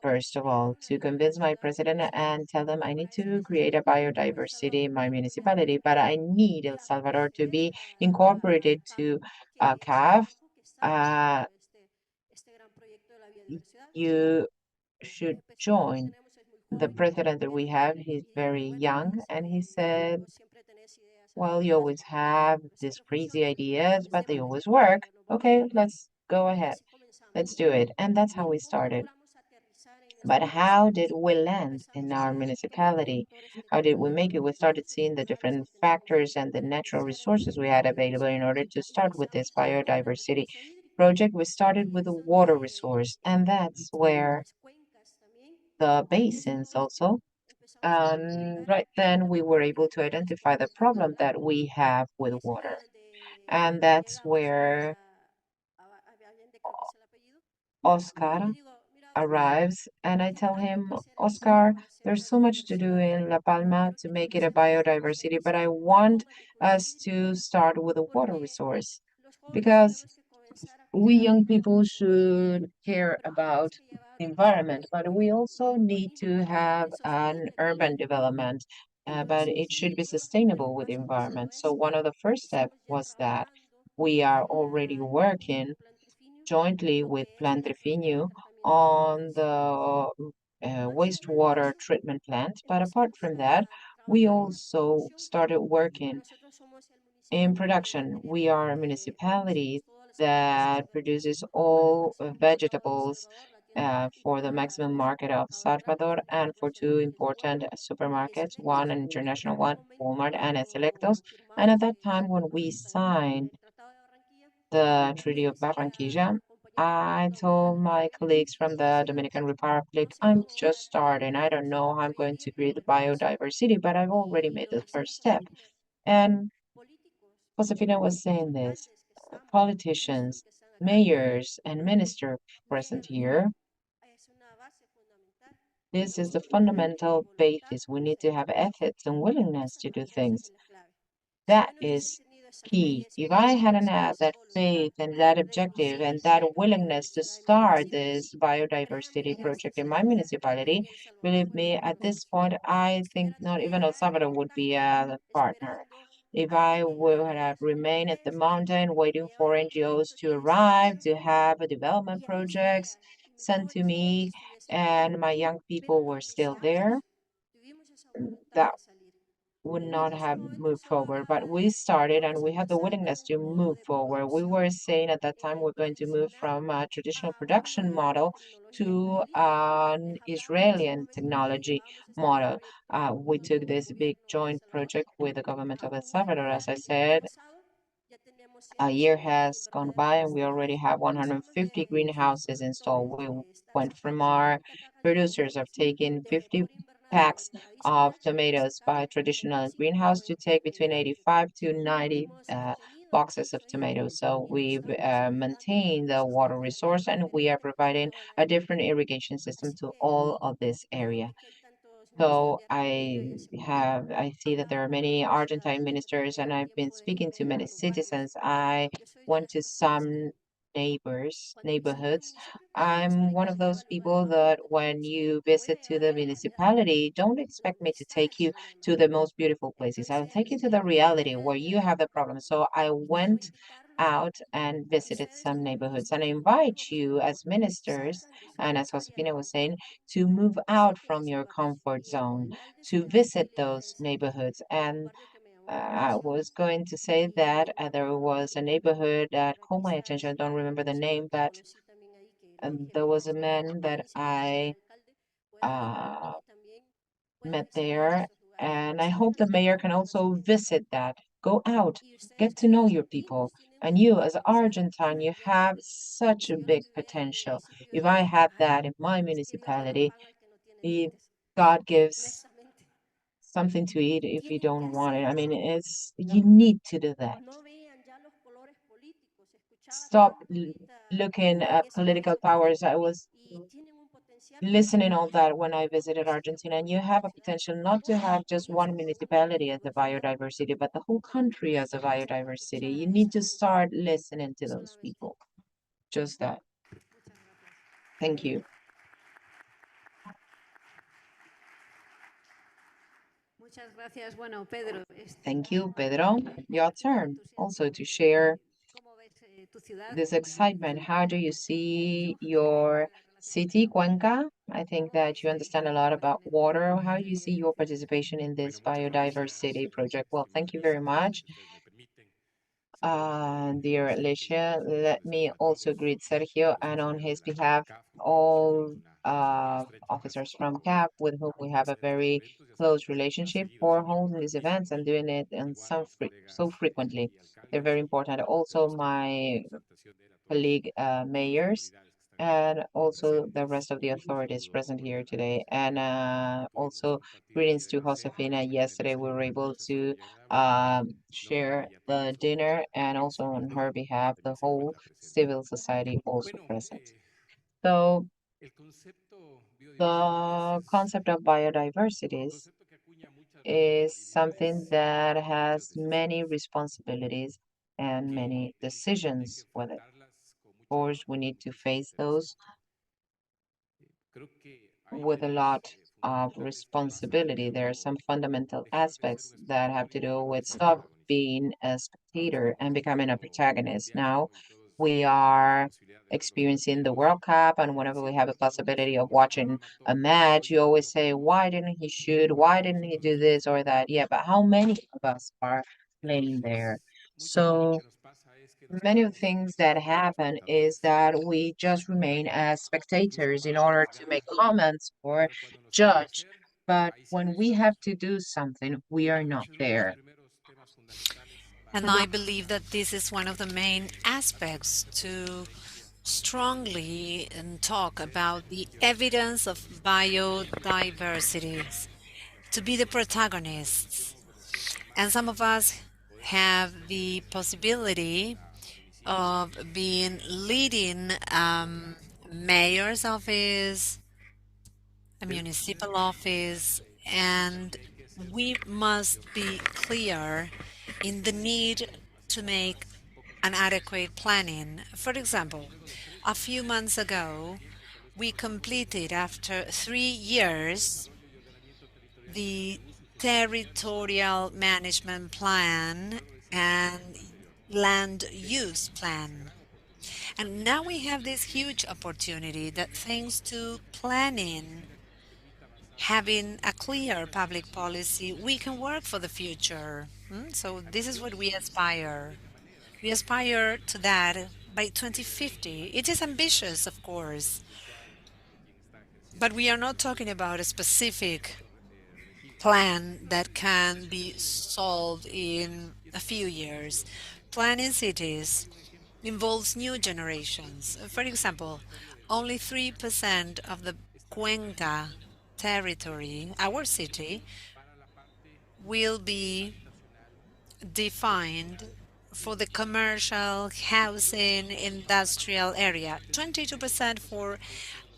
First of all, to convince my president and tell them I need to create a biodiversity in my municipality, but I need El Salvador to be incorporated to CAF. You should join. The president that we have, he's very young, and he said, well, you always have these crazy ideas, but they always work. Okay, let's go ahead. Let's do it. And that's how we started. But how did we land in our municipality? How did we make it? We started seeing the different factors and the natural resources we had available in order to start with this biodiversity project. We started with a water resource, and that's where the basins also. Right then, we were able to identify the problem that we have with water. And that's where Oscar arrives, and I tell him, Oscar, there's so much to do in La Palma to make it a biodiversity, but I want us to start with a water resource because we young people should care about the environment, but we also need to have an urban development, but it should be sustainable with the environment. So one of the first steps was that we are already working jointly with Plan Trefinho on the wastewater treatment plant. But apart from that, we also started working in production. We are a municipality that produces all vegetables for the maximum market of Salvador and for two important supermarkets, one an international one, Walmart and Selectos. And at that time, when we signed the Treaty of Barranquilla, I told my colleagues from the Dominican Republic, I'm just starting. I don't know how I'm going to create the biodiversity, but I've already made the first step. And Josefina was saying this, politicians, mayors, and ministers present here, this is the fundamental basis. We need to have ethics and willingness to do things. That is key. If I hadn't had that faith and that objective and that willingness to start this biodiversity project in my municipality, believe me, at this point, I think not even El Salvador would be a partner. If I would have remained at the mountain waiting for NGOs to arrive, to have development projects sent to me, and my young people were still there, that would not have moved forward. But we started and we had the willingness to move forward. We were saying at that time we're going to move from a traditional production model to an Israeli technology model. We took this big joint project with the government of El Salvador. As I said, a year has gone by and we already have 150 greenhouses installed. We went from our producers of taking 50 packs of tomatoes by traditional greenhouse to take between 85 to 90 boxes of tomatoes. So we've maintained the water resource and we are providing a different irrigation system to all of this area. So I see that there are many Argentine ministers, and I've been speaking to many citizens. I went to some neighborhoods. I'm one of those people that when you visit to the municipality, don't expect me to take you to the most beautiful places. I'll take you to the reality where you have the problem. So I went out and visited some neighborhoods, and I invite you as ministers, and as Josefina was saying, to move out from your comfort zone, to visit those neighborhoods. And I was going to say that there was a neighborhood that caught my attention. I don't remember the name, but there was a man that I uh, met there. And I hope the mayor can also visit that. Go out, get to know your people. And you, as Argentine, you have such a big potential. If I had that in my municipality, if God gives something to eat if you don't want it. I mean, you need to do that. Stop looking at political powers. I was listening all that when I visited Argentina, and you have a potential not to have just one municipality as a biodiversity, but the whole country as a biodiversity. You need to start listening to those people. Just that. Thank you. Thank you, Pedro. Your turn also to share this excitement. How do you see your city, Cuenca? I think that you understand a lot about water. How do you see your participation in this biodiversity project? Well, thank you very much. Dear Alicia, let me also greet Sergio and on his behalf, all officers from CAP with whom we have a very close relationship for holding these events and doing it and so frequently. They're very important. Also, my colleague mayors and also the rest of the authorities present here today. And also greetings to Josefina. Yesterday we were able to share the dinner and also on her behalf, the whole civil society also present. So the concept of biodiversities is something that has many responsibilities and many decisions with it. Of course, we need to face those with a lot of responsibility. There are some fundamental aspects that have to do with stop being a spectator and becoming a protagonist. Now we are experiencing the World Cup, and whenever we have a possibility of watching a match, you always say, why didn't he shoot? Why didn't he do this or that? Yeah, but how many of us are playing there? So many of the things that happen is that we just remain as spectators in order to make comments or judge. But when we have to do something, we are not there. And I believe that this is one of the main aspects to strongly talk about the evidence of biodiversity, to be the protagonists. And some of us have the possibility of being leading mayor's office, a municipal office, and we must be clear in the need to make an adequate planning. For example, a few months ago, we completed after 3 years the territorial management plan and land use plan. And now we have this huge opportunity that thanks to planning having a clear public policy, we can work for the future. So this is what we aspire. We aspire to that by 2050. It is ambitious, of course, but we are not talking about a specific plan that can be solved in a few years. Planning cities involves new generations. For example, only 3% of the Cuenca territory, our city, will be defined for the commercial, housing, industrial area, 22% for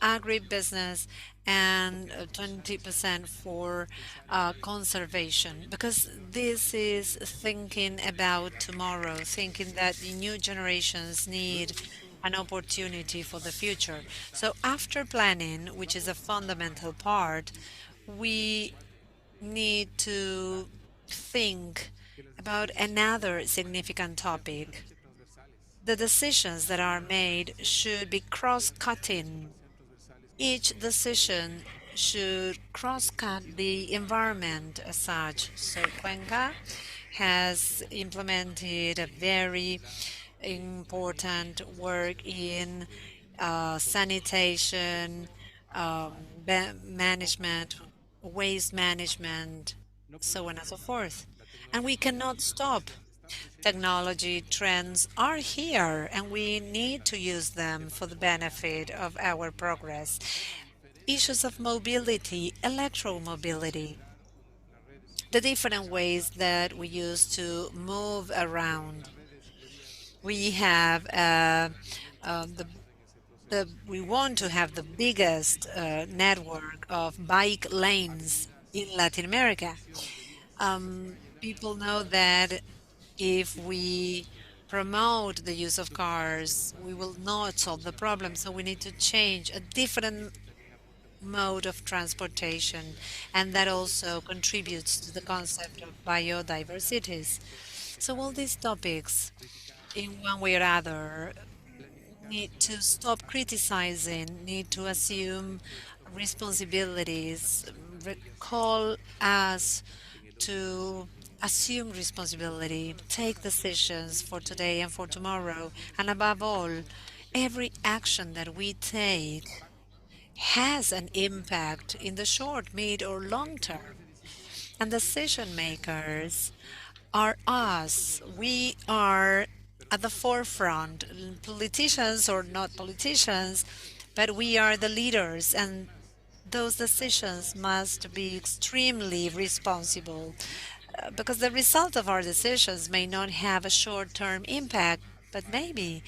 agribusiness, and 20% for conservation. Because this is thinking about tomorrow, thinking that the new generations need an opportunity for the future. So after planning, which is a fundamental part, we need to think about another significant topic. The decisions that are made should be cross-cutting. Each decision should cross-cut the environment as such. So Cuenca has implemented a very important work in sanitation, management, waste management, so on and so forth. And we cannot stop. Technology trends are here, and we need to use them for the benefit of our progress. Issues of mobility, electromobility, the different ways that we use to move around. We have we want to have the biggest network of bike lanes in Latin America. People know that if we promote the use of cars, we will not solve the problem. So we need to change a different mode of transportation, and that also contributes to the concept of biodiversities. So all these topics, in one way or other, need to stop criticizing, need to assume responsibilities, call us to assume responsibility, take decisions for today and for tomorrow, and above all, every action that we take has an impact in the short, mid, or long term. And decision makers are us. We are at the forefront, politicians or not politicians, but we are the leaders, and those decisions must be extremely responsible because the result of our decisions may not have a short-term impact, but maybe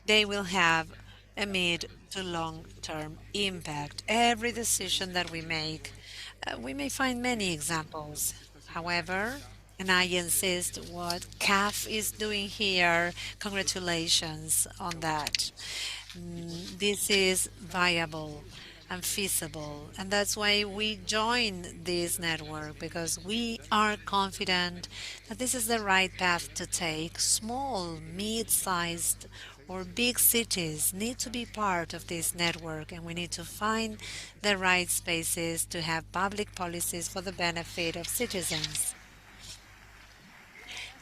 they will have a mid to long-term impact. Every decision that we make, we may find many examples. However, and I insist what CAF is doing here, congratulations on that. This is viable and feasible, and that's why we join this network, because we are confident that this is the right path to take. Small, mid-sized, or big cities need to be part of this network, and we need to find the right spaces to have public policies for the benefit of citizens.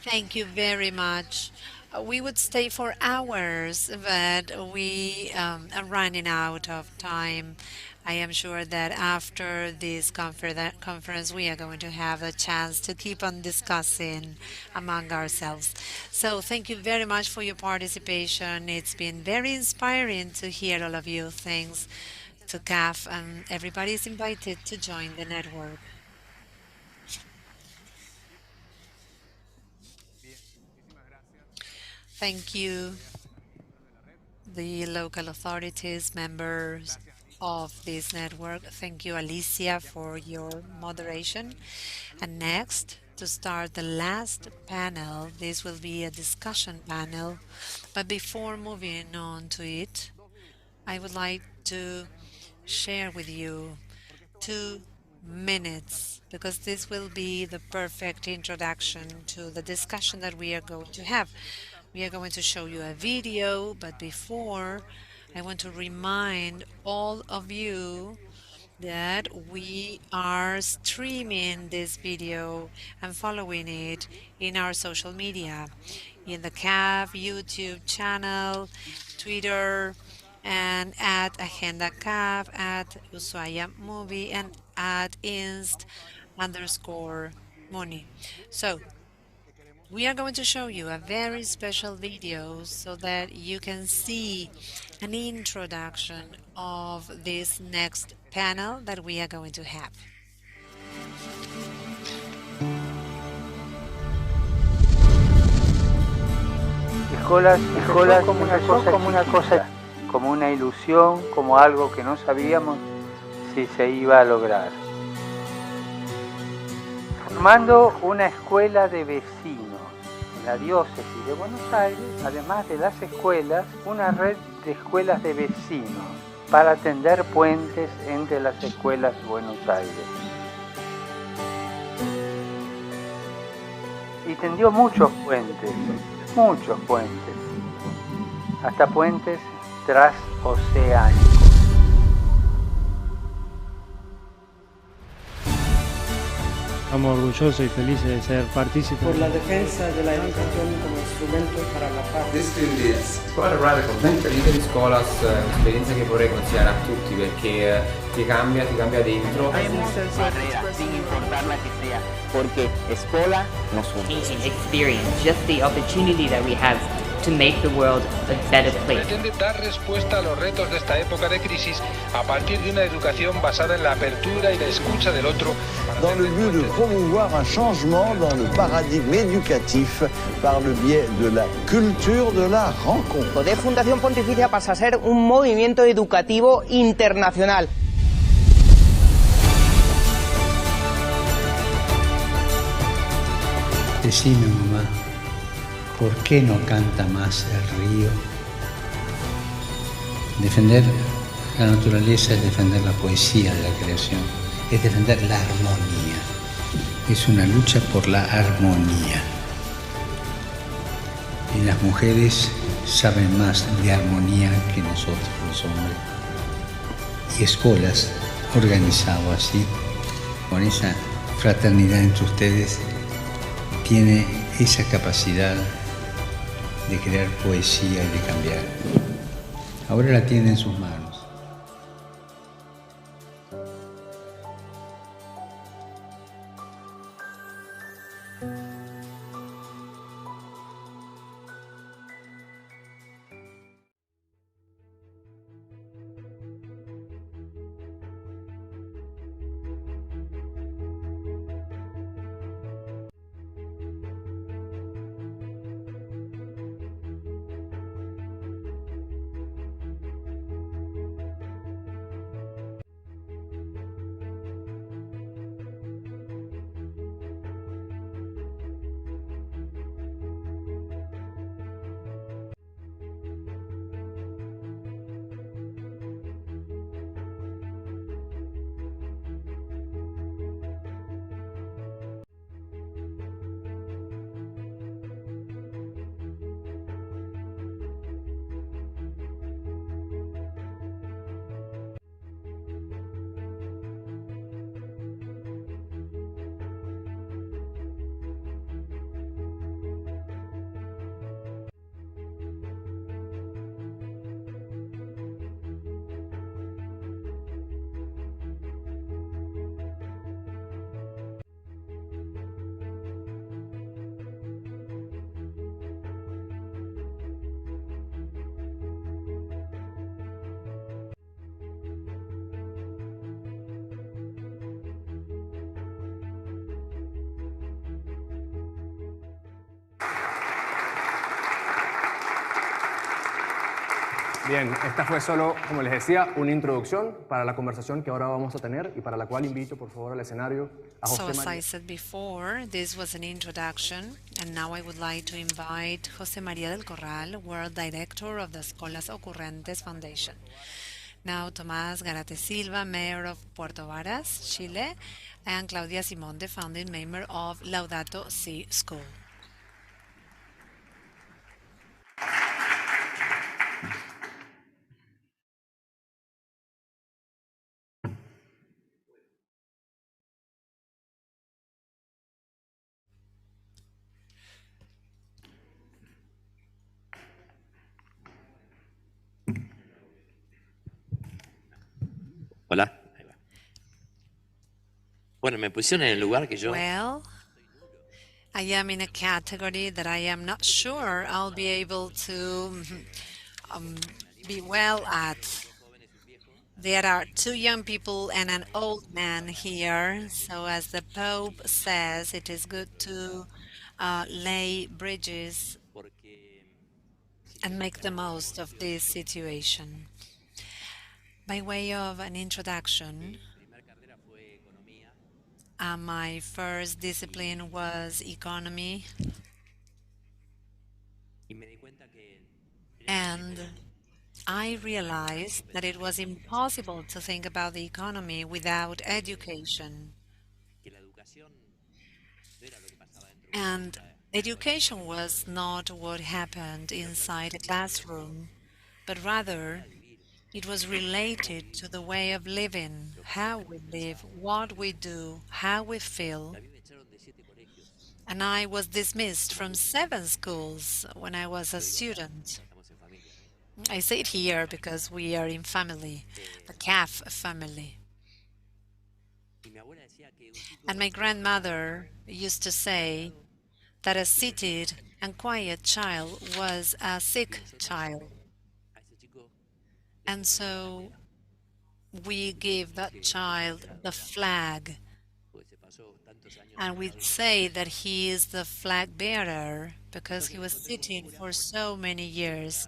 Thank you very much. We would stay for hours, but we are running out of time. I am sure that after this conference, we are going to have a chance to keep on discussing among ourselves. So thank you very much for your participation. It's been very inspiring to hear all of you. Thanks to CAF, and everybody is invited to join the network. Thank you, the local authorities, members of this network. Thank you, Alicia, for your moderation. And next, to start the last panel, this will be a discussion panel. But before moving on to it, I would like to share with you 2 minutes, because this will be the perfect introduction to the discussion that we are going to have. We are going to show you a video, but before, I want to remind all of you that we are streaming this video and following it in our social media, in the CAF YouTube channel, Twitter, and at Agenda CAF, at Ushuaia Movie, and at inst_Muni. So we are going to show you a very special video so that you can see an introduction of this next panel that we are going to have. Escolas empezó como una cosa, como una ilusión, como algo que no sabíamos si se iba a lograr. Formando una escuela de vecinos en la diócesis de Buenos Aires, además de las escuelas, una red de escuelas de vecinos para tender puentes entre las escuelas de Buenos Aires. Y tendió muchos puentes, hasta puentes transoceánicos. Estamos orgullosos y felices de ser partícipes. Por la defensa de la educación como instrumento para la paz. Scuola rurale comunque vita di scuola è un'esperienza che vorrei consigliare a tutti perché ti cambia dentro. Sin importar la que sea, porque escuela nos une. Experience, just the opportunity that we have to make the world a better place. Pretende dar respuesta a los retos de esta época de crisis a partir de una educación basada en la apertura y la escucha del otro. Dans le but de promouvoir un changement dans le paradigme éducatif par le biais de la culture de la rencontre. De Fundación Pontificia pasa a ser un movimiento educativo internacional. Decime, mamá, ¿por qué no canta más el río? Defender la naturaleza es defender la poesía de la creación, es defender la armonía. Es una lucha por la armonía. Y las mujeres saben más de armonía que nosotros los hombres. Y escuelas organizado así, con esa fraternidad entre ustedes, tiene esa capacidad de crear poesía y de cambiar. Ahora la tiene en sus manos. Bien, esta fue solo, como les decía, una introducción para la conversación que ahora vamos a tener y para la cual invito, por favor, al escenario a So, José as María. I said before, this was an introduction, and now I would like to invite José María del Corral, World Director of the Escolas Ocurrentes Foundation. Now, Tomás Garate Silva, Mayor of Puerto Varas, Chile, and Claudia Simón, the founding member of Laudato Si School. Hola. Ahí va. Bueno, me pusieron en el lugar que yo... Well, I am in a category that I am not sure I'll be able to um, be well at. There are two young people and an old man here, so as the Pope says, it is good to lay bridges and make the most of this situation. By way of an introduction, my first discipline was economy, and I realized that it was impossible to think about the economy without education. And education was not what happened inside a classroom, but rather it was related to the way of living, how we live, what we do, how we feel. And I was dismissed from 7 schools when I was a student. I say it here because we are in family, the CAF family. And my grandmother used to say that a seated and quiet child was a sick child. And so we give that child the flag. And we say that he is the flag bearer because he was sitting for so many years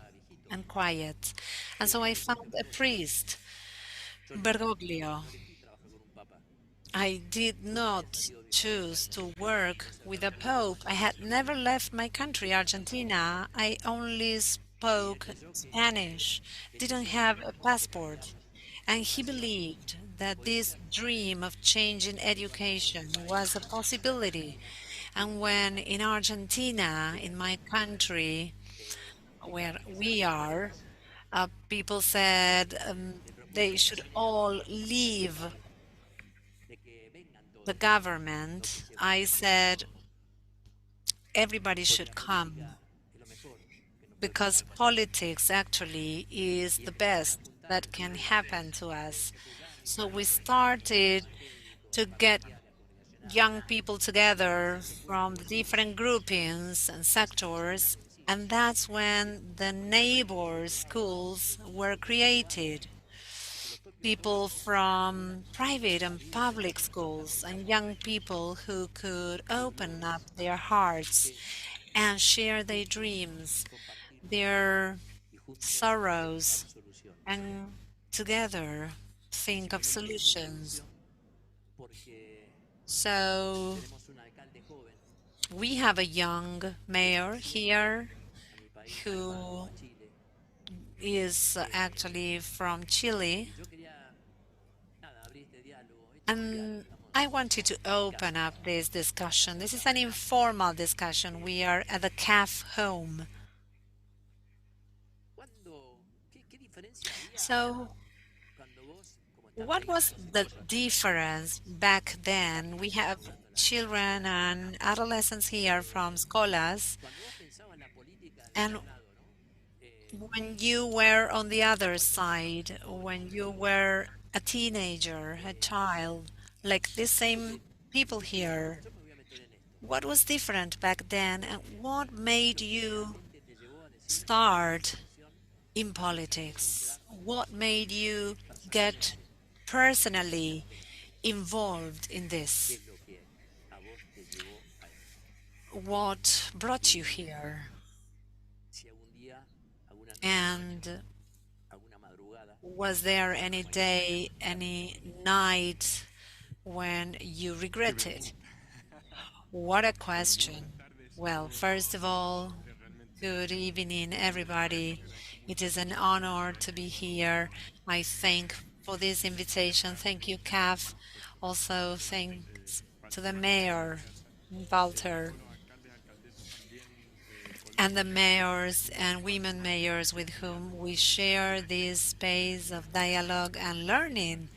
and quiet. And so I found a priest, Bergoglio. I did not choose to work with a pope. I had never left my country, Argentina. I only spoke Spanish, didn't have a passport. And he believed that this dream of changing education was a possibility. And when in Argentina, in my country, where we are, people said they should all leave the government, I said everybody should come because politics actually is the best that can happen to us. So we started to get young people together from the different groupings and sectors, and that's when the neighbor schools were created. People from private and public schools and young people who could open up their hearts and share their dreams, their sorrows, and together think of solutions. So we have a young mayor here who is actually from Chile. And I wanted to open up this discussion. This is an informal discussion. We are at the CAF home. So, what was the difference back then? We have children and adolescents here from Escolas, and when you were on the other side, when you were a teenager, a child, like the same people here, what was different back then and what made you start in politics? What made you get personally involved in this? What brought you here? And was there any day, any night when you regretted? What a question. Well, first of all, good evening, everybody. It is an honor to be here. I thank for this invitation. Thank you, CAF. Also, thanks to the mayor, Walter, and the mayors and women mayors with whom we share this space of dialogue and learning.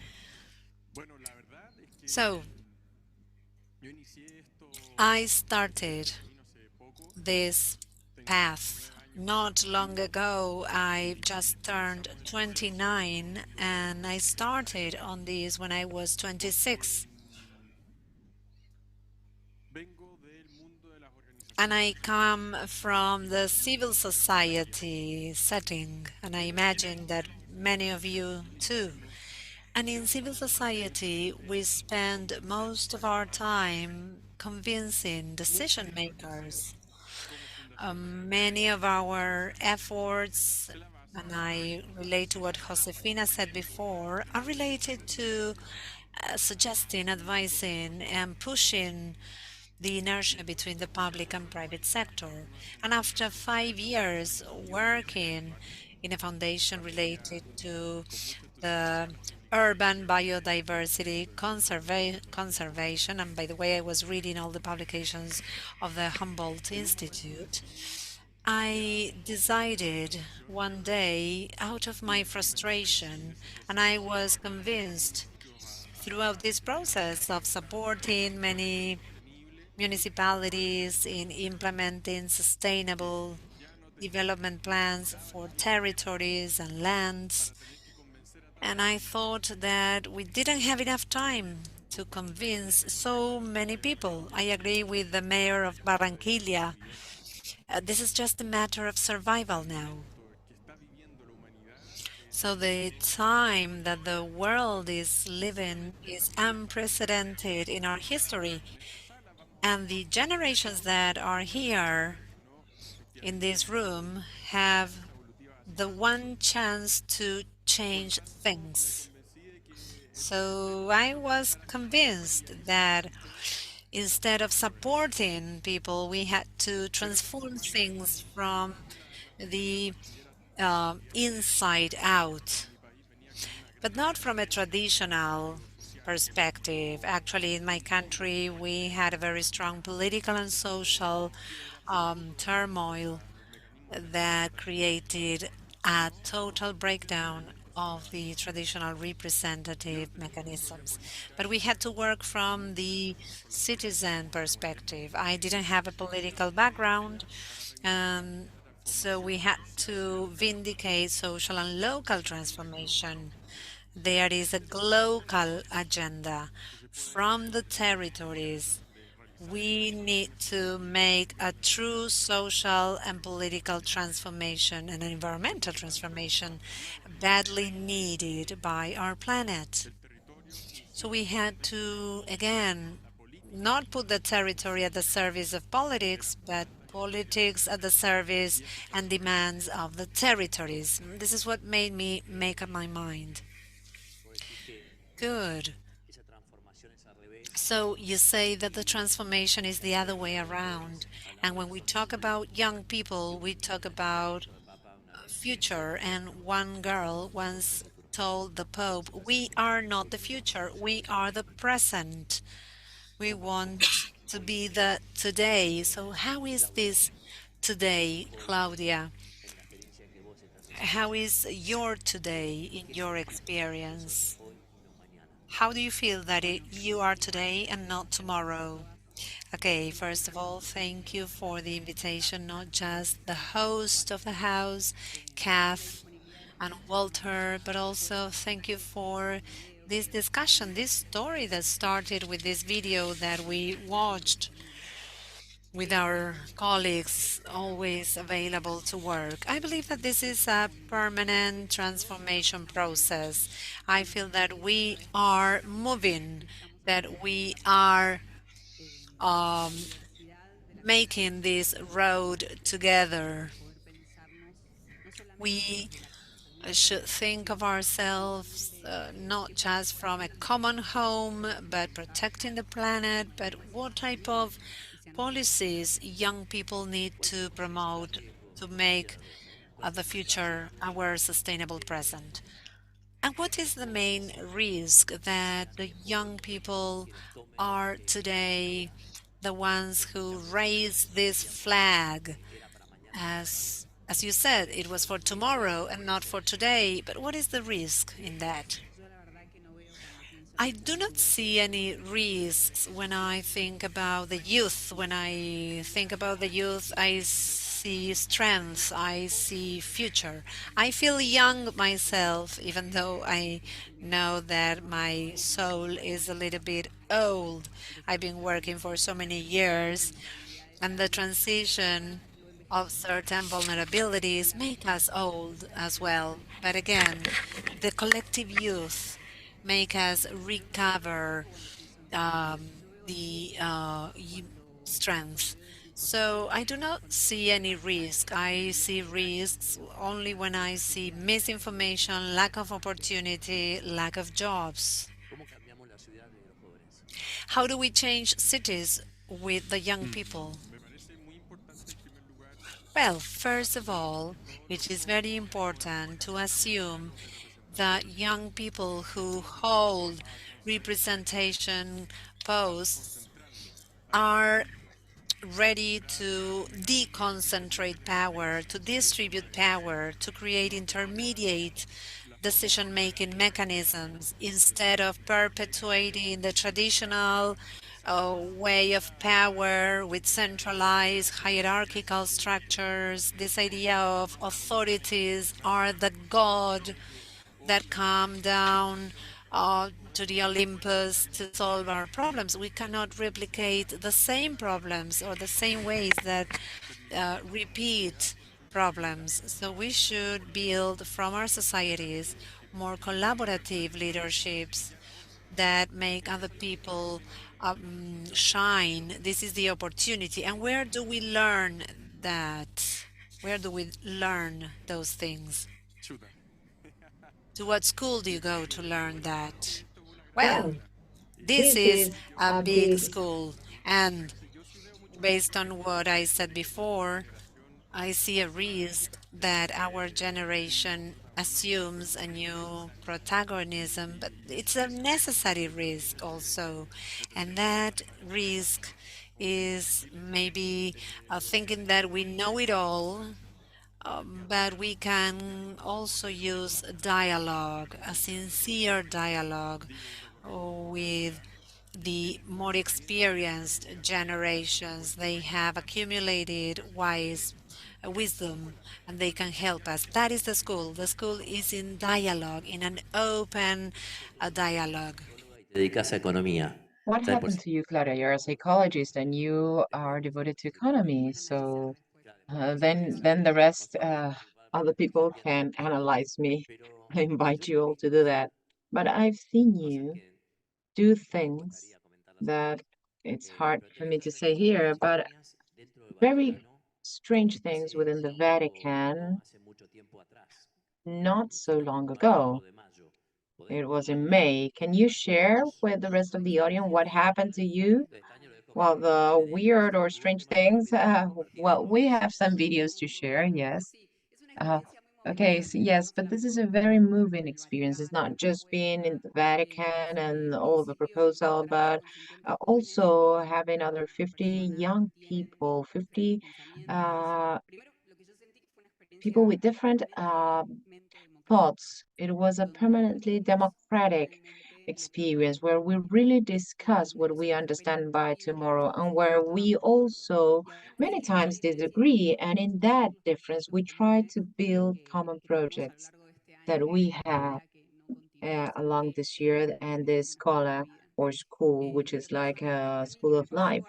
So, I started this path Not long ago, I just turned 29 and I started on this when I was 26. And I come from the civil society setting, and I imagine that many of you too. And in civil society, we spend most of our time convincing decision makers. Many of our efforts, and I relate to what Josefina said before, are related to suggesting, advising, and pushing the inertia between the public and private sector. And after 5 years working in a foundation related to the urban biodiversity conservation, and by the way, I was reading all the publications of the Humboldt Institute, I decided one day out of my frustration, and I was convinced throughout this process of supporting many municipalities in implementing sustainable development plans for territories and lands. And I thought that we didn't have enough time to convince so many people. I agree with the mayor of Barranquilla. This is just a matter of survival now. So the time that the world is living is unprecedented in our history. And the generations that are here in this room have the one chance to change things. So I was convinced that instead of supporting people, we had to transform things from the inside out, but not from a traditional perspective. Actually, in my country, we had a very strong political and social turmoil that created a total breakdown of the traditional representative mechanisms. But we had to work from the citizen perspective. I didn't have a political background, um, so we had to vindicate social and local transformation. There is a local agenda from the territories. We need to make a true social and political transformation and an environmental transformation badly needed by our planet. So we had to, again, not put the territory at the service of politics, but politics at the service and demands of the territories. This is what made me make up my mind. Good. So you say that the transformation is the other way around. And when we talk about young people, we talk about future. And one girl once told the Pope, "We are not the future, we are the present. We want to be the today." So how is this today, Claudia? How is your today in your experience? How do you feel that you are today and not tomorrow? Okay, first of all, thank you for the invitation, not just the host of the house, Kath and Walter, but also thank you for this discussion, this story that started with this video that we watched with our colleagues always available to work. I believe that this is a permanent transformation process. I feel that we are moving, that we are making this road together. We should think of ourselves not just from a common home, but protecting the planet, but what type of policies young people need to promote to make the future our sustainable present. And what is the main risk that the young people are today the ones who raise this flag as you said, it was for tomorrow and not for today, but what is the risk in that? I do not see any risks when I think about the youth. When I think about the youth, I see strength, I see future. I feel young myself, even though I know that my soul is a little bit old. I've been working for so many years, and the transition of certain vulnerabilities make us old as well. But again, the collective youth make us recover um, the strength. So I do not see any risk. I see risks only when I see misinformation, lack of opportunity, lack of jobs. How do we change cities with the young people? Well, first of all, it is very important to assume that young people who hold representation posts are ready to deconcentrate power, to distribute power, to create intermediate decision-making mechanisms instead of perpetuating the traditional way of power with centralized hierarchical structures. This idea of authorities are the god that come down to the Olympus to solve our problems. We cannot replicate the same problems or the same ways that repeat problems. So we should build from our societies more collaborative leaderships that make other people shine. This is the opportunity. And where do we learn that? Where do we learn those things? To what school do you go to learn that? Well, Well, this this is is a a big big. school, and based on what I said before, I see a risk that our generation assumes a new protagonism, but it's a necessary risk also. And that risk is maybe thinking that we know it all, but we can also use dialogue, a sincere dialogue with the more experienced generations. They have accumulated wise wisdom and they can help us. That is the school. The school is in dialogue, in an open dialogue. Dedicas a economía. What happened to you, Clara? You're a psychologist and you are devoted to economy. So then the rest, other people can analyze me. I invite you all to do that. But I've seen you do things that it's hard for me to say here, but very strange things within the Vatican not so long ago. It was in May. Can you share with the rest of the audience what happened to you? Well, the weird or strange things. Well, we have some videos to share, yes. Uh, okay, so yes, but this is a very moving experience. It's not just being in the Vatican and all of the proposal, but also having other 50 young people, 50 uh, people with different thoughts. It was a permanently democratic experience where we really discuss what we understand by tomorrow and where we also many times disagree. And in that difference, we try to build common projects that we have along this year and this scholar or school, which is like a school of life.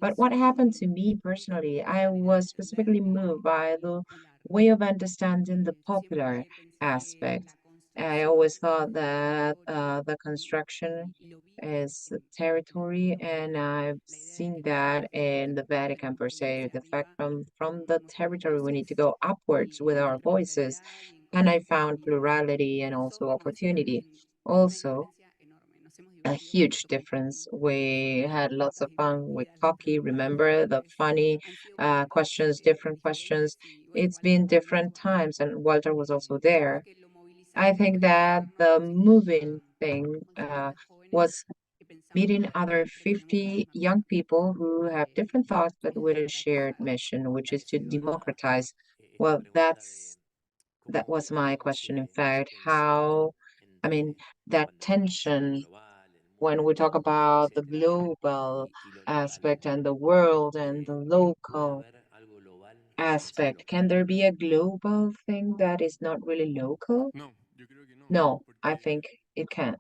But what happened to me personally, I was specifically moved by the way of understanding the popular aspect. I always thought that the construction is territory, and I've seen that in the Vatican per se. The fact from the territory, we need to go upwards with our voices, and I found plurality and also opportunity. Also, a huge difference. We had lots of fun with Pocky. Remember the funny questions, different questions. It's been different times, and Walter was also there. I think that the moving thing was meeting other 50 young people who have different thoughts but with a shared mission, which is to democratize. Well, that was my question, in fact. How, I mean, that tension when we talk about the global aspect and the world and the local, aspect. Can there be a global thing that is not really local? No, I think it can't.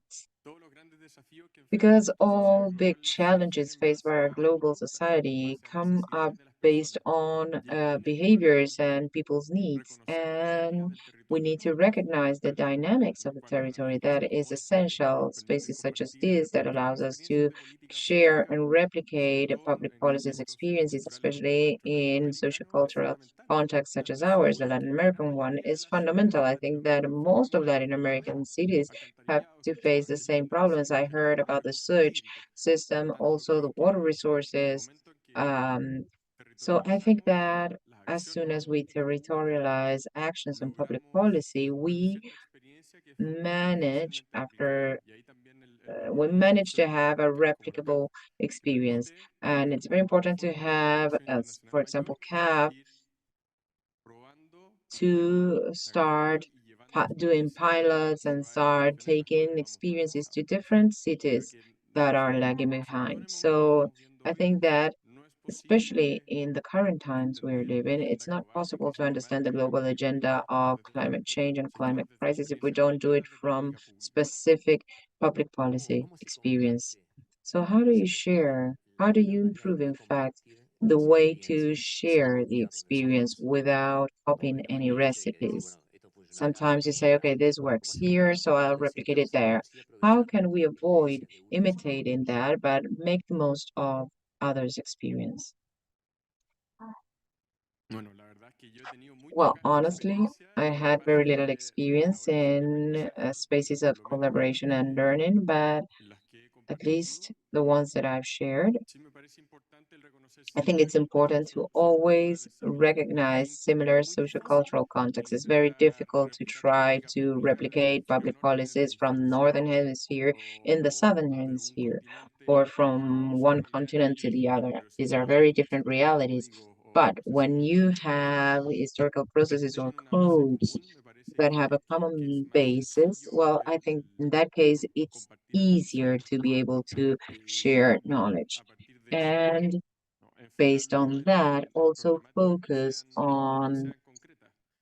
Because all big challenges faced by our global society come up based on behaviors and people's needs. And we need to recognize the dynamics of the territory that is essential. Spaces such as this that allows us to share and replicate public policies experiences, especially in sociocultural contexts such as ours. The Latin American one is fundamental. I think that most of Latin American cities have to face the same problems. I heard about the sewage system, also the water resources. Um, so I think that as soon as we territorialize actions and public policy, we manage to have a replicable experience. And it's very important to have, as for example, CAP to start doing pilots and start taking experiences to different cities that are lagging behind. So I think that especially in the current times we're living, it's not possible to understand the global agenda of climate change and climate crisis if we don't do it from specific public policy experience. So how do you improve, in fact, the way to share the experience without copying any recipes? Sometimes you say, okay, this works here, so I'll replicate it there. How can we avoid imitating that, but make the most of others' experience? Well, honestly, I had very little experience in spaces of collaboration and learning, but at least the ones that I've shared, I think it's important to always recognize similar sociocultural contexts. It's very difficult to try to replicate public policies from Northern Hemisphere in the Southern Hemisphere or from one continent to the other. These are very different realities. But when you have historical processes or codes that have a common basis, well, I think in that case, it's easier to be able to share knowledge. And based on that, also focus on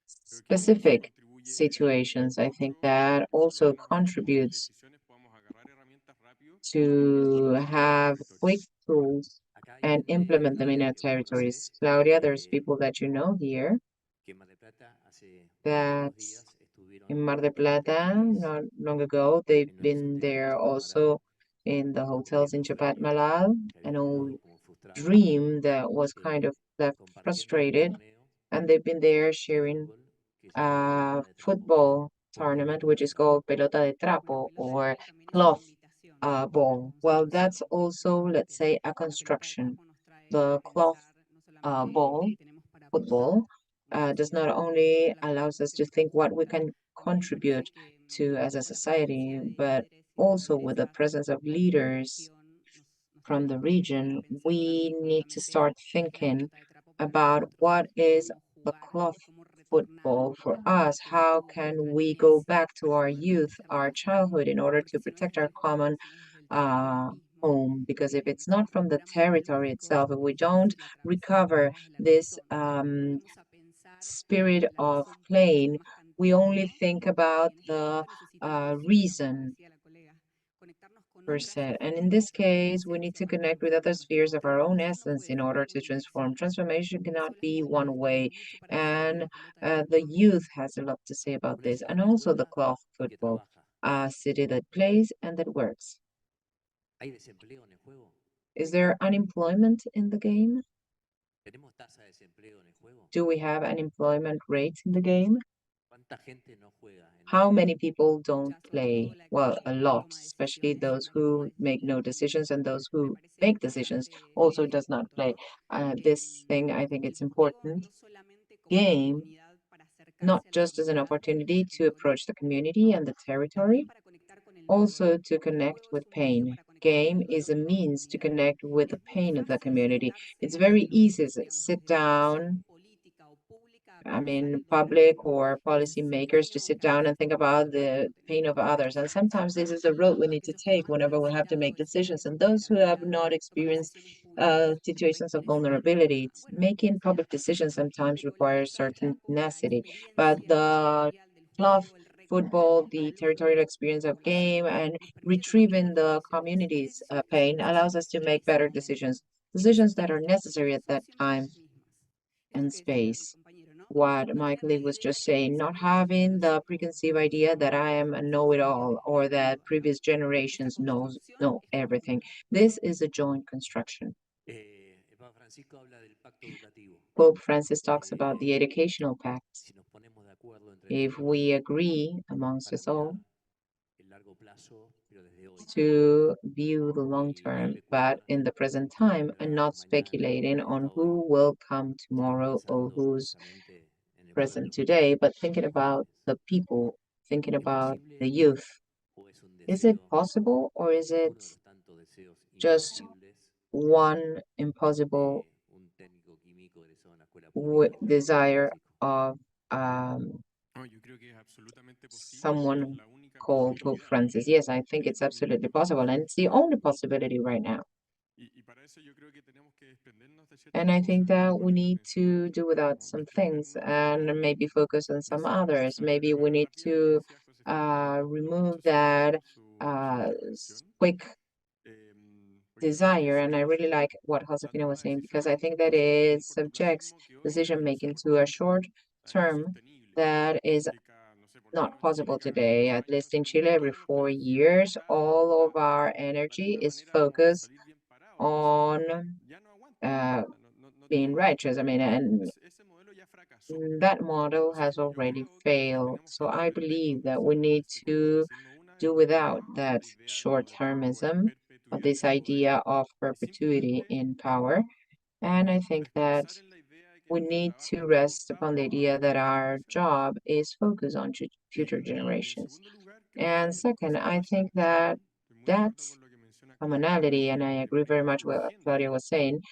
specific situations. I think that also contributes to have quick tools and implement them in our territories. Claudia, there's people that you know here that in Mar de Plata not long ago, they've been there also in the hotels in Chapat Malal, an old dream that was kind of left frustrated, and they've been there sharing a football tournament, which is called pelota de trapo or cloth ball. Well, that's also, let's say, a construction. The cloth ball, football, does not only allows us to think what we can contribute to as a society, but also with the presence of leaders from the region, we need to start thinking about what is the cloth football for us. How can we go back to our youth, our childhood, in order to protect our common home? Because if it's not from the territory itself, if we don't recover this spirit of playing, we only think about the reason per se. And in this case, we need to connect with other spheres of our own essence in order to transform. Transformation cannot be one way. And the youth has a lot to say about this. And also the cloth football, a city that plays and that works. Is there unemployment in the game? Do we have unemployment rates in the game? How many people don't play? Well, a lot, especially those who make no decisions and those who make decisions also does not play. This thing, I think it's important. Game, not just as an opportunity to approach the community and the territory, also to connect with pain. Game is a means to connect with the pain of the community. It's very easy to sit down, I mean, public or policy makers to sit down and think about the pain of others. And sometimes this is the road we need to take whenever we have to make decisions. And those who have not experienced situations of vulnerability. Making public decisions sometimes requires certain tenacity, but the club football, the territorial experience of game, and retrieving the community's pain allows us to make better decisions, decisions that are necessary at that time and space. What my colleague was just saying, not having the preconceived idea that I am a know-it-all or that previous generations know everything. This is a joint construction. Pope Francis talks about the educational pact. If we agree amongst us all to view the long term, but in the present time, and not speculating on who will come tomorrow or who's present today, but thinking about the people, thinking about the youth. Is it possible, or is it just one impossible desire of someone called Pope Francis? Yes, I think it's absolutely possible, and it's the only possibility right now. And I think that we need to do without some things and maybe focus on some others. Maybe we need to remove that quick desire. And I really like what Josefina was saying, because I think that it subjects decision making to a short term that is not possible today. At least in Chile, every 4 years, all of our energy is focused on being righteous. I mean, and that model has already failed. So I believe that we need to do without that short-termism, of this idea of perpetuity in power. And I think that we need to rest upon the idea that our job is focused on future generations. And second, I think that that commonality, and I agree very much with what Claudia was saying,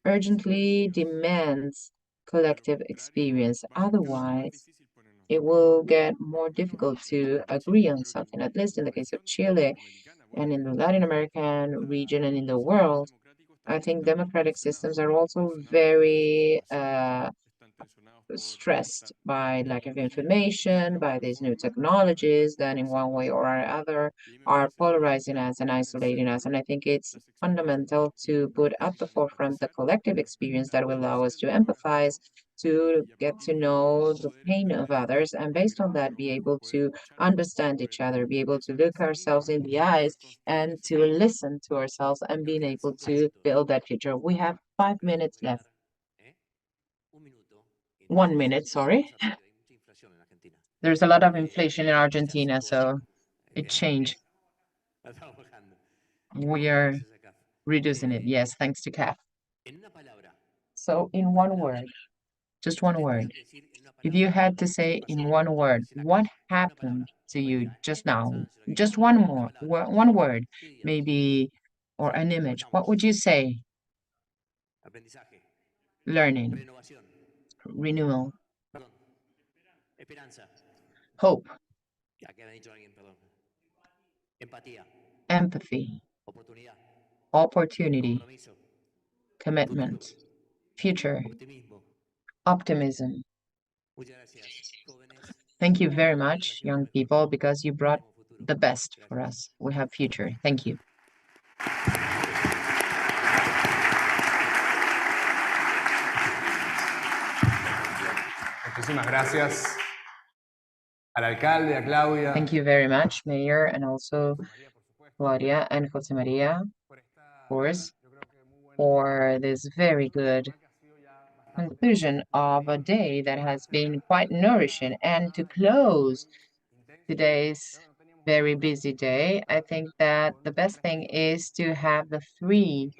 urgently demands collective experience. Otherwise, it will get more difficult to agree on something, at least in the case of Chile and in the Latin American region and in the world. I think democratic systems are also very stressed by lack of information, by these new technologies that in one way or other are polarizing us and isolating us. And I think it's fundamental to put at the forefront the collective experience that will allow us to empathize, to get to know the pain of others, and based on that, be able to understand each other, be able to look ourselves in the eyes and to listen to ourselves and being able to build that future. We have 5 minutes left. 1 minute, sorry. There's a lot of inflation in Argentina, so it changed. We are reducing it, yes, thanks to CAF. So in one word, just one word, if you had to say in one word, what happened to you just now? Just one word, maybe, or an image. What would you say? Learning, renewal, hope, empathy, opportunity, commitment, future, optimism. Thank you very much, young people, because you brought the best for us. We have future. Thank you. Muchísimas gracias al alcalde, a Claudia. Thank you very much, Mayor, and also Claudia and Jose Maria, of course, for this very good conclusion of a day that has been quite nourishing. And to close today's very busy day, I think that the best thing is to have the three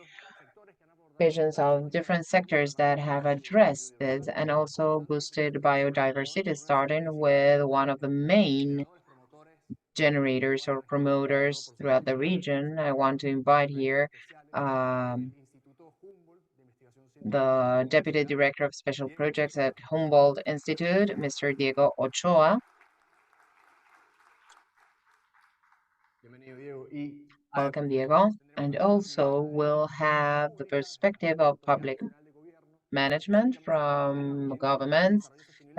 visions of different sectors that have addressed this and also boosted biodiversity, starting with one of the main generators or promoters throughout the region. I want to invite here the Deputy Director of Special Projects at Humboldt Institute, Mr. Diego Ochoa. Welcome, Diego. And also we'll have the perspective of public management from government,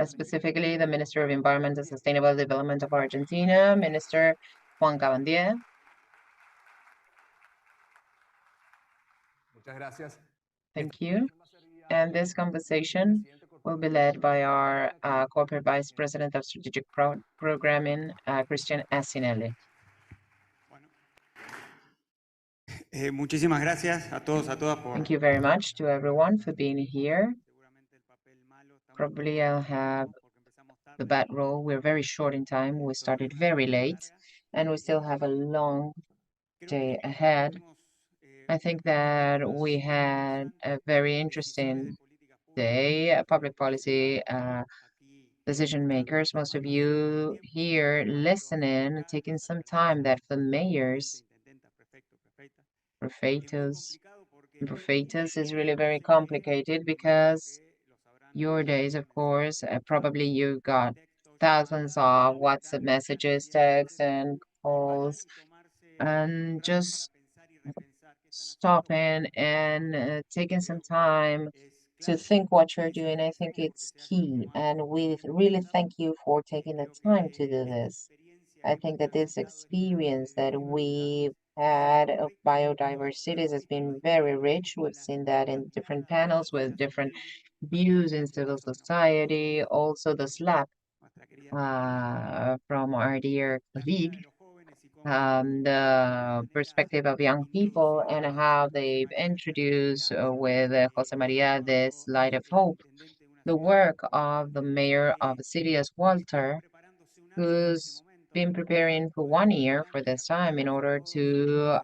specifically the Minister of Environment and Sustainable Development of Argentina, Minister Juan Cabandier. Thank you. And this conversation will be led by our Corporate Vice President of Strategic Programming, Christian Asinelli. Muchísimas gracias a todos, a todas por... Thank you very much to everyone for being here. Probably I'll have the bad role. We're very short in time. We started very late, and we still have a long day ahead. I think that we had a very interesting day, public policy decision makers, most of you here listening, taking some time that for mayors, prefeitos, prefeitas is really very complicated because your days, of course, probably you got thousands of WhatsApp messages, texts, and calls, and just stopping and taking some time to think what you're doing. I think it's key, and we really thank you for taking the time to do this. I think that this experience that we've had of biodiversities has been very rich. We've seen that in different panels with different views in civil society, also the SLAP from our dear colleague, the perspective of young people and how they've introduced with Jose Maria this light of hope, the work of the mayor of the city as Walter, who's been preparing for 1 year for this time in order to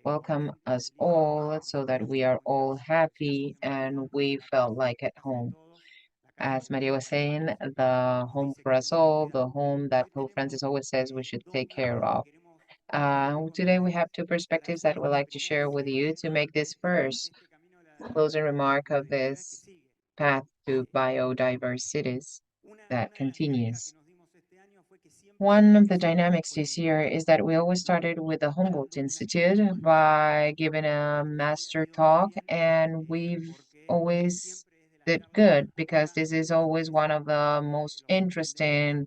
welcome us all so that we are all happy and we felt like at home. As Maria was saying, the home for us all, the home that Pope Francis always says we should take care of. Today we have two perspectives that we'd like to share with you to make this first closing remark of this path to biodiversities that continues. One of the dynamics this year is that we always started with the Humboldt Institute by giving a master talk, and we've always did good because this is always one of the most interesting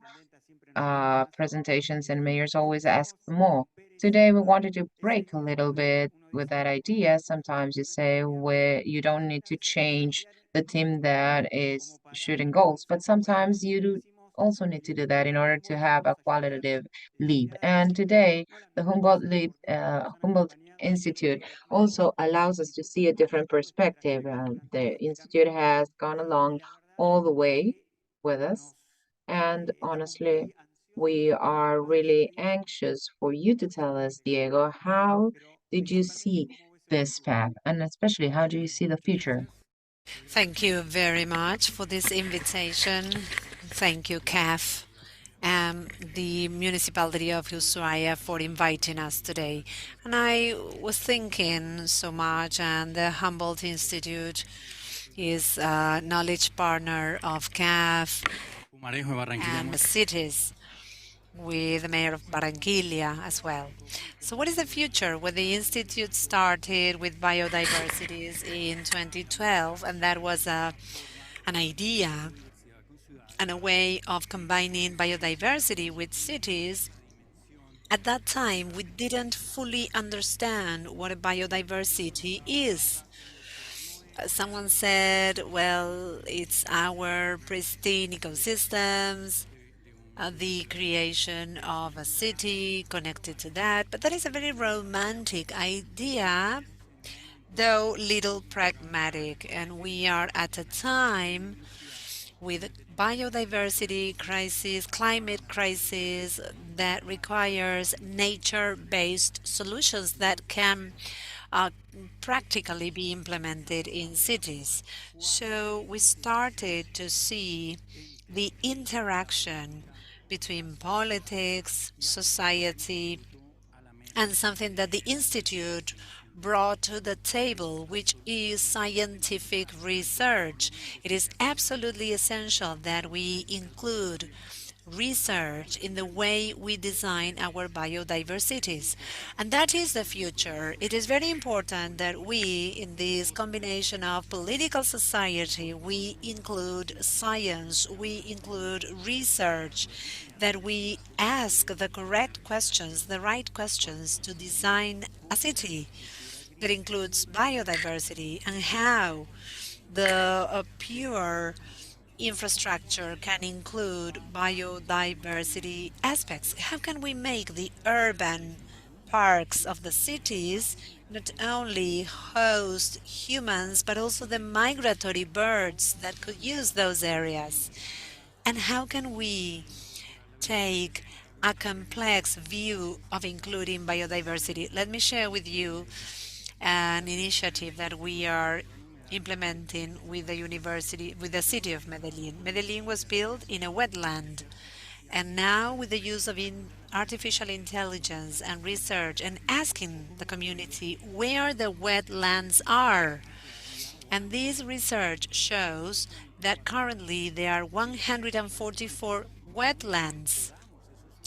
presentations, and mayors always ask for more. Today, we wanted to break a little bit with that idea. Sometimes you say where you don't need to change the team that is shooting goals, but sometimes you do also need to do that in order to have a qualitative leap. And today, the Humboldt Institute also allows us to see a different perspective. The Institute has gone along all the way with us. And honestly, we are really anxious for you to tell us, Diego, how did you see this path? And especially, how do you see the future? Thank you very much for this invitation. Thank you, CAF, and the municipality of Ushuaia for inviting us today. And I was thinking so much, and the Humboldt Institute is a knowledge partner of CAF and the cities with the mayor of Barranquilla as well. So what is the future? Well, the Institute started with biodiversities in 2012, and that was an idea and a way of combining biodiversity with cities. At that time, we didn't fully understand what a biodiversity is. Someone said, well, it's our pristine ecosystems, the creation of a city connected to that. But that is a very romantic idea, though little pragmatic. And we are at a time with biodiversity crisis, climate crisis that requires nature-based solutions that can practically be implemented in cities. So we started to see the interaction between politics, society, and something that the Institute brought to the table, which is scientific research. It is absolutely essential that we include research in the way we design our biodiversities. And that is the future. It is very important that we, in this combination of political society, we include science, we include research, that we ask the correct questions, the right questions to design a city that includes biodiversity and how the pure infrastructure can include biodiversity aspects. How can we make the urban parks of the cities not only host humans but also the migratory birds that could use those areas? And how can we take a complex view of including biodiversity? Let me share with you an initiative that we are implementing with the university, with the city of Medellin. Medellin was built in a wetland, and now with the use of artificial intelligence and research and asking the community where the wetlands are. And this research shows that currently there are 144 wetlands.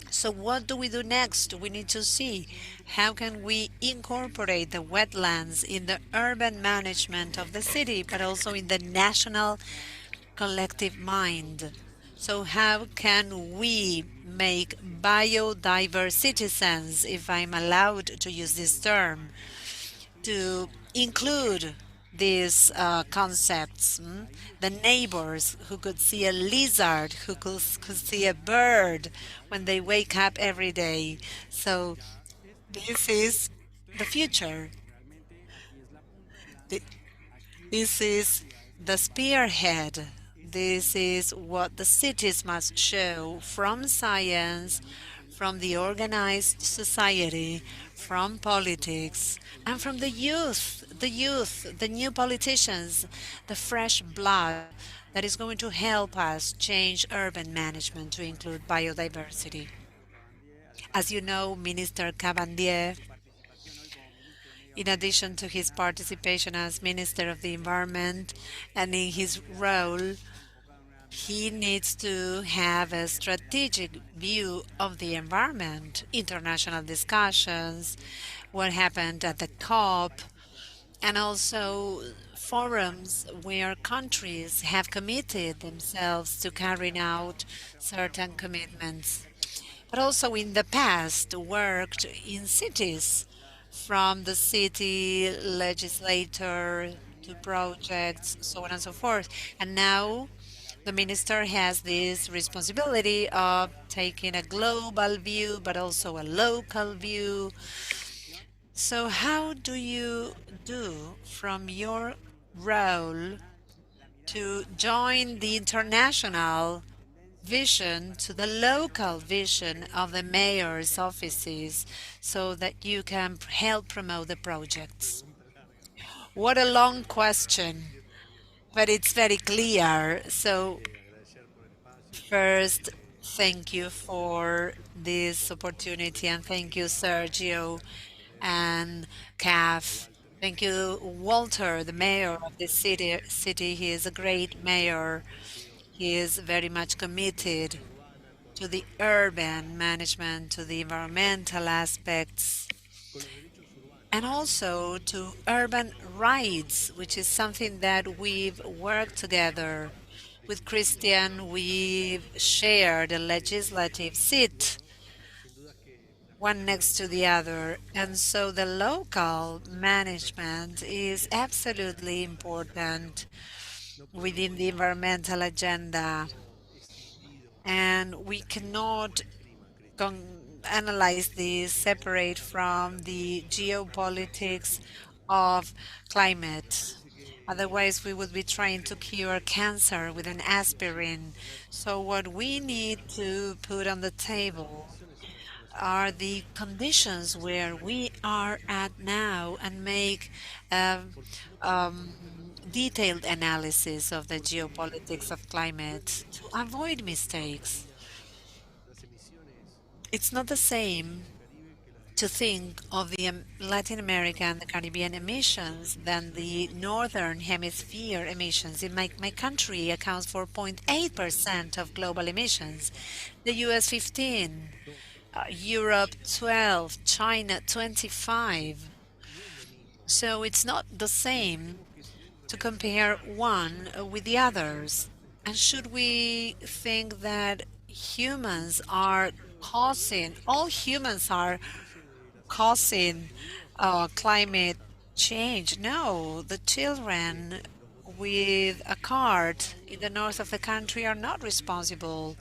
So what do we do next? We need to see how can we incorporate the wetlands in the urban management of the city, but also in the national collective mind. So how can we make biodiverse citizens, if I'm allowed to use this term, to include these concepts? The neighbors who could see a lizard, who could see a bird when they wake up every day. So this is the future. Th- This is the spearhead. This is what the cities must show from science, from the organized society, from politics, and from the youth, the new politicians, the fresh blood that is going to help us change urban management to include biodiversity. As you know, Minister Cabandier, in addition to his participation as Minister of the Environment and in his role, he needs to have a strategic view of the environment, international discussions, what happened at the COP, and also forums where countries have committed themselves to carrying out certain commitments, but also in the past worked in cities, from the city legislator to projects, so on and so forth. And now the minister has this responsibility of taking a global view, but also a local view. So how do you do from your role to join the international vision to the local vision of the mayor's offices so that you can help promote the projects? What a long question, but it's very clear. So first, thank you for this opportunity, and thank you, Sergio and CAF. Thank you, Walter, the mayor of this city. He is a great mayor. He is very much committed to the urban management, to the environmental aspects, and also to urban rights, which is something that we've worked together. With Christian, we've shared a legislative seat, one next to the other. And so the local management is absolutely important within the environmental agenda. And we cannot analyze this separate from the geopolitics of climate. Otherwise, we would be trying to cure cancer with an aspirin. So what we need to put on the table are the conditions where we are at now and make um, detailed analysis of the geopolitics of climate to avoid mistakes. It's not the same to think of the Latin America and the Caribbean emissions than the Northern Hemisphere emissions. In my country accounts for 0.8% of global emissions, the US 15, Europe 12, China 25. So it's not the same to compare one with the others. And should we think that all humans are causing climate change? No, the children with a cart in the north of the country are not responsible,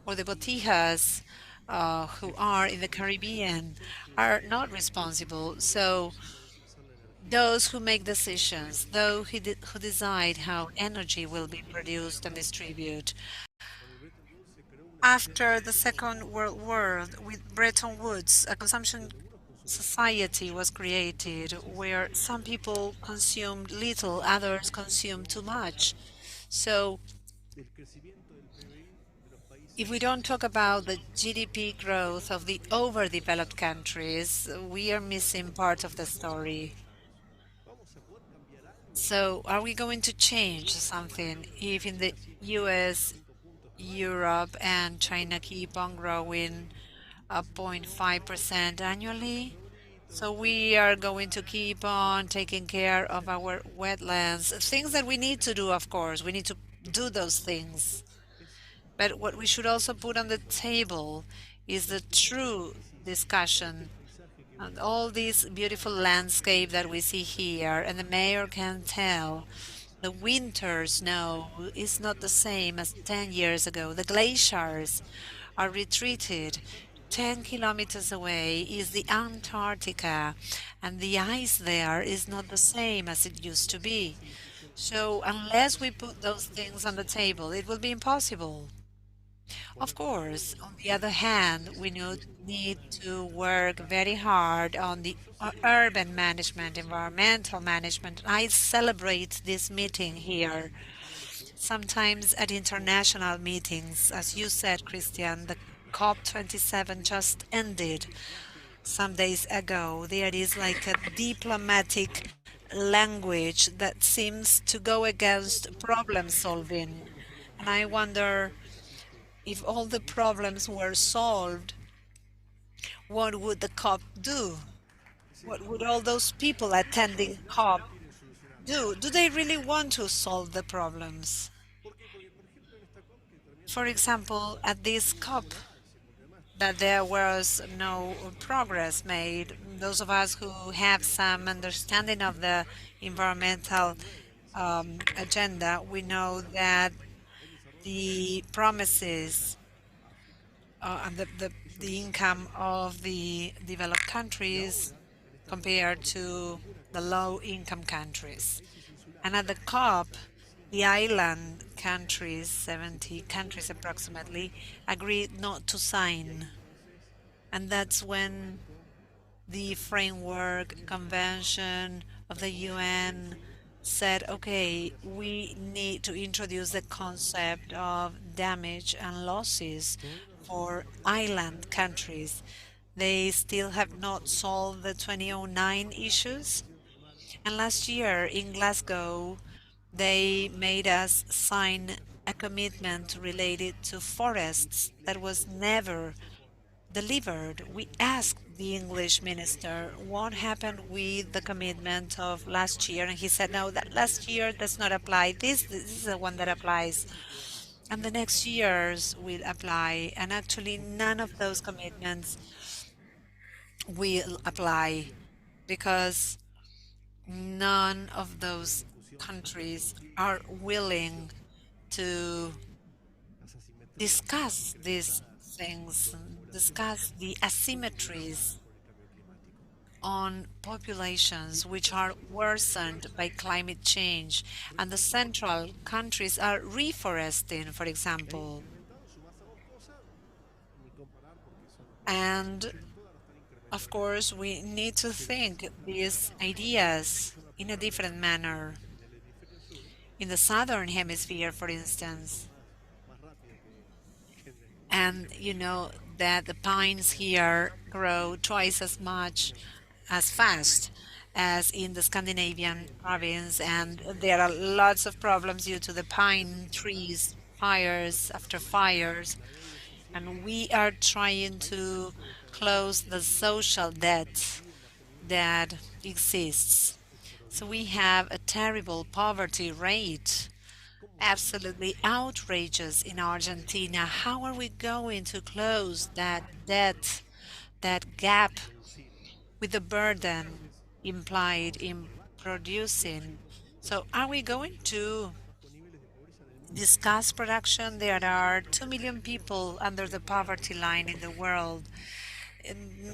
or the botijas who are in the Caribbean are not responsible. So those who make decisions, those who decide how energy will be produced and distributed. After the Second World War, with Bretton Woods, a consumption society was created where some people consumed little, others consumed too much. So if we don't talk about the GDP growth of the overdeveloped countries, we are missing part of the story. So are we going to change something if in the US, Europe, and China keep on growing 0.5% annually? So we are going to keep on taking care of our wetlands, things that we need to do, of course. We need to do those things. But what we should also put on the table is the true discussion and all this beautiful landscape that we see here, and the mayor can tell the winter snow is not the same as 10 years ago. The glaciers are retreated. 10 kilometers away is the Antarctica, and the ice there is not the same as it used to be. So unless we put those things on the table, it will be impossible. Of course, on the other hand, we need to work very hard on the urban management, environmental management. I celebrate this meeting here. Sometimes at international meetings, as you said, Christian, the COP27 just ended some days ago. There is like a diplomatic language that seems to go against problem solving. And I wonder, if all the problems were solved, what would the COP do? What would all those people attending COP do? Do they really want to solve the problems? For example, at this COP, that there was no progress made. Those of us who have some understanding of the environmental agenda, we know that the promises and the income of the developed countries compared to the low-income countries. And at the COP, the island countries, 70 countries approximately, agreed not to sign. And that's when the framework convention of the UN said, okay, we need to introduce the concept of damage and losses for island countries. They still have not solved the 2009 issues. And last year in Glasgow, they made us sign a commitment related to forests that was never delivered. We asked the English minister what happened with the commitment of last year, and he said, no, that last year does not apply. This is the one that applies. And the next years will apply, and actually none of those commitments will apply because none of those countries are willing to discuss these things, discuss the asymmetries on populations which are worsened by climate change. And the central countries are reforesting, for example. And of course, we need to think these ideas in a different manner. In the southern hemisphere, for instance, And you know that the pines here grow twice as much as fast as in the Scandinavian province, and there are lots of problems due to the pine trees, fires after fires, and we are trying to close the social debt that exists. So we have a terrible poverty rate, absolutely outrageous in Argentina. How are we going to close that debt, that gap with the burden implied in producing? So are we going to discuss production? There are 2 million people under the poverty line in the world.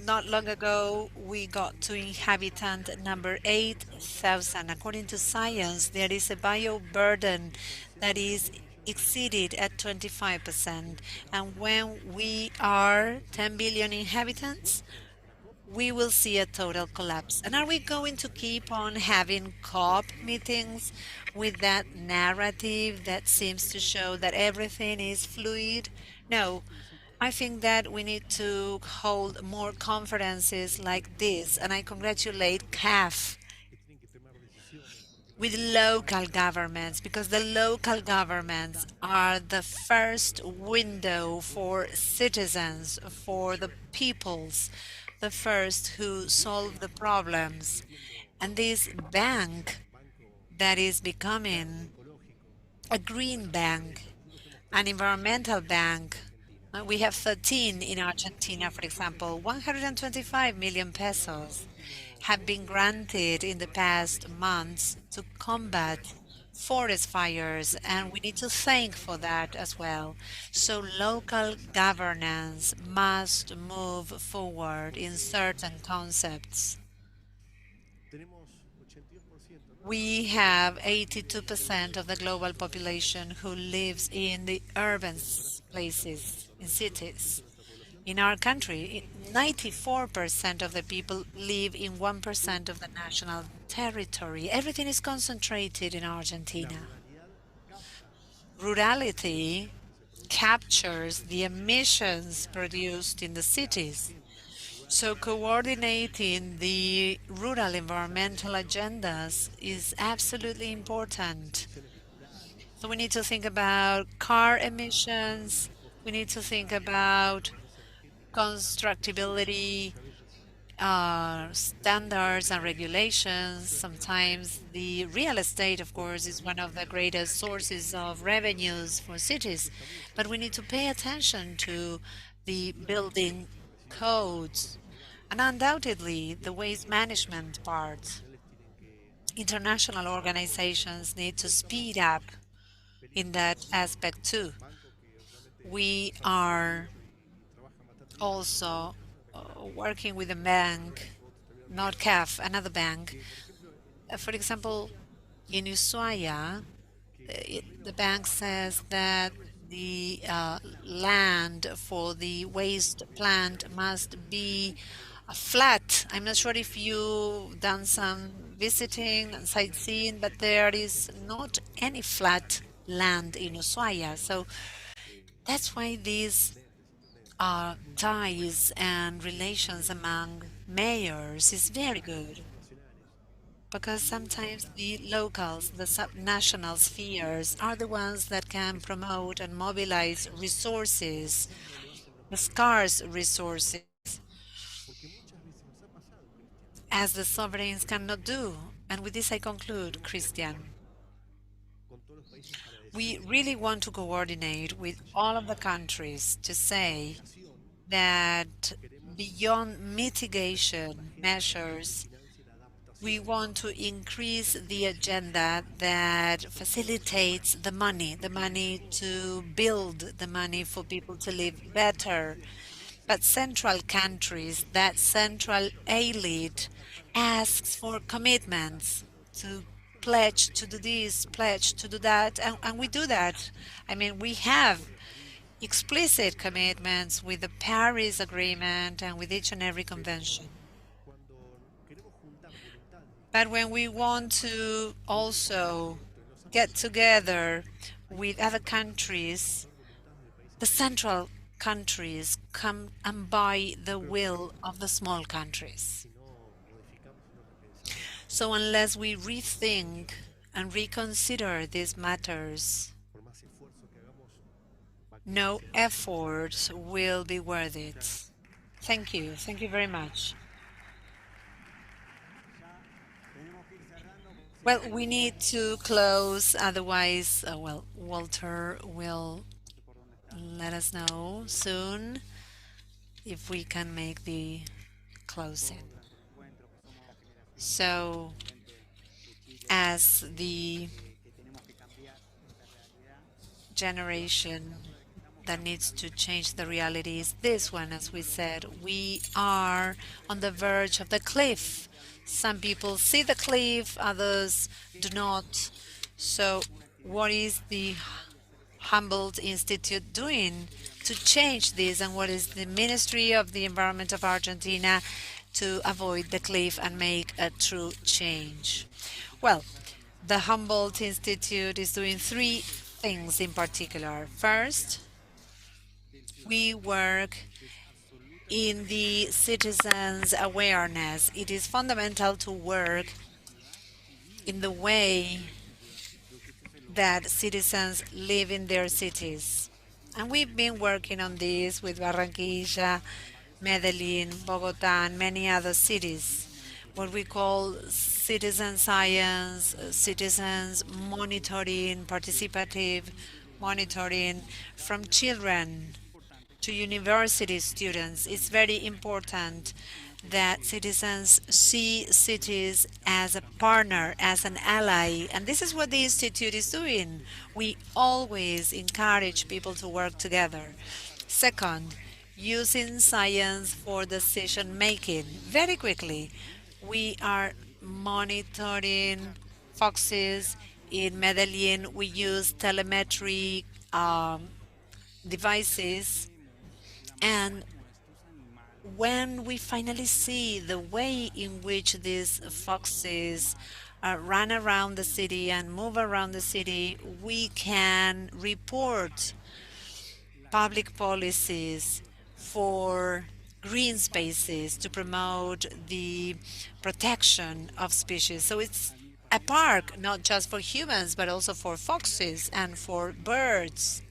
Not long ago, we got to inhabitant number 8,000. According to science, there is a bio burden that is exceeded at 25%. And when we are 10 billion inhabitants, we will see a total collapse. And are we going to keep on having COP meetings with that narrative that seems to show that everything is fluid? No, I think that we need to hold more conferences like this, and I congratulate CAF with local governments, because the local governments are the first window for citizens, for the peoples, the first who solve the problems. And this bank that is becoming a green bank, an environmental bank. We have 13 in Argentina, for example. 125 million pesos have been granted in the past months to combat forest fires, and we need to thank for that as well. So local governance must move forward in certain concepts. We have 82% of the global population who lives in the urban places, in cities. In our country, 94% of the people live in 1% of the national territory. Everything is concentrated in Argentina. Rurality captures the emissions produced in the cities. So coordinating the rural environmental agendas is absolutely important. So we need to think about car emissions, we need to think about constructability, standards and regulations. Sometimes the real estate, of course, is one of the greatest sources of revenues for cities, but we need to pay attention to the building codes and undoubtedly the waste management part. International organizations need to speed up in that aspect too. We are also working with a bank, not CAF, another bank. For example, in Ushuaia, the bank says that the land for the waste plant must be flat. I'm not sure if you've done some visiting and sightseeing, but there is not any flat land in Ushuaia. So that's why these ties and relations among mayors is very good, because sometimes the locals, the subnational spheres, are the ones that can promote and mobilize resources, the scarce resources, as the sovereigns cannot do. And with this I conclude, Christian. We really want to coordinate with all of the countries to say that beyond mitigation measures, we want to increase the agenda that facilitates the money to build, the money for people to live better. But central countries, that central elite asks for commitments to pledge to do this, pledge to do that, and we do that. I mean, we have explicit commitments with the Paris Agreement and with each and every convention. But when we want to also get together with other countries, the central countries come and by the will of the small countries. So unless we rethink and reconsider these matters, no effort will be worth it. Thank you. Thank you very much. Well, we need to close, otherwise, well, Walter will let us know soon if we can make the closing. So, as the generation that needs to change the reality is this one, as we said, we are on the verge of the cliff. Some people see the cliff, others do not. So, what is the Humboldt Institute doing to change this, and what is the Ministry of the Environment of Argentina to avoid the cliff and make a true change? Well, the Humboldt Institute is doing three things in particular. First, we work in the citizens' awareness. It is fundamental to work in the way that citizens live in their cities. And we've been working on this with Barranquilla, Medellin, Bogota, and many other cities. What we call citizen science, citizens monitoring, participative monitoring from children to university students. It's very important that citizens see cities as a partner, as an ally, and this is what the Institute is doing. We always encourage people to work together. Second, using science for decision making. Very quickly, we are monitoring foxes in Medellin. We use telemetry devices, and when we finally see the way in which these foxes run around the city and move around the city, we can report public policies for green spaces to promote the protection of species. So it's a park, not just for humans, but also for foxes and for birds.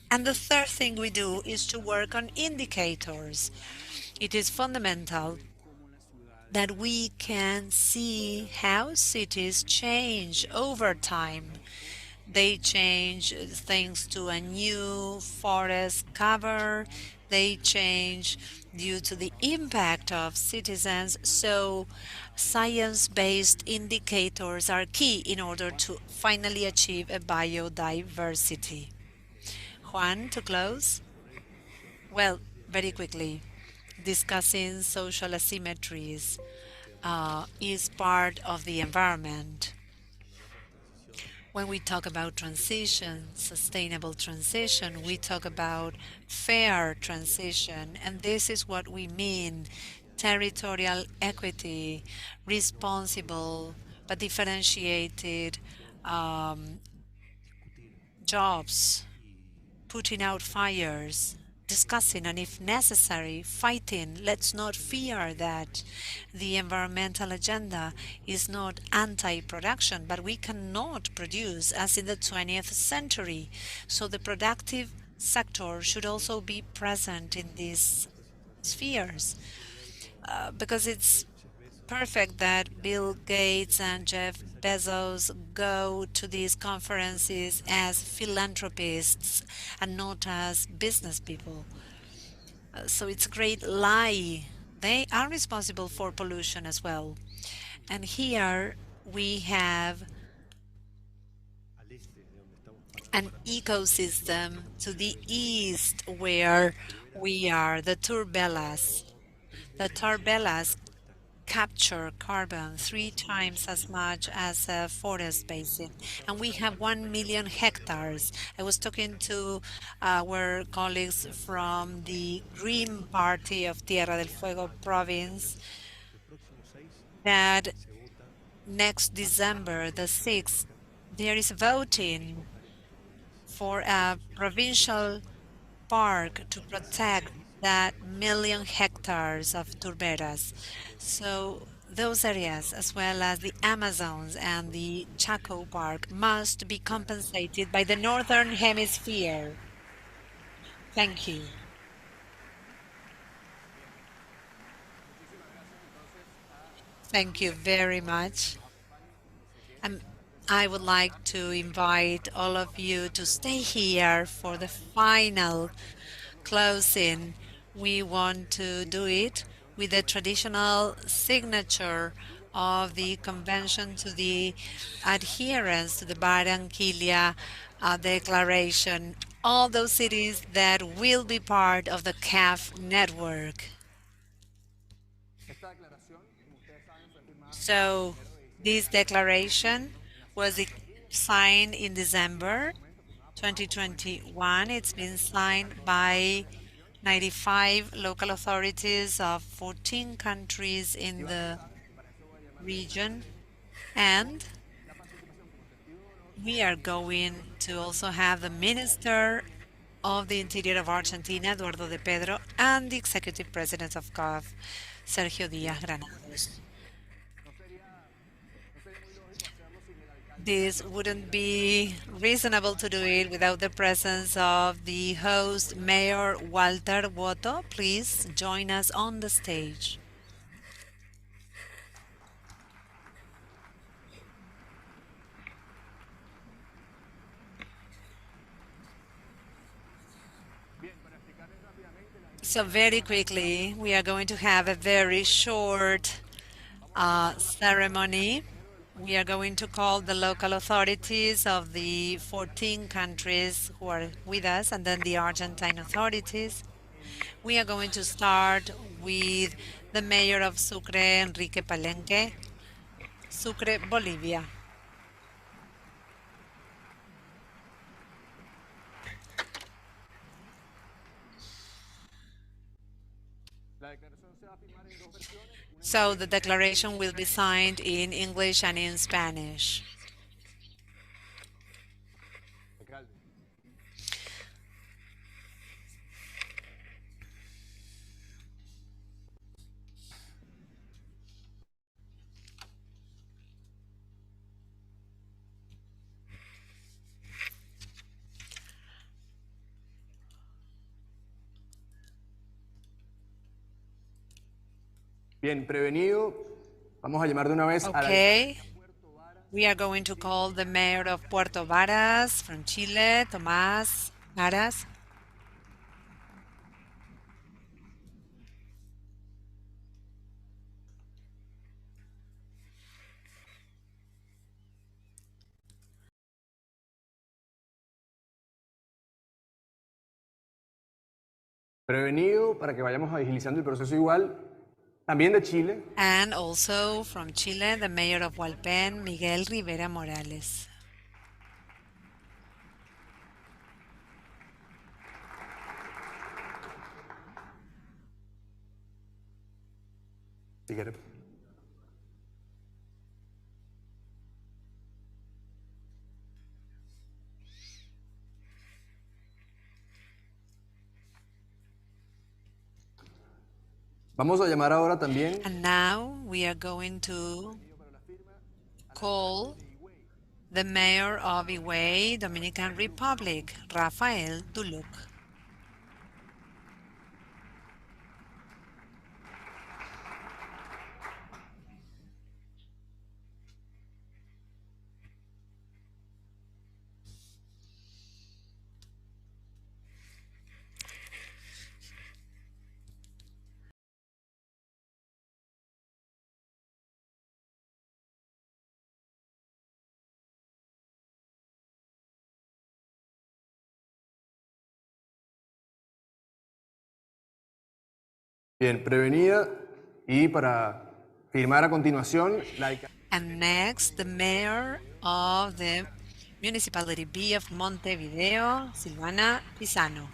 And the third thing we do is to work on indicators. It is fundamental that we can see how cities change over time. They change thanks to a new forest cover. They change due to the impact of citizens. So science-based indicators are key in order to finally achieve a biodiversity. Juan, to close? Well, very quickly, discussing social asymmetries is part of the environment. When we talk about transition, sustainable transition, we talk about fair transition, and this is what we mean: territorial equity, responsible but differentiated jobs, putting out fires, discussing, and if necessary, fighting. Let's not fear that. The environmental agenda is not anti-production, but we cannot produce as in the 20th century. So the productive sector should also be present in these spheres, because it's perfect that Bill Gates and Jeff Bezos go to these conferences as philanthropists and not as business people. So it's a great lie. They are responsible for pollution as well. And here we have an ecosystem to the east where we are, the turbellas. The turbellas capture carbon 3 times as much as a forest basin, and we have 1 million hectares. I was talking to our colleagues from the Green Party of Tierra del Fuego province that next December the 6th there is voting for a provincial park to protect that million hectares of turberas. So those areas, as well as the Amazons and the Chaco Park, must be compensated by the Northern Hemisphere. Thank you. Thank you very much. Um, I would like to invite all of you to stay here for the final closing. We want to do it with the traditional signature of the convention to the adherence to the Barranquilla Declaration. All those cities that will be part of the CAF network. So this declaration was signed in December 2021. It's been signed by 95 local authorities of 14 countries in the region. And we are going to also have the Minister of the Interior of Argentina, Eduardo de Pedro, and the Executive President of CAF, Sergio Díaz Granados. This wouldn't be reasonable to do it without the presence of the host, Mayor Walter Woto. Please join us on the stage. So very quickly, we are going to have a very short ceremony. We are going to call the local authorities of the 14 countries who are with us, and then the Argentine authorities. We are going to start with the mayor of Sucre, Enrique Palenque, Sucre, Bolivia. So the declaration will be signed in English and in Spanish. Bien, prevenido. Vamos a llamar de una vez a la... Okay. We are going to call the mayor of Puerto Varas from Chile, Tomás Varas. Prevenido, para que vayamos agilizando el proceso igual, también de Chile. And also from Chile, the mayor of Hualpén, Miguel Rivera Morales. Si quiere. Vamos a llamar ahora también. And now we are going to call the mayor of Higüey, Dominican Republic, Rafael Duluc. Bien, prevenida. Y para firmar a continuación la... And next, the mayor of the Municipality B of Montevideo, Silvana Pisano.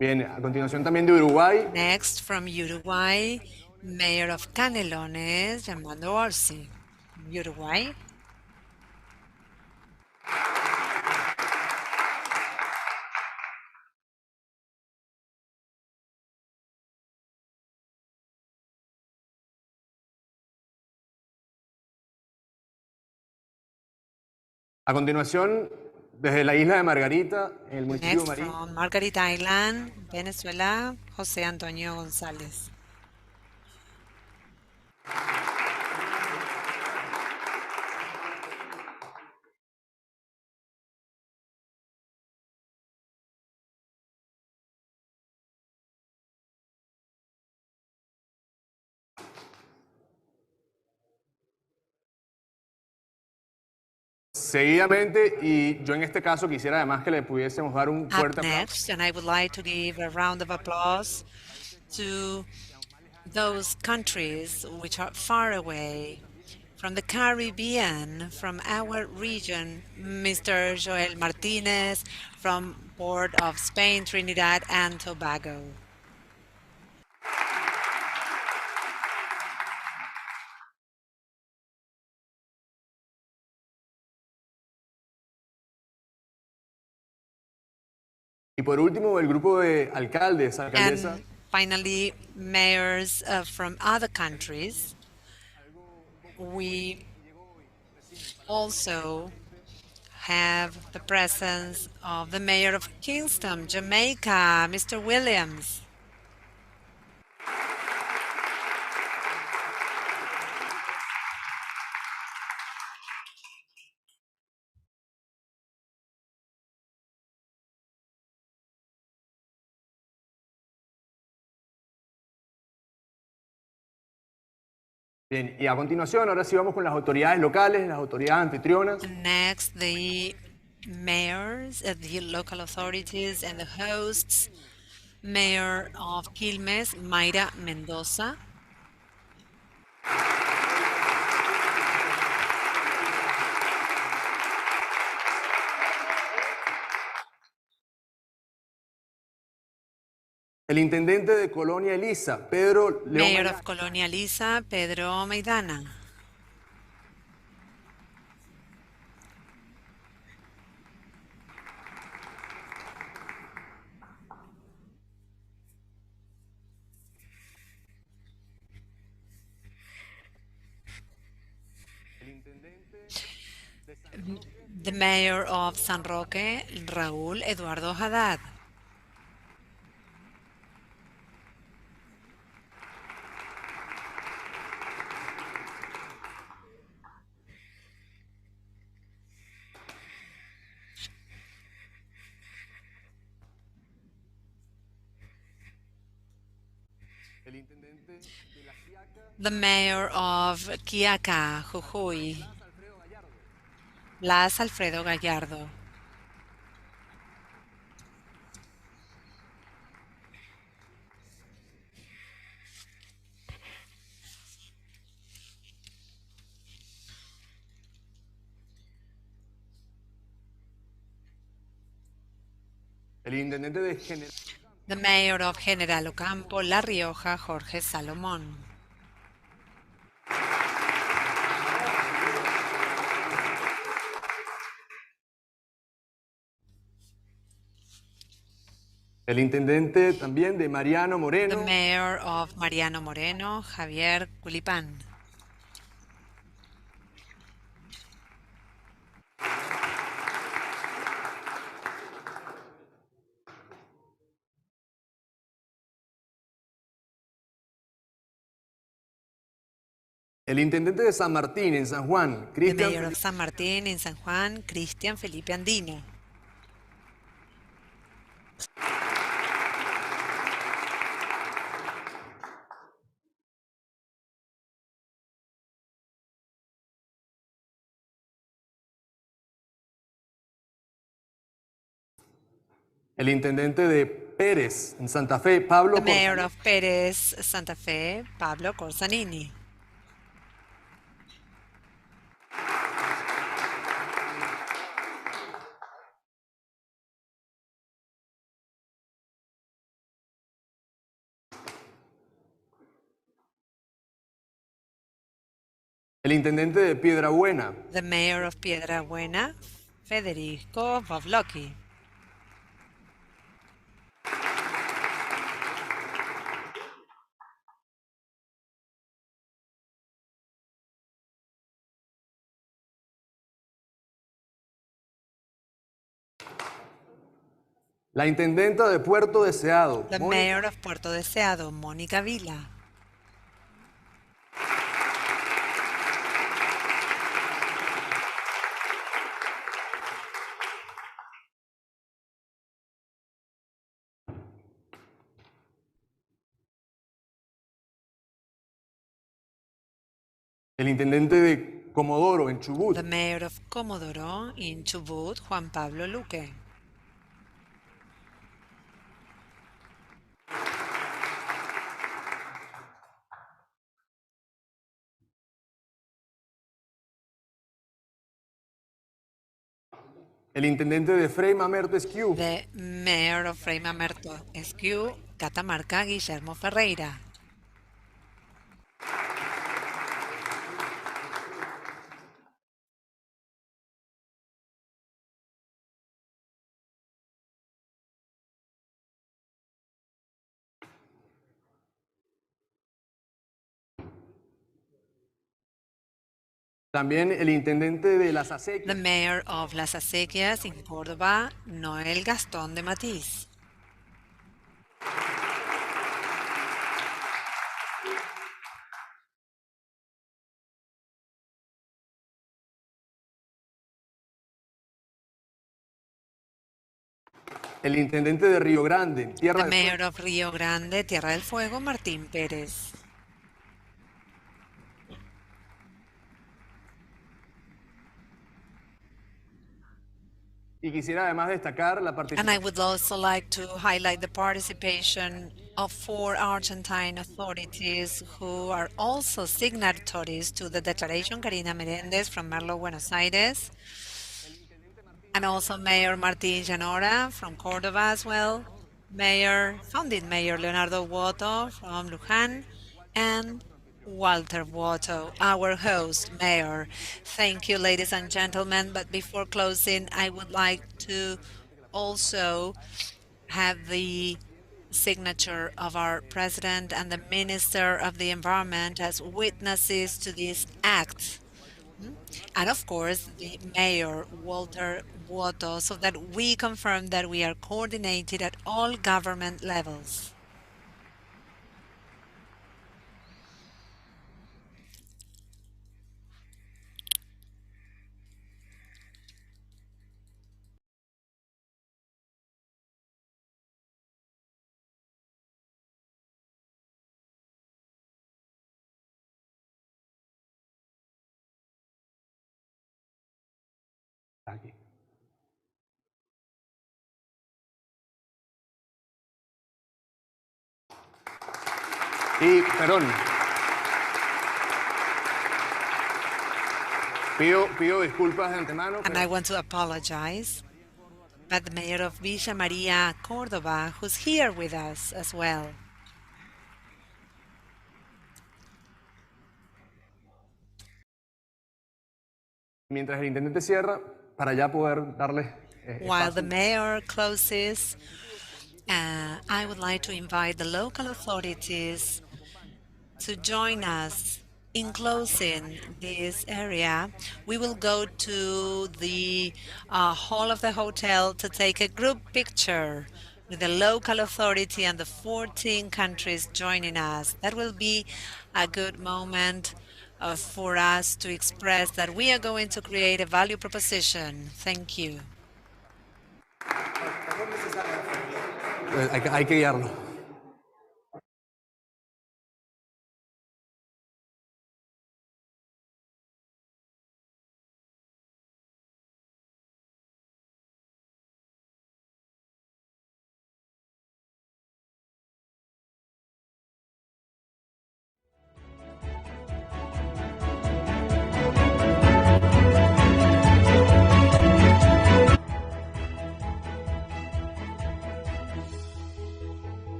Bien, a continuación también de Uruguay. Next, from Uruguay, Mayor of Canelones, Armando Orsi. Uruguay. A continuación, desde la isla de Margarita, en el municipio de Next, Marín. from Margaret Island, Venezuela, José Antonio González. Seguidamente, y yo en este caso quisiera además que le pudiésemos dar un Up fuerte aplauso. next, and I would like to give a round of applause to those countries which are far away from the Caribbean, from our region, Mr. Joel Martinez, from Board of Spain, Trinidad and Tobago. Y por último, el grupo de alcaldes, alcaldesas. And finally, mayors from other countries. We also have the presence of the mayor of Kingston, Jamaica, Mr. Williams. Bien, y a continuación, ahora sí vamos con las autoridades locales, las autoridades anfitrionas. Next, the mayors, the local authorities and the hosts. Mayor of Quilmes, Mayra Mendoza. El intendente de Colonia Elisa, Pedro León. Mayor of Colonia Elisa, Pedro Maidana. The Mayor of San Roque, Raúl Eduardo Haddad. The Mayor of Quiaca, Jujuy, Blas Alfredo Gallardo. El intendente de General. The Mayor of General Ocampo, La Rioja, Jorge Salomón. El intendente también de Mariano Moreno. The Mayor of Mariano Moreno, Javier Culipán. El intendente de San Martín en San Juan, The Mayor of San Martín en San Juan, Cristian Felipe Andino. El intendente de Pérez en Santa Fe, Pablo. The Mayor of Pérez, Santa Fe, Pablo Corsanini. El intendente de Piedrabuena. The mayor of Piedrabuena, Federico Pavlocki. La intendenta de Puerto Deseado. The mayor of Puerto Deseado, Mónica Vila. El intendente de Comodoro en Chubut. The mayor of Comodoro in Chubut, Juan Pablo Luque. El intendente de Frei Mamerto Esquiú. The mayor of Frei Mamerto Esquiú, Catamarca, Guillermo Ferreira. También el intendente de Las Acequias. The mayor of Las Acequias in Córdoba, Noel Gastón de Matiz. El intendente de Río Grande, Tierra The del mayor of Río Grande, Tierra del Fuego, Martín Pérez. Y quisiera además destacar la And I participación would also like to highlight the participation of 4 Argentine authorities who are also signatories to the declaration, Karina Meréndez from Merlo, Buenos Aires, and also Mayor Martín Llanora from Córdoba as well, founding Mayor Leonardo Woto from Luján, and Walter Woto, our host mayor. Thank you, ladies and gentlemen. But before closing, I would like to also have the signature of our president and the Minister of the Environment as witnesses to this act. And of course, the mayor, Walter Woto, so that we confirm that we are coordinated at all government levels. aquí. Y, perdón, pido disculpas de antemano. And I want to apologize, but the mayor of Villa María, Córdoba, who's here with us as well. Mientras el intendente cierra, para ya poder darle While the espacio. mayor closes, I would like to invite the local authorities to join us in closing this area. We will go to the hall of the hotel to take a group picture with the local authority and the 14 countries joining us. That will be a good moment for us to express that we are going to create a value proposition. Thank you. Hay que guiarlo.